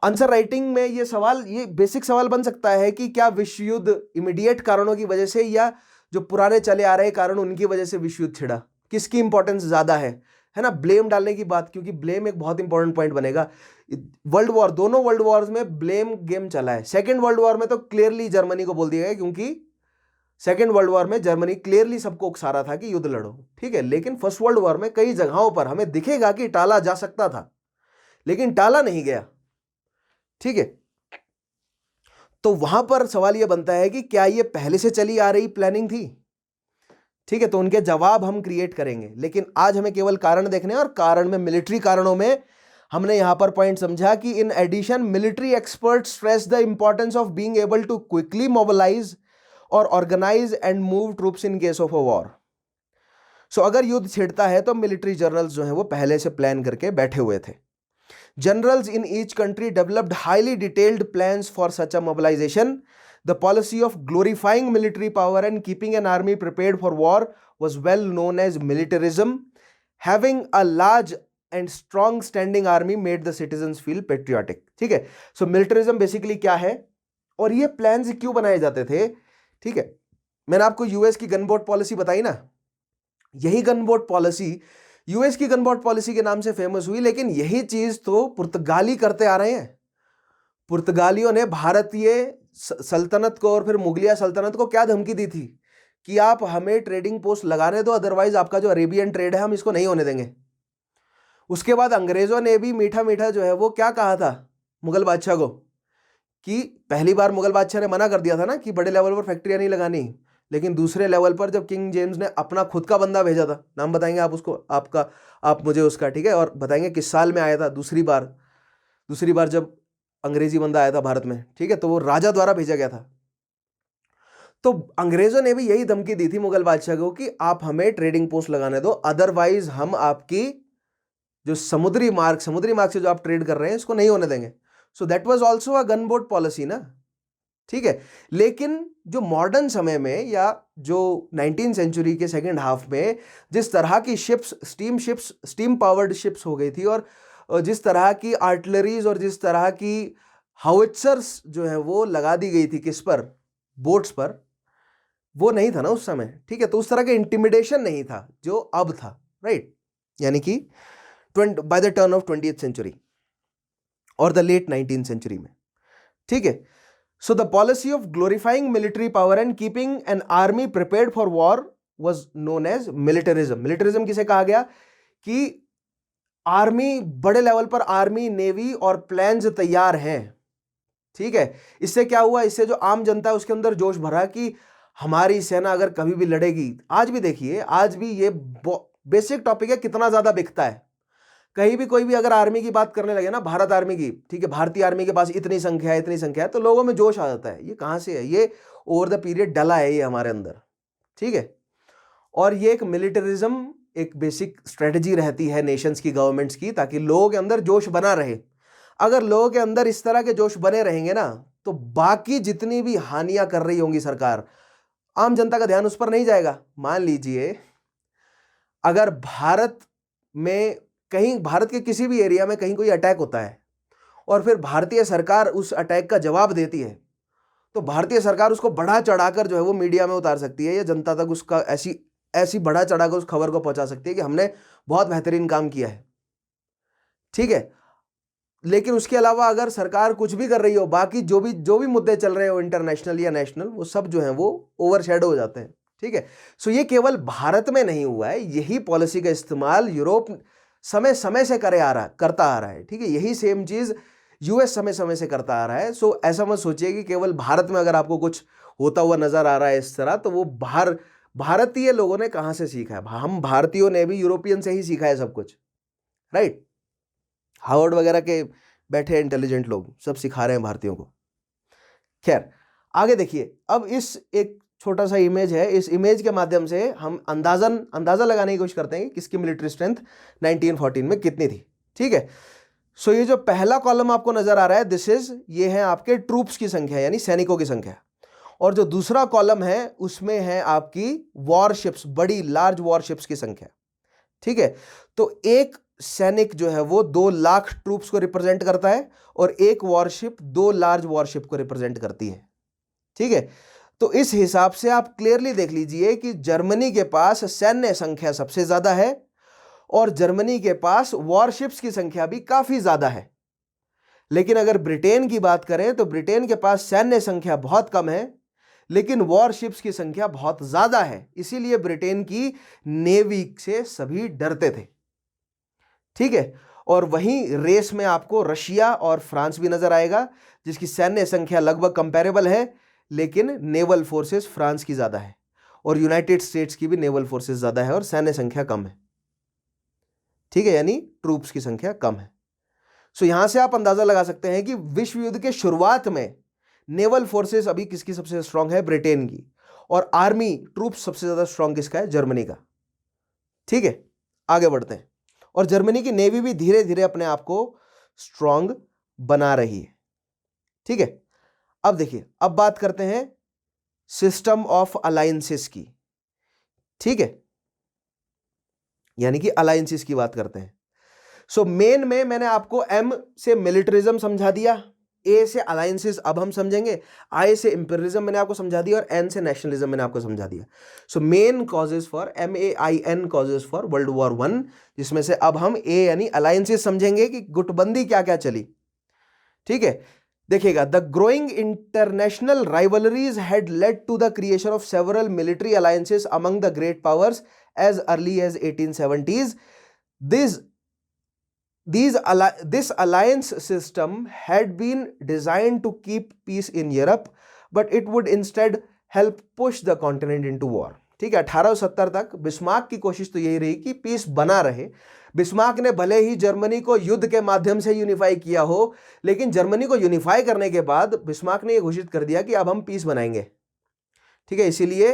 आंसर राइटिंग में ये सवाल, ये बेसिक सवाल बन सकता है कि क्या विश्व युद्ध इमीडिएट कारणों की वजह से या जो पुराने चले आ रहे कारण उनकी वजह से विश्व युद्ध छिड़ा, किसकी इंपॉर्टेंस ज्यादा है ना, ब्लेम डालने की बात, क्योंकि ब्लेम एक बहुत इंपॉर्टेंट पॉइंट बनेगा। वर्ल्ड वॉर, दोनों वर्ल्ड वॉर्स में ब्लेम गेम चला है। सेकेंड वर्ल्ड वॉर में तो क्लियरली जर्मनी को बोल दिया गया, क्योंकि सेकेंड वर्ल्ड वॉर में जर्मनी क्लियरली सबको उकसा रहा था कि युद्ध लड़ो, ठीक है, लेकिन फर्स्ट वर्ल्ड वॉर में कई जगहों पर हमें दिखेगा कि टाला जा सकता था, लेकिन टाला नहीं गया, ठीक है। तो वहां पर सवाल यह बनता है कि क्या यह पहले से चली आ रही प्लानिंग थी, ठीक है, तो उनके जवाब हम क्रिएट करेंगे, लेकिन आज हमें केवल कारण देखने हैं, और कारण में मिलिट्री कारणों में हमने यहां पर पॉइंट समझा कि in addition military expert stress the importance of being able to quickly mobilise और organise and move troops in case of a war. So अगर युद्ध छिड़ता है तो मिलिट्री जनरल्स जो है वो पहले से प्लान करके बैठे हुए थे। Generals in each country developed highly detailed plans for such a mobilization. The policy of glorifying military power and keeping an army prepared for war was well known as militarism. Having a large and strong standing army made the citizens feel patriotic. ठीक है, so militarism basically क्या है और ये plans क्यों बनाए जाते थे, ठीक है। मैंने आपको यूएस की गन बोट पॉलिसी बताई ना, यही गन बोट पॉलिसी यूएस की गन बोट पॉलिसी के नाम से फेमस हुई, लेकिन यही चीज तो पुर्तगाली करते आ रहे हैं। पुर्तगालियों ने भारतीय सल्तनत को और फिर मुगलिया सल्तनत को क्या धमकी दी थी कि आप हमें ट्रेडिंग पोस्ट लगाने दो, अदरवाइज आपका जो अरेबियन ट्रेड है हम इसको नहीं होने देंगे। उसके बाद अंग्रेजों ने भी मीठा मीठा जो है वो क्या कहा था मुगल बादशाह को, कि पहली बार मुगल बादशाह ने मना कर दिया था ना कि बड़े लेवल पर फैक्ट्रियां नहीं लगानी, लेकिन दूसरे लेवल पर जब किंग जेम्स ने अपना खुद का बंदा भेजा था, नाम बताएंगे आप उसको, आपका, आप मुझे उसका, ठीक है, और बताएंगे किस साल में आया था दूसरी बार जब अंग्रेजी बंदा आया था भारत में, ठीक है, तो वो राजा द्वारा भेजा गया था। तो अंग्रेजों ने भी यही धमकी दी थी मुगल बादशाह को कि आप हमें ट्रेडिंग पोस्ट लगाने दो, अदरवाइज हम आपकी जो समुद्री मार्ग से जो आप ट्रेड कर रहे हैं इसको नहीं होने देंगे। सो that was also a gun boat policy ना, ठीक है। लेकिन जो मॉडर्न समय में या जो 19th सेंचुरी के सेकेंड हाफ में जिस तरह की शिप्स, स्टीम पावर्ड शिप्स हो गई थी, और जिस तरह की आर्टिलरीज और जिस तरह की हाउइट्जर्स जो है वो लगा दी गई थी किस पर, बोट्स पर, वो नहीं था ना उस समय, ठीक है। तो उस तरह का इंटिमिडेशन नहीं था जो अब था, राइट, यानी कि by the turn of 20th century और द लेट 19th सेंचुरी में, ठीक है। So the policy of glorifying military power and keeping an army prepared for war was known as militarism. Militarism किसे कहा गया कि आर्मी, बड़े लेवल पर आर्मी, नेवी और प्लान्स तैयार हैं, ठीक है। इससे क्या हुआ, इससे जो आम जनता है उसके अंदर जोश भरा कि हमारी सेना अगर कभी भी लड़ेगी, आज भी देखिए, आज भी ये बेसिक टॉपिक है, कितना ज्यादा बिकता है। कहीं भी कोई भी अगर आर्मी की बात करने लगे ना, भारत आर्मी की, ठीक है, भारतीय आर्मी के पास इतनी संख्या है, तो लोगों में जोश आ जाता है। ये कहां से है, ये ओवर द पीरियड डला है ये हमारे अंदर, ठीक है। और ये एक मिलिटरिज्म, एक बेसिक स्ट्रेटजी रहती है नेशंस की, गवर्नमेंट्स की, ताकि लोगों के अंदर जोश बना रहे। अगर लोगों के अंदर इस तरह के जोश बने रहेंगे ना, तो बाकी जितनी भी हानियां कर रही होंगी सरकार, आम जनता का ध्यान उस पर नहीं जाएगा। मान लीजिए अगर भारत में कहीं, भारत के किसी भी एरिया में कहीं कोई अटैक होता है और फिर भारतीय सरकार उस अटैक का जवाब देती है, तो भारतीय सरकार उसको बढ़ा चढ़ाकर जो है वो मीडिया में उतार सकती है या जनता तक उसका ऐसी बढ़ा चढ़ाकर उस खबर को पहुंचा सकती है कि हमने बहुत बेहतरीन काम किया है, ठीक है। लेकिन उसके अलावा अगर सरकार कुछ भी कर रही हो, बाकी जो भी मुद्दे चल रहे हो इंटरनेशनल या नेशनल, वो सब जो है वो ओवरशैडो हो जाते हैं। ठीक है, सो ये केवल भारत में नहीं हुआ है, यही पॉलिसी का इस्तेमाल यूरोप समय समय से करता आ रहा है। ठीक है, यही सेम चीज यूएस समय समय से करता आ रहा है। सो ऐसा मत सोचिए कि केवल भारत में अगर आपको कुछ होता हुआ नजर आ रहा है इस तरह, तो वो भारतीय लोगों ने कहां से सीखा है? हम भारतीयों ने भी यूरोपियन से ही सीखा है सब कुछ, राइट? हार्वर्ड वगैरह के बैठे इंटेलिजेंट लोग सब सिखा रहे हैं भारतीयों को। खैर, आगे देखिए, अब इस एक छोटा सा इमेज है, इस इमेज के माध्यम से हम अंदाजा लगाने की कोशिश करते हैं कि किसकी मिलिट्री स्ट्रेंथ 1914 में कितनी थी। ठीक है, सो ये जो पहला कॉलम आपको नजर आ रहा है, ये है आपके ट्रूप्स की संख्या, यानी सैनिकों की संख्या। और जो दूसरा कॉलम है उसमें है आपकी वॉरशिप्स, बड़ी लार्ज वॉरशिप्स की संख्या। ठीक है, तो एक सैनिक जो है वो 2 लाख ट्रूप्स को रिप्रेजेंट करता है और एक वॉरशिप 2 लार्ज वॉरशिप को रिप्रेजेंट करती है। ठीक है, तो इस हिसाब से आप क्लियरली देख लीजिए कि जर्मनी के पास सैन्य संख्या सबसे ज्यादा है और जर्मनी के पास वॉरशिप्स की संख्या भी काफी ज्यादा है। लेकिन अगर ब्रिटेन की बात करें तो ब्रिटेन के पास सैन्य संख्या बहुत कम है लेकिन वॉरशिप्स की संख्या बहुत ज्यादा है, इसीलिए ब्रिटेन की नेवी से सभी डरते थे। ठीक है, और वहीं रेस में आपको रशिया और फ्रांस भी नजर आएगा, जिसकी सैन्य संख्या लगभग कंपैरेबल है लेकिन नेवल फोर्सेस फ्रांस की ज्यादा है, और यूनाइटेड स्टेट्स की भी नेवल फोर्सेस ज्यादा है और सैन्य संख्या कम है। ठीक है, यानी ट्रूप्स की संख्या कम है। सो यहां से आप अंदाजा लगा सकते हैं कि विश्व युद्ध के शुरुआत में नेवल फोर्सेस अभी किसकी सबसे स्ट्रांग है? ब्रिटेन की। और आर्मी ट्रूप्स सबसे ज्यादा स्ट्रांग किसका है? जर्मनी का। ठीक है, आगे बढ़ते हैं। और जर्मनी की नेवी भी धीरे धीरे अपने आप को स्ट्रांग बना रही है। ठीक है, अब देखिए, अब बात करते हैं सिस्टम ऑफ अलायंसेस की। ठीक है, यानी कि अलायंसेस की बात करते हैं। सो मेन में मैंने आपको एम से मिलिटरिज्म समझा दिया, ए से अलायंसेस अब हम समझेंगे, आई से इंपीरियलिज्म मैंने आपको समझा दिया और एन से नेशनलिज्म मैंने आपको समझा दिया। So main causes for MAIN causes for world war 1, जिसमें से अब हम ए यानी अलायंसेस समझेंगे कि गुटबंदी क्या क्या चली। ठीक है, देखिएगा, the growing international rivalries had led to the creation of several military alliances among the great powers as early as 1870s. This alliance system had been designed to keep peace in Europe, but it would instead help push the continent into war. ठीक है, 1870 तक बिस्मार्क की कोशिश तो यही रही कि पीस बना रहे। बिस्मार्क ने भले ही जर्मनी को युद्ध के माध्यम से यूनिफाई किया हो, लेकिन जर्मनी को यूनिफाई करने के बाद बिस्मार्क ने यह घोषित कर दिया कि अब हम पीस बनाएंगे। ठीक है, इसीलिए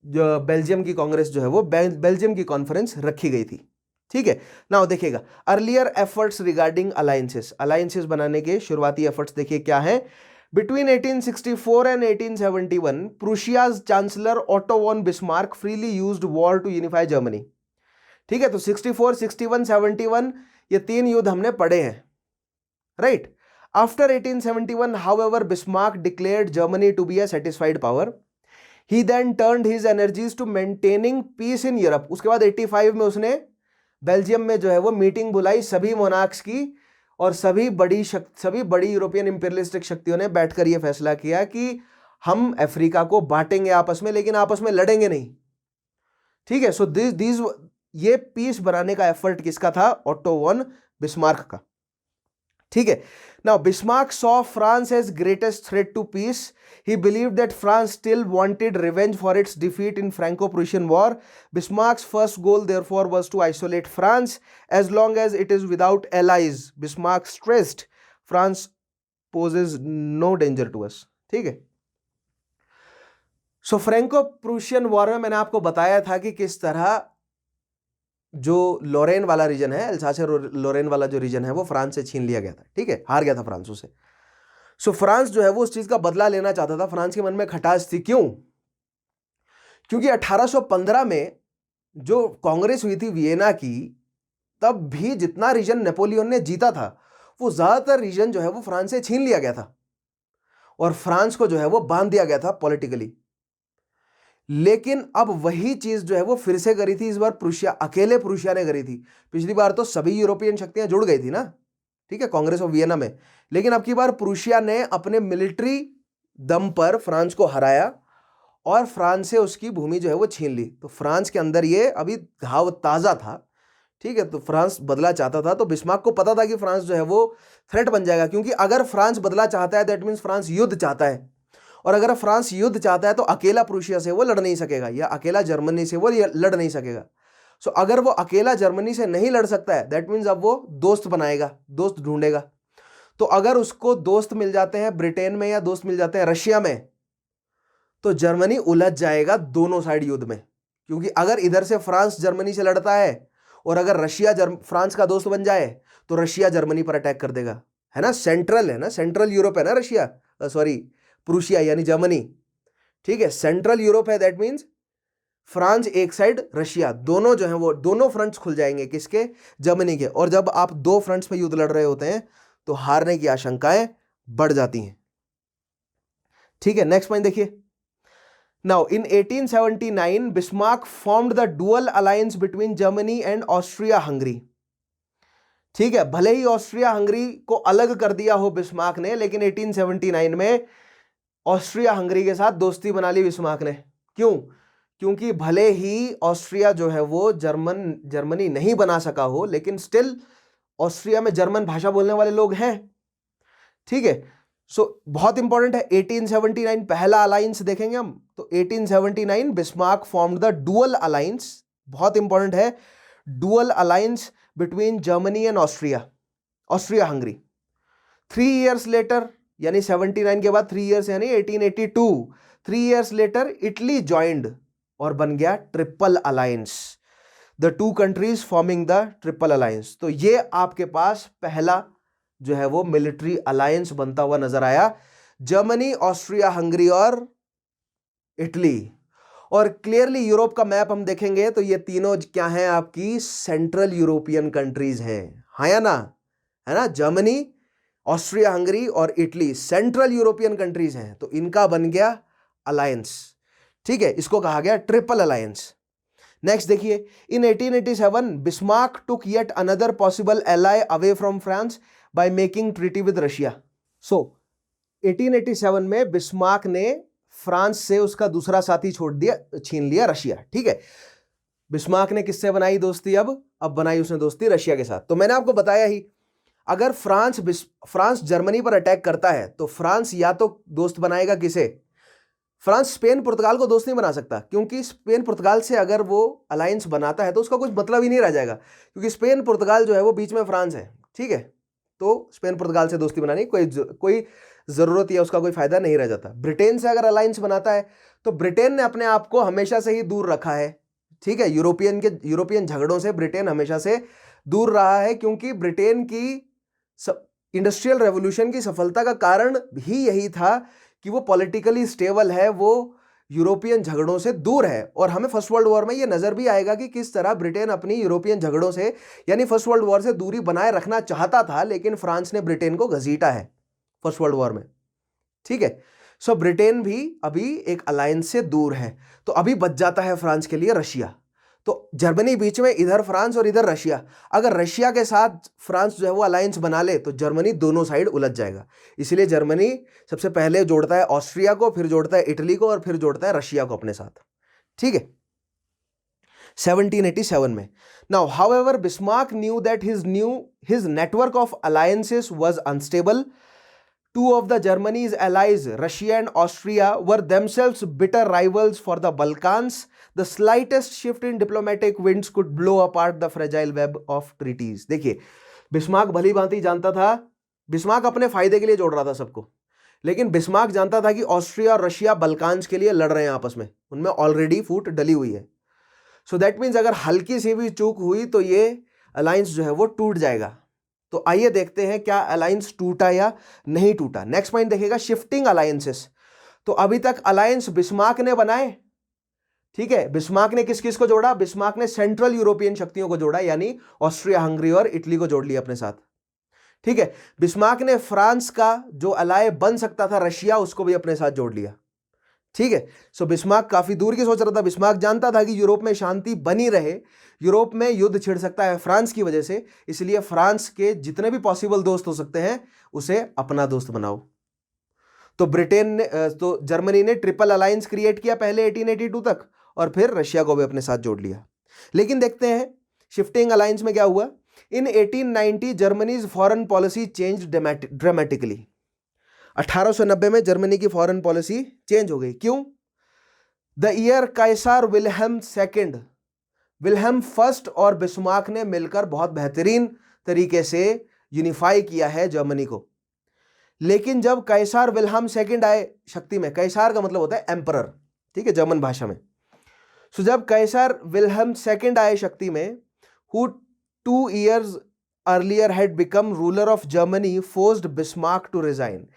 जो बेल्जियम की कांग्रेस जो है वो बेल्जियम की कॉन्फ्रेंस रखी गई थी। ठीक है, नाउ देखिएगा, अर्लियर एफर्ट्स रिगार्डिंग अलायंसेस बनाने के शुरुआती एफर्ट्स देखिए क्या है। Between 1864 and 1871 Prussia's chancellor Otto von Bismarck freely used war to unify Germany. ठीक है, तो 64, 61, 71 ये 3 युद्ध हमने पढ़े हैं, राइट? After 1871 however Bismarck declared Germany to be a satisfied power. He then turned his energies to maintaining peace in Europe. उसके बाद 85 में उसने बेल्जियम में जो है वो मीटिंग बुलाई सभी मोनार्क्स की, और सभी बड़ी यूरोपियन इंपीरियलिस्टिक शक्तियों ने बैठकर यह फैसला किया कि हम अफ्रीका को बांटेंगे आपस में, लेकिन आपस में लड़ेंगे नहीं। ठीक है, सो ये पीस बनाने का एफर्ट किसका था? ऑटो वॉन बिस्मार्क का। ठीक है, now Bismarck saw France as greatest threat to peace. He believed that France still wanted revenge for its defeat in Franco-Prussian War. Bismarck's first goal, therefore, was to isolate France as long as it is without allies. Bismarck stressed, France poses no danger to us. ठीक है, सो फ्रैंको-प्रूशियन वॉर में मैंने आपको बताया था कि किस तरह जो लोरेन वाला रीजन है, अल्सास लोरेन वाला जो रीजन है वो फ्रांस से छीन लिया गया था। ठीक है, हार गया था फ्रांस उसे। सो फ्रांस जो है वो उस चीज का बदला लेना चाहता था। फ्रांस के मन में खटास थी, क्यों? क्योंकि 1815 में जो कांग्रेस हुई थी वियना की, तब भी जितना रीजन नेपोलियन ने जीता था वो ज्यादातर रीजन जो है वो फ्रांस से छीन लिया गया था और फ्रांस को जो है वो बांध दिया गया था पॉलिटिकली। लेकिन अब वही चीज जो है वो फिर से करी थी, इस बार प्रूशिया, अकेले प्रूशिया ने करी थी। पिछली बार तो सभी यूरोपियन शक्तियां जुड़ गई थी ना, ठीक है, कांग्रेस ऑफ वियना में। लेकिन अब की बार प्रूशिया ने अपने मिलिट्री दम पर फ्रांस को हराया और फ्रांस से उसकी भूमि जो है वो छीन ली। तो फ्रांस के अंदर ये अभी घाव ताजा था, ठीक है, तो फ्रांस बदला चाहता था। तो बिस्मार्क को पता था कि फ्रांस जो है वो थ्रेट बन जाएगा, क्योंकि अगर फ्रांस बदला चाहता है दैट मीन्स फ्रांस युद्ध चाहता है, और अगर फ्रांस युद्ध चाहता है तो अकेला प्रूशिया से वो लड़ नहीं सकेगा या अकेला जर्मनी से वो लड़ नहीं सकेगा। सो अगर वो अकेला जर्मनी से नहीं लड़ सकता है दैट मीन्स अब वो दोस्त बनाएगा, दोस्त ढूंढेगा। तो अगर उसको दोस्त मिल जाते हैं ब्रिटेन में या दोस्त मिल जाते हैं रशिया में, तो जर्मनी उलझ जाएगा दोनों साइड युद्ध में। क्योंकि अगर इधर से फ्रांस जर्मनी से लड़ता है और अगर रशिया फ्रांस का दोस्त बन जाए तो रशिया जर्मनी पर अटैक कर देगा, है ना, सेंट्रल है ना, सेंट्रल यूरोप है ना रशिया, सॉरी प्रूशिया यानी जर्मनी, ठीक है, सेंट्रल यूरोप है। दैट मीन्स फ्रांस एक साइड, रशिया, दोनों जो है वो दोनों फ्रंट्स खुल जाएंगे, किसके, जर्मनी के। और जब आप दो फ्रंट्स पे युद्ध लड़ रहे होते हैं तो हारने की आशंकाएं बढ़ जाती हैं, ठीक है। नेक्स्ट पॉइंट देखिए। Now, in 1879, Bismarck formed the dual alliance between Germany and Austria-Hungary. ठीक है, भले ही ऑस्ट्रिया हंगरी को अलग कर दिया हो बिस्मार्क ने, लेकिन 1879 में ऑस्ट्रिया हंगरी के साथ दोस्ती बना ली बिस्मार्क ने। क्यों? क्योंकि भले ही ऑस्ट्रिया जो है वो जर्मनी नहीं बना सका हो, लेकिन स्टिल ऑस्ट्रिया में जर्मन भाषा बोलने वाले लोग हैं, ठीक है। सो बहुत इंपॉर्टेंट है। 1879 पहला अलायंस देखेंगे हम, तो 1879 Bismarck formed the dual alliance, बहुत इंपॉर्टेंट है, dual alliance between Germany and Austria Hungary. 3 years later, यानी 79 के बाद 3 years यानी 1882, 3 years लेटर इटली ज्वाइंड और बन गया triple alliance, the two countries forming the triple alliance. तो ये आपके पास पहला जो है वो मिलिट्री अलायंस बनता हुआ नजर आया, जर्मनी, ऑस्ट्रिया हंगरी और इटली। और क्लियरली यूरोप का मैप हम देखेंगे तो ये तीनों क्या हैं, आपकी सेंट्रल यूरोपियन कंट्रीज हैं, हाँ या ना, है ना, जर्मनी, ऑस्ट्रिया हंगरी और इटली सेंट्रल यूरोपियन कंट्रीज हैं। तो इनका बन गया अलायंस, ठीक है, इसको कहा गया ट्रिपल अलायंस। नेक्स्ट देखिए, in 1887 Bismarck took yet another possible ally away from France by making treaty with Russia. So 1887 में बिस्मार्क ने फ्रांस से उसका दूसरा साथी छीन लिया, रशिया, ठीक है। बिस्मार्क ने किससे बनाई दोस्ती, अब बनाई उसने दोस्ती रशिया के साथ। तो मैंने आपको बताया ही, अगर फ्रांस जर्मनी पर अटैक करता है तो फ्रांस या तो दोस्त बनाएगा किसे, फ्रांस स्पेन पुर्तगाल को दोस्त नहीं बना सकता, क्योंकि स्पेन पुर्तगाल से अगर वो अलायंस बनाता है तो उसका कुछ मतलब ही नहीं रह जाएगा, क्योंकि स्पेन पुर्तगाल जो है वो बीच में फ्रांस है, ठीक है। तो स्पेन पुर्तगाल से दोस्ती बनाने की कोई जरूरत या उसका कोई फायदा नहीं रह जाता। ब्रिटेन से अगर अलायंस बनाता है तो ब्रिटेन ने अपने आप को हमेशा से ही दूर रखा है, ठीक है, यूरोपियन झगड़ों से ब्रिटेन हमेशा से दूर रहा है, क्योंकि ब्रिटेन की इंडस्ट्रियल रेवोल्यूशन की सफलता का कारण भी यही था कि वो पॉलिटिकली स्टेबल है, वो यूरोपियन झगड़ों से दूर है। और हमें फर्स्ट वर्ल्ड वॉर में ये नजर भी आएगा कि किस तरह ब्रिटेन अपनी यूरोपियन झगड़ों से यानी फर्स्ट वर्ल्ड वॉर से दूरी बनाए रखना चाहता था, लेकिन फ्रांस ने ब्रिटेन को घसीटा है फर्स्ट वर्ल्ड वॉर में, ठीक है। सो ब्रिटेन भी अभी एक अलायंस से दूर है, तो अभी बच जाता है फ्रांस के लिए रशिया। तो जर्मनी बीच में, इधर फ्रांस और इधर रशिया, अगर रशिया के साथ फ्रांस जो है वो अलायंस बना ले तो जर्मनी दोनों साइड उलझ जाएगा। इसलिए जर्मनी सबसे पहले जोड़ता है ऑस्ट्रिया को, फिर जोड़ता है इटली को और फिर जोड़ता है रशिया को अपने साथ, ठीक है, 1787 में। Now however Bismarck knew that his network of alliances was unstable. Two of the Germany's allies, Russia and Austria, were themselves bitter rivals for the Balkans. The slightest shift in diplomatic winds could blow apart the fragile web of treaties. देखिए, बिस्मार्क भली भांति जानता था, बिस्मार्क अपने फायदे के लिए जोड़ रहा था सबको, लेकिन बिस्मार्क जानता था कि ऑस्ट्रिया और रशिया बल्कान्स के लिए लड़ रहे हैं आपस में, उनमें ऑलरेडी फूट डली हुई है। सो दैट मीन्स अगर हल्की सी भी चूक हुई तो ये अलायंस जो है वो टूट जाएगा। तो आइए देखते हैं क्या अलायंस टूटा या नहीं टूटा। नेक्स्ट पॉइंट देखिएगा, शिफ्टिंग अलायंसेस। तो अभी तक अलायंस बिस्मार्क ने बनाए, ठीक है, बिस्मार्क ने किस किस को जोड़ा, बिस्मार्क ने सेंट्रल यूरोपियन शक्तियों को जोड़ा, यानी ऑस्ट्रिया हंगरी और इटली को जोड़ लिया अपने साथ, ठीक है। बिस्मार्क ने फ्रांस का जो अलाय बन सकता था रशिया, उसको भी अपने साथ जोड़ लिया, ठीक है। सो बिस्मार्क काफी दूर की सोच रहा था। बिस्मार्क जानता था कि यूरोप में शांति बनी रहे, यूरोप में युद्ध छिड़ सकता है फ्रांस की वजह से, इसलिए फ्रांस के जितने भी पॉसिबल दोस्त हो सकते हैं उसे अपना दोस्त बनाओ। तो तो जर्मनी ने ट्रिपल अलायंस क्रिएट किया पहले 1882 तक, और फिर रशिया को भी अपने साथ जोड़ लिया। लेकिन देखते हैं शिफ्टिंग अलायंस में क्या हुआ। इन 1890 Germany's foreign policy change dramatically. 1890 में जर्मनी की फॉरेन पॉलिसी चेंज हो गई। क्यों? द ईयर काइसार विल्हेम फर्स्ट और बिस्मार्क ने मिलकर बहुत बेहतरीन तरीके से यूनिफाई किया है जर्मनी को। लेकिन जब कैसार विल्हेम सेकंड आए शक्ति में, कैसार का मतलब होता है एम्परर, ठीक है, जर्मन भाषा में। सो जब कैसार विल्हेम सेकंड आए शक्ति में, who 2 years earlier had become ruler of Germany, forced Bismarck to resign।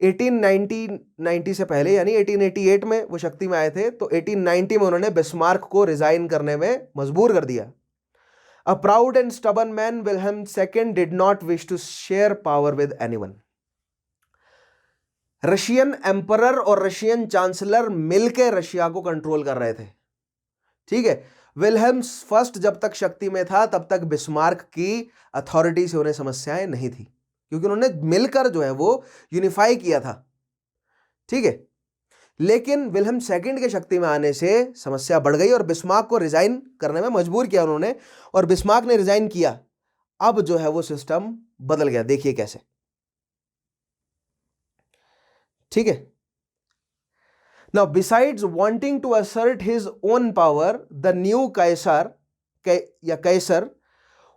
1890 से पहले यानी 1888 में वो शक्ति में आए थे, तो 1890 में उन्होंने बिस्मार्क को रिजाइन करने में मजबूर कर दिया। A proud and stubborn man, Wilhelm II did not wish to share power with anyone। Russian emperor और रशियन चांसलर मिलकर रशिया को कंट्रोल कर रहे थे, ठीक है। विल्हेम फर्स्ट जब तक शक्ति में था तब तक बिस्मार्क की अथॉरिटी से उन्हें समस्याएं नहीं थी, क्योंकि उन्होंने मिलकर जो है वो यूनिफाई किया था, ठीक है। लेकिन विल्हेम सेकंड के शक्ति में आने से समस्या बढ़ गई और बिस्मार्क को रिजाइन करने में मजबूर किया उन्होंने, और बिस्मार्क ने रिजाइन किया। अब जो है वो सिस्टम बदल गया। देखिए कैसे, ठीक है। Now, besides wanting to assert his own power, the new Kaiser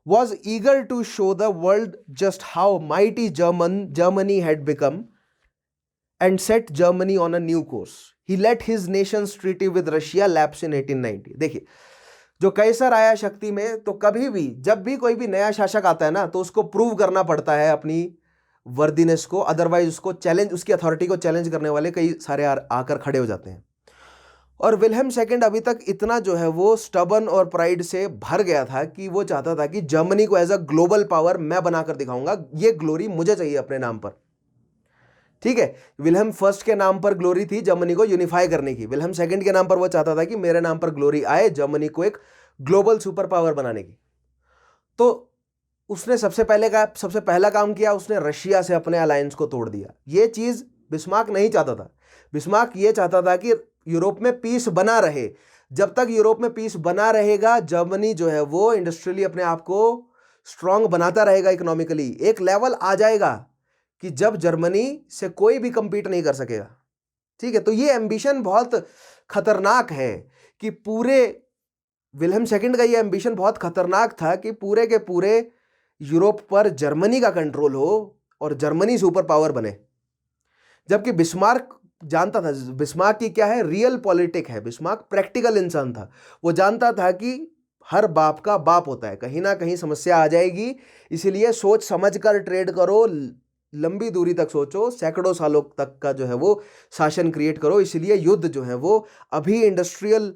was eager to show the world just how mighty Germany had become and set Germany on a new course. He let his nation's treaty with Russia lapse in 1890। देखिए, जो कैसर आया शक्ति में, तो कभी भी जब भी कोई भी नया शासक आता है ना, तो उसको प्रूव करना पड़ता है अपनी वर्दीनेस को, अदरवाइज उसको चैलेंज, उसकी अथॉरिटी को चैलेंज करने वाले कई सारे आकर खड़े हो जाते हैं। और विल्हेम सेकंड अभी तक इतना जो है वो स्टबन और प्राइड से भर गया था कि वो चाहता था कि जर्मनी को एज अ ग्लोबल पावर मैं बनाकर दिखाऊंगा, ये ग्लोरी मुझे चाहिए अपने नाम पर, ठीक है। विल्हेम फर्स्ट के नाम पर ग्लोरी थी जर्मनी को यूनिफाई करने की, विल्हेम सेकंड के नाम पर वो चाहता था कि मेरे नाम पर ग्लोरी आए जर्मनी को एक ग्लोबल सुपर पावर बनाने की। तो उसने सबसे पहला काम किया, उसने रशिया से अपने अलायंस को तोड़ दिया। ये चीज बिस्मार्क नहीं चाहता था। बिस्मार्क ये चाहता था कि यूरोप में पीस बना रहे। जब तक यूरोप में पीस बना रहेगा, जर्मनी जो है वो इंडस्ट्रियली अपने आप को स्ट्रांग बनाता रहेगा, इकोनॉमिकली एक लेवल आ जाएगा कि जब जर्मनी से कोई भी कंपीट नहीं कर सकेगा, ठीक है। तो ये एम्बिशन बहुत खतरनाक है कि पूरे विल्हेम सेकंड का ये एम्बिशन बहुत खतरनाक था कि पूरे के पूरे यूरोप पर जर्मनी का कंट्रोल हो और जर्मनी सुपर पावर बने। जबकि बिस्मार्क जानता था, बिस्मार्क की क्या है, रियल पॉलिटिक है। बिस्मार्क प्रैक्टिकल इंसान था। वो जानता था कि हर बाप का बाप होता है, कहीं ना कहीं समस्या आ जाएगी, इसीलिए सोच समझकर ट्रेड करो, लंबी दूरी तक सोचो, सैकड़ों सालों तक का जो है वो शासन क्रिएट करो। इसलिए युद्ध जो है वो अभी इंडस्ट्रियल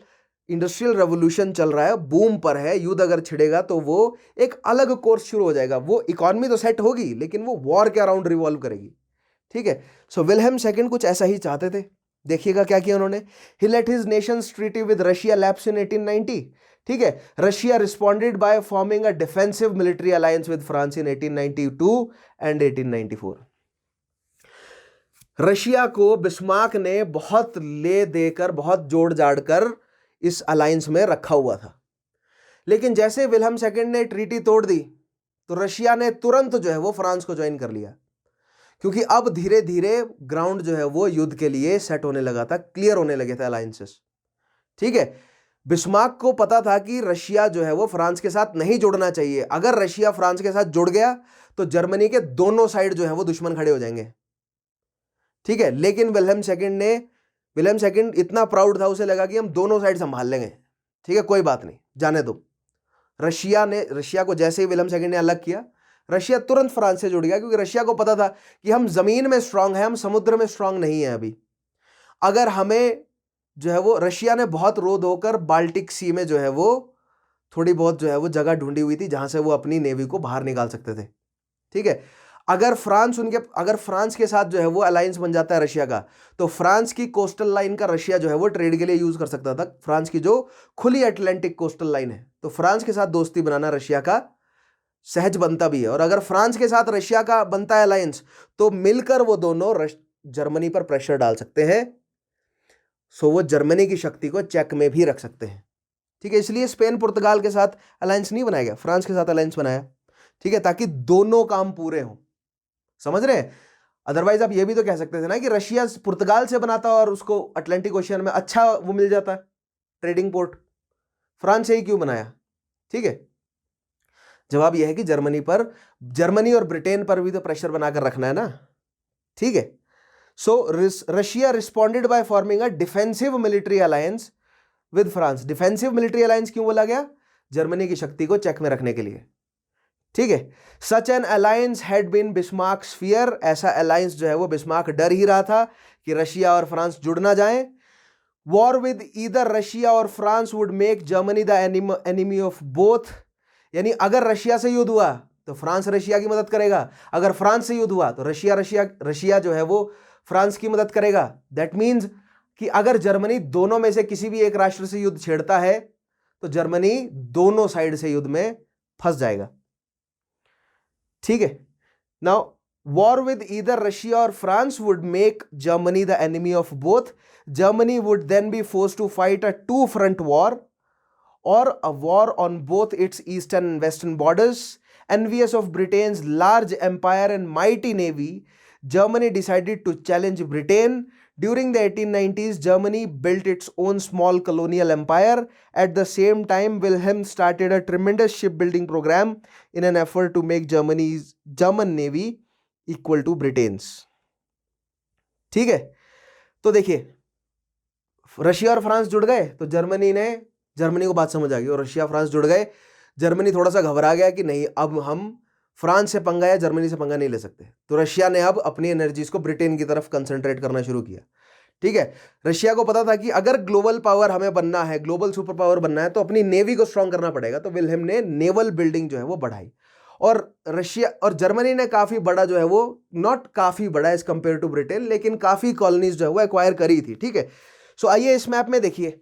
रेवोल्यूशन चल रहा है, बूम पर है। युद्ध अगर छिड़ेगा तो वो एक अलग कोर्स शुरू हो जाएगा। वो इकोनॉमी तो सेट होगी, लेकिन वो वॉर के अराउंड रिवॉल्व करेगी, ठीक है। सो विल्हेम सेकंड कुछ ऐसा ही चाहते थे। देखिएगा क्या किया उन्होंने। He let his nation's treaty with Russia lapse in 1890, ठीक है। Russia responded by forming a defensive military alliance with France in 1892 and 1894। Russia को बिस्मार्क ने बहुत ले देकर, बहुत जोड़ जाड़ कर इस अलायंस में रखा हुआ था। लेकिन जैसे विल्हेम सेकंड ने ट्रीटी तोड़ दी, तो रशिया ने तुरंत जो है वो फ्रांस को ज्वाइन कर लिया, क्योंकि अब धीरे धीरे ग्राउंड जो है वो युद्ध के लिए सेट होने लगा था, क्लियर होने लगे थे अलायंसेस, ठीक है। बिस्मार्क को पता था कि रशिया जो है वो फ्रांस के साथ नहीं जुड़ना चाहिए। अगर रशिया फ्रांस के साथ जुड़ गया तो जर्मनी के दोनों साइड जो है वो दुश्मन खड़े हो जाएंगे, ठीक है। लेकिन विल्हेम सेकंड इतना प्राउड था, उसे लगा कि हम दोनों साइड संभाल लेंगे, ठीक है, कोई बात नहीं, जाने दो। रशिया को जैसे ही विल्हेम सेकंड ने अलग किया, रशिया तुरंत फ्रांस से जुड़ गया, क्योंकि रशिया को पता था कि हम जमीन में स्ट्रांग हैं, हम समुद्र में स्ट्रांग नहीं है अभी। अगर हमें जो है वो, रशिया ने बहुत रो धोकर बाल्टिक सी में जो है वो थोड़ी बहुत जो है वो जगह ढूंढी हुई थी जहां से वो अपनी नेवी को बाहर निकाल सकते थे, ठीक है। अगर फ्रांस के साथ जो है वो अलायंस बन जाता है रशिया का, तो फ्रांस की कोस्टल लाइन का रशिया जो है वो ट्रेड के लिए यूज कर सकता था। फ्रांस की जो खुली अटलांटिक कोस्टल लाइन है, तो फ्रांस के साथ दोस्ती बनाना रशिया का सहज बनता भी है। और अगर फ्रांस के साथ रशिया का बनता है अलायंस, तो मिलकर वो दोनों जर्मनी पर प्रेशर डाल सकते हैं, सो वो जर्मनी की शक्ति को चेक में भी रख सकते हैं। ठीक है, इसलिए स्पेन पुर्तगाल के साथ अलायंस नहीं बनाया गया, फ्रांस के साथ अलायंस बनाया। ठीक है, ताकि दोनों काम पूरे हों। समझ रहे हैं? अदरवाइज आप ये भी तो कह सकते थे ना कि रशिया पुर्तगाल से बनाता और उसको अटलांटिक ओशियन में अच्छा वो मिल जाता ट्रेडिंग पोर्ट, फ्रांस से ही क्यों बनाया? ठीक है, जवाब यह है कि जर्मनी और ब्रिटेन पर भी तो प्रेशर बनाकर रखना है ना। ठीक है, सो Russia responded by forming a defensive military alliance with France. Defensive military alliance क्यों बोला गया? जर्मनी की शक्ति को चेक में रखने के लिए। ठीक है, such an alliance had been Bismarck's fear. ऐसा अलायंस जो है वो बिस्मार्क डर ही रहा था कि रशिया और फ्रांस जुड़ ना जाएं। वॉर विद ईदर रशिया और France would make Germany the enemy of both. यानी अगर रशिया से युद्ध हुआ तो फ्रांस रशिया की मदद करेगा, अगर फ्रांस से युद्ध हुआ तो रशिया जो है वो फ्रांस की मदद करेगा। दैट मीन्स कि अगर जर्मनी दोनों में से किसी भी एक राष्ट्र से युद्ध छेड़ता है तो जर्मनी दोनों साइड से युद्ध में फंस जाएगा। ठीक है, now war with either Russia और France would make Germany the enemy of both. Germany would then be forced to fight a two front war or a war on both its eastern and western borders. Envious of Britain's large empire and mighty navy, Germany decided to challenge Britain. During the 1890s, Germany built its own small colonial empire. At the same time, Wilhelm started a tremendous shipbuilding program in an effort to make German navy equal to Britain's. ठीक है, तो देखिए रशिया और फ्रांस जुड़ गए तो जर्मनी को बात समझ आ गई और रशिया फ्रांस जुड़ गए। जर्मनी थोड़ा सा घबरा गया कि नहीं, अब हम फ्रांस से पंगा या जर्मनी से पंगा नहीं ले सकते, तो रशिया ने अब अपनी एनर्जीज को ब्रिटेन की तरफ कंसंट्रेट करना शुरू किया। ठीक है, रशिया को पता था कि अगर ग्लोबल पावर हमें बनना है, ग्लोबल सुपर पावर बनना है, तो अपनी नेवी को स्ट्रांग करना पड़ेगा। तो विल्हेम ने नेवल बिल्डिंग जो है वो बढ़ाई और रशिया और जर्मनी ने काफी बड़ा जो है वो, नॉट काफी बड़ा एज कंपेयर टू ब्रिटेन, लेकिन काफी कॉलोनीज जो है वो एक्वायर करी थी। ठीक है, सो आइए इस मैप में देखिए।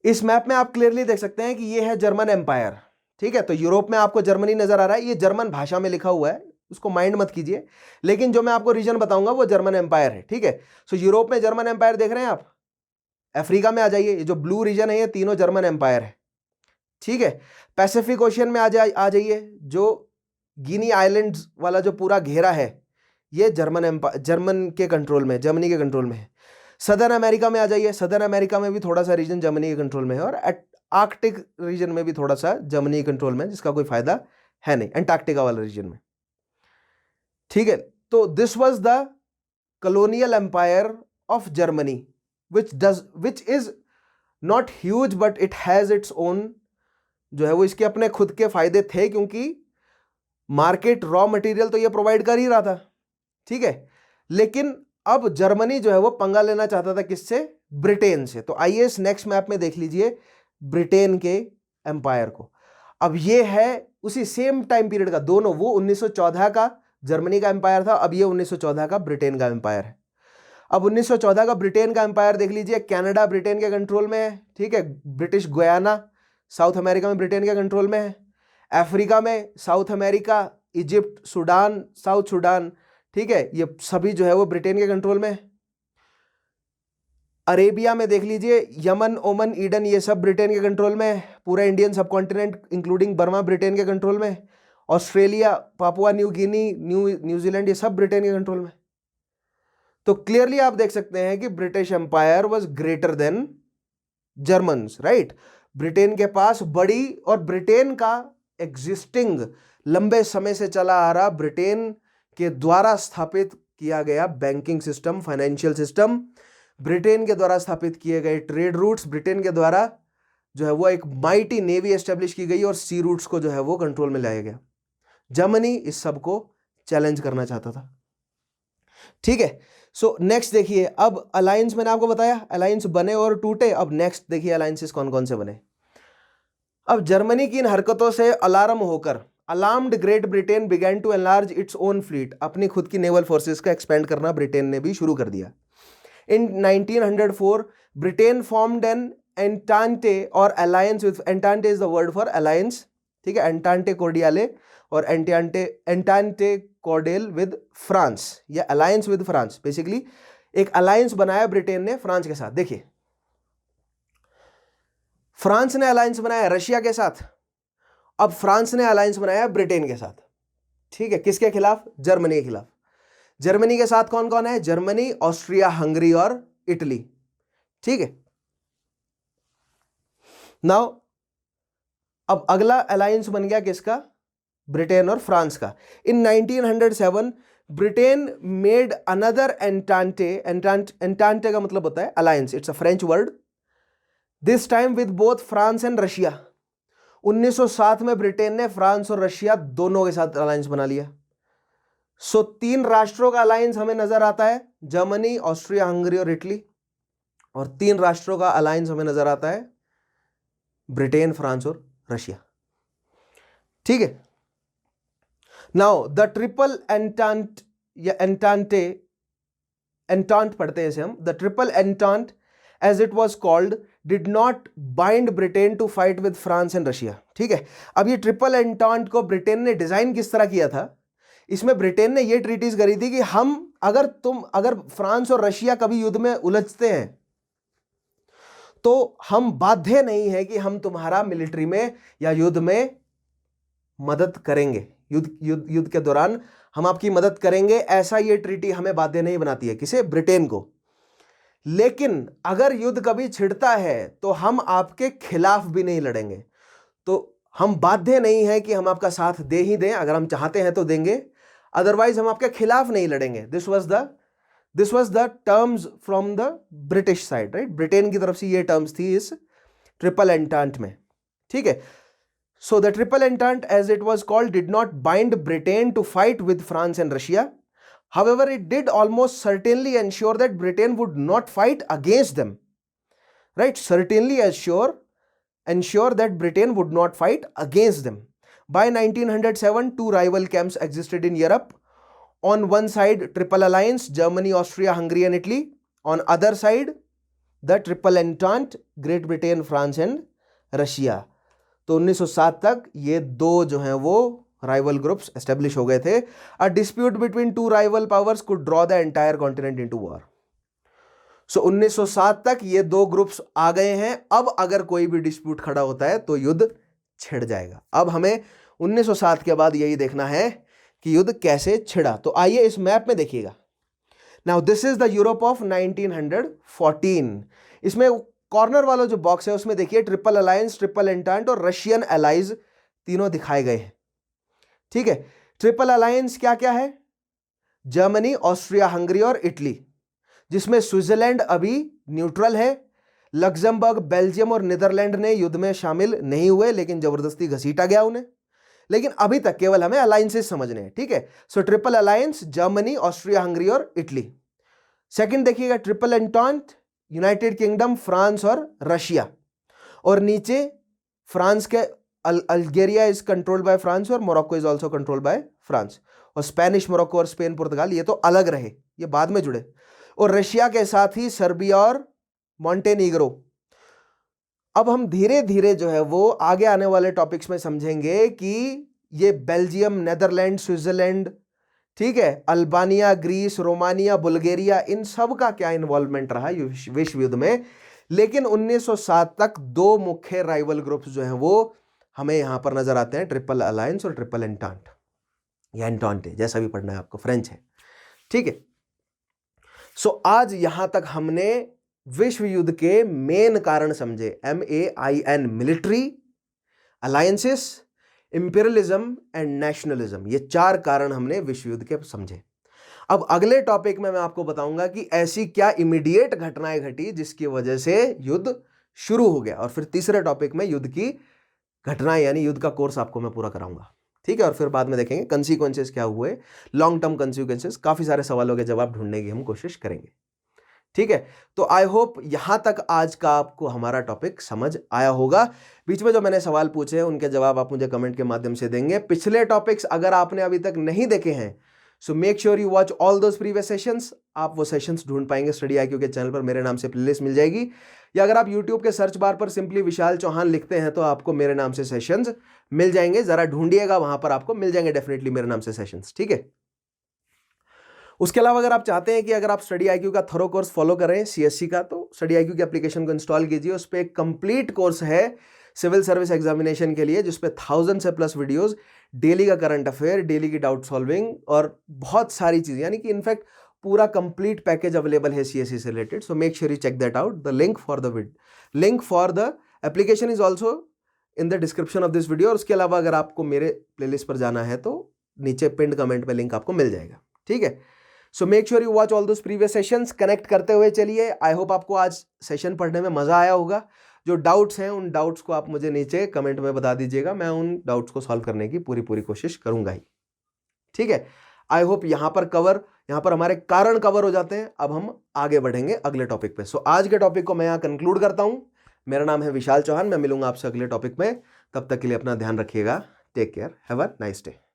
इस मैप में आप क्लियरली देख सकते हैं कि ये है जर्मन एम्पायर। ठीक है, तो यूरोप में आपको जर्मनी नजर आ रहा है, ये जर्मन भाषा में लिखा हुआ है, उसको माइंड मत कीजिए, लेकिन जो मैं आपको रीजन बताऊंगा वो जर्मन एम्पायर है। ठीक है, सो यूरोप में जर्मन एम्पायर देख रहे हैं आप। अफ्रीका में आ जाइए, ये जो ब्लू रीजन है ये तीनों जर्मन एम्पायर है। ठीक है, पैसिफिक ओशियन में आ जाइए, जो गिनी आइलैंड्स वाला जो पूरा घेरा है ये जर्मनी के कंट्रोल में है। सदर्न अमेरिका में आ जाइए, सदर्न अमेरिका में भी थोड़ा सा रीजन जर्मनी के कंट्रोल में है, और आर्कटिक रीजन में भी थोड़ा सा जर्मनी के कंट्रोल में है, जिसका कोई फायदा है नहीं, अंटार्कटिका वाला रीजन में। ठीक है, तो this was the colonial empire of Germany, which is not huge but it has its own, जो है वो इसके अपने खुद के फायदे थे, क्योंकि मार्केट रॉ मटेरियल तो ये प्रोवाइड कर ही रहा था। ठीक है, लेकिन अब जर्मनी जो है वो पंगा लेना चाहता था किससे? ब्रिटेन से। तो आइए इस नेक्स्ट मैप में देख लीजिए ब्रिटेन के एम्पायर को। अब ये है उसी सेम टाइम पीरियड का, दोनों, वो 1914 का जर्मनी का एम्पायर था, अब ये 1914 का ब्रिटेन का एम्पायर है। अब 1914 का ब्रिटेन का एम्पायर देख लीजिए, कनाडा ब्रिटेन के कंट्रोल में है। ठीक है, ब्रिटिश गुयाना साउथ अमेरिका में ब्रिटेन के कंट्रोल में है। अफ्रीका में south America, Egypt, Sudan, south Sudan, ठीक है, ये सभी जो है वो ब्रिटेन के कंट्रोल में है। अरेबिया में देख लीजिए, यमन, ओमन, ईडन, ये सब ब्रिटेन के कंट्रोल में है। पूरा Indian subcontinent including Burma Britain के कंट्रोल में है। Australia, Papua New Guinea, New Zealand, ये सब ब्रिटेन के कंट्रोल में। तो क्लियरली आप देख सकते हैं कि British empire was greater than Germans, right. Britain के पास बड़ी, और ब्रिटेन का एग्जिस्टिंग लंबे समय से चला आ रहा, ब्रिटेन के द्वारा स्थापित किया गया banking system, financial system, Britain के द्वारा स्थापित किए गए ट्रेड रूट्स, ब्रिटेन के द्वारा जो है वो एक माइटी नेवी एस्टेब्लिश की गई और सी रूट्स को जो है वो कंट्रोल में लाया गया। जर्मनी इस सब को चैलेंज करना चाहता था। ठीक है, सो नेक्स्ट देखिए, अब अलायंस मैंने आपको बताया, अलायंस बने और टूटे। अब नेक्स्ट देखिए अलायंसेस कौन कौन से बने। अब जर्मनी की इन हरकतों से अलार्म होकर alarmed Great Britain began to enlarge its own fleet, अपनी खुद की नेवल फोर्सेस का एक्सपेंड करना ब्रिटेन ने भी शुरू कर दिया। In 1904 Britain formed an entente और alliance with, entente is the word for alliance, ठीक है, एंटांटे कोर्डियाले और एंटांटे कॉर्डेल विद फ्रांस, या अलायंस विद फ्रांस। बेसिकली एक अलायंस बनाया ब्रिटेन ने फ्रांस के साथ। देखिए, फ्रांस ने अलायंस बनाया रशिया के साथ, अब फ्रांस ने अलायंस बनाया ब्रिटेन के साथ, ठीक है, किसके खिलाफ? जर्मनी के खिलाफ। जर्मनी के साथ कौन कौन है? जर्मनी, ऑस्ट्रिया, हंगरी और इटली, ठीक है। नाउ अब अगला अलायंस बन गया किसका? ब्रिटेन और फ्रांस का। इन 1907 ब्रिटेन मेड अनदर एंटांटे, एंटांटे का मतलब होता है alliance, it's a French word, this time with both France and Russia. 1907 में ब्रिटेन ने फ्रांस और रशिया दोनों के साथ अलायंस बना लिया। सो 3 राष्ट्रों का अलायंस हमें नजर आता है, जर्मनी, ऑस्ट्रिया, हंगरी और इटली, और 3 राष्ट्रों का अलायंस हमें नजर आता है ब्रिटेन, फ्रांस और रशिया, ठीक है। नाउ द ट्रिपल एंटांट या एंटांटे, एंटांट पढ़ते हैं इसे हम, the triple entente as it was called did not bind Britain to fight with France and Russia, ठीक है। अब ये ट्रिपल एंटांट को ब्रिटेन ने डिजाइन किस तरह किया था? इसमें ब्रिटेन ने ये ट्रीटीज करी थी कि हम अगर फ्रांस और रशिया कभी युद्ध में उलझते हैं तो हम बाध्य नहीं है कि हम तुम्हारा मिलिट्री में या युद्ध में मदद करेंगे, युद्ध के दौरान हम आपकी मदद करेंगे, ऐसा ये ट्रीटी हमें बाध्य नहीं बनाती है। किसे? ब्रिटेन को। लेकिन अगर युद्ध कभी छिड़ता है तो हम आपके खिलाफ भी नहीं लड़ेंगे, तो हम बाध्य नहीं है कि हम आपका साथ दे ही दें, अगर हम चाहते हैं तो देंगे, अदरवाइज हम आपके खिलाफ नहीं लड़ेंगे। This was the terms from the British side, right. Britain की तरफ से ये टर्म्स थी इस ट्रिपल एंटांट में, ठीक है। So the triple entente as it was called did not bind Britain to fight with France and Russia. However, it did almost certainly ensure that Britain would not fight against them. Right? Certainly ensure that Britain would not fight against them. By 1907, 2 rival camps existed in Europe. On one side, Triple Alliance, Germany, Austria, Hungary and Italy. On other side, the Triple Entente, Great Britain, France and Russia. तो 1907 तक ये दो जो हैं वो राइवल ग्रुप्स एस्टेब्लिश हो गए थे. A dispute between 2 rival powers could draw the entire continent into war. So 1907 तक ये दो ग्रुप्स आ गए हैं. अब अगर कोई भी डिस्प्यूट खड़ा होता है तो युद्ध छिड़ जाएगा. अब हमें 1907 के बाद यही देखना है कि युद्ध कैसे छिड़ा. तो आइए इस मैप में देखिएगा. Now this is the Europe of 1914. इसमें कॉर्नर वाला जो बॉक्स है उसमें देखिए ट्रिपल अलायंस, ट्रिपल एंटांट और रशियन एलाइज तीनों दिखाए गए हैं. ठीक है. ट्रिपल अलायंस क्या क्या है? जर्मनी, ऑस्ट्रिया, हंगरी और इटली, जिसमें स्विट्जरलैंड अभी न्यूट्रल है. लक्जमबर्ग, बेल्जियम और नीदरलैंड ने युद्ध में शामिल नहीं हुए, लेकिन जबरदस्ती घसीटा गया उन्हें. लेकिन अभी तक केवल हमें अलायंसेस समझने हैं. ठीक है. So triple alliance Germany, Austria, Hungary और इटली. सेकंड देखिएगा triple entente United Kingdom, France और रशिया. और नीचे फ्रांस के Algeria is controlled by France और Morocco is also controlled by France. और स्पेनिश, मोरक्को और स्पेन, पुर्तगाल ये तो अलग रहे, ये बाद में जुड़े. और रशिया के साथ ही सर्बिया और मॉन्टेनीग्रो. अब हम धीरे धीरे जो है वो आगे आने वाले टॉपिक्स में समझेंगे कि ये बेल्जियम, नेदरलैंड, स्विट्जरलैंड, ठीक है, अल्बानिया, ग्रीस, रोमानिया, बुल्गारिया, इन सब का क्या इन्वॉल्वमेंट रहा विश्व युद्ध में. लेकिन 1907 तक दो मुख्य राइवल ग्रुप्स जो हैं वो हमें यहां पर नजर आते हैं, ट्रिपल अलायंस और ट्रिपल एंटांट या एंटांटे, जैसा भी पढ़ना है आपको, फ्रेंच है. ठीक है. सो आज यहां तक हमने विश्व युद्ध के मेन कारण समझे. MAIN, military, alliances, imperialism and nationalism. ये 4 कारण हमने विश्व युद्ध के समझे. अब अगले टॉपिक में मैं आपको बताऊंगा कि ऐसी क्या इमीडिएट घटनाएं घटी जिसकी वजह से युद्ध शुरू हो गया. और फिर तीसरे टॉपिक में युद्ध की घटनाएं यानी युद्ध का कोर्स आपको मैं पूरा कराऊंगा. ठीक है. और फिर बाद में देखेंगे कंसीक्वेंसेस क्या हुए, लॉन्ग टर्म कंसीक्वेंसेस. काफी सारे सवालों के जवाब ढूंढने की हम कोशिश करेंगे. ठीक है, तो आई होप यहां तक आज का आपको हमारा टॉपिक समझ आया होगा। बीच में जो मैंने सवाल पूछे हैं उनके जवाब आप मुझे कमेंट के माध्यम से देंगे। पिछले टॉपिक्स अगर आपने अभी तक नहीं देखे हैं, सो make sure you watch all those previous sessions. आप वो सेशंस ढूंढ पाएंगे स्टडी IQ के चैनल पर, मेरे नाम से प्लेलिस्ट मिल जाएगी, या अगर आप यूट्यूब के सर्च बार पर सिंपली विशाल चौहान लिखते हैं तो आपको मेरे नाम से सेशंस मिल जाएंगे। जरा ढूंढिएगा, वहां पर आपको मिल जाएंगे डेफिनेटली मेरे नाम से सेशंस, ठीक है। उसके अलावा अगर आप चाहते हैं कि अगर आप स्टडी IQ का थरो कोर्स फॉलो करें CSC का, तो स्टडी IQ की एप्लीकेशन को इंस्टॉल कीजिए। उस पर एक कंप्लीट कोर्स है सिविल सर्विस एग्जामिनेशन के लिए, जिसपे 1000 से प्लस वीडियोस, डेली का करंट अफेयर, डेली की डाउट सॉल्विंग और बहुत सारी चीजें, यानी कि इनफैक्ट पूरा कंप्लीट पैकेज अवेलेबल है CSC से related. So make sure you check that out. The link for the application is also in the description of this video. और उसके अलावा अगर आपको मेरे प्लेलिस्ट पर जाना है तो नीचे पिंड कमेंट में लिंक आपको मिल जाएगा, ठीक है। सो make sure you watch all those previous sessions. Connect करते हुए चलिए। आई होप आपको आज सेशन पढ़ने में मजा आया होगा। जो डाउट्स हैं उन डाउट्स को आप मुझे नीचे कमेंट में बता दीजिएगा, मैं उन डाउट्स को सॉल्व करने की पूरी कोशिश करूंगा ही, ठीक है। आई होप यहां पर हमारे कारण कवर हो जाते हैं। अब हम आगे बढ़ेंगे अगले टॉपिक पे। सो आज के टॉपिक को मैं यहां कंक्लूड करता हूं। मेरा नाम है विशाल चौहान, मैं मिलूंगा आपसे अगले टॉपिक में। तब तक के लिए अपना ध्यान रखिएगा। Take care, have a nice day.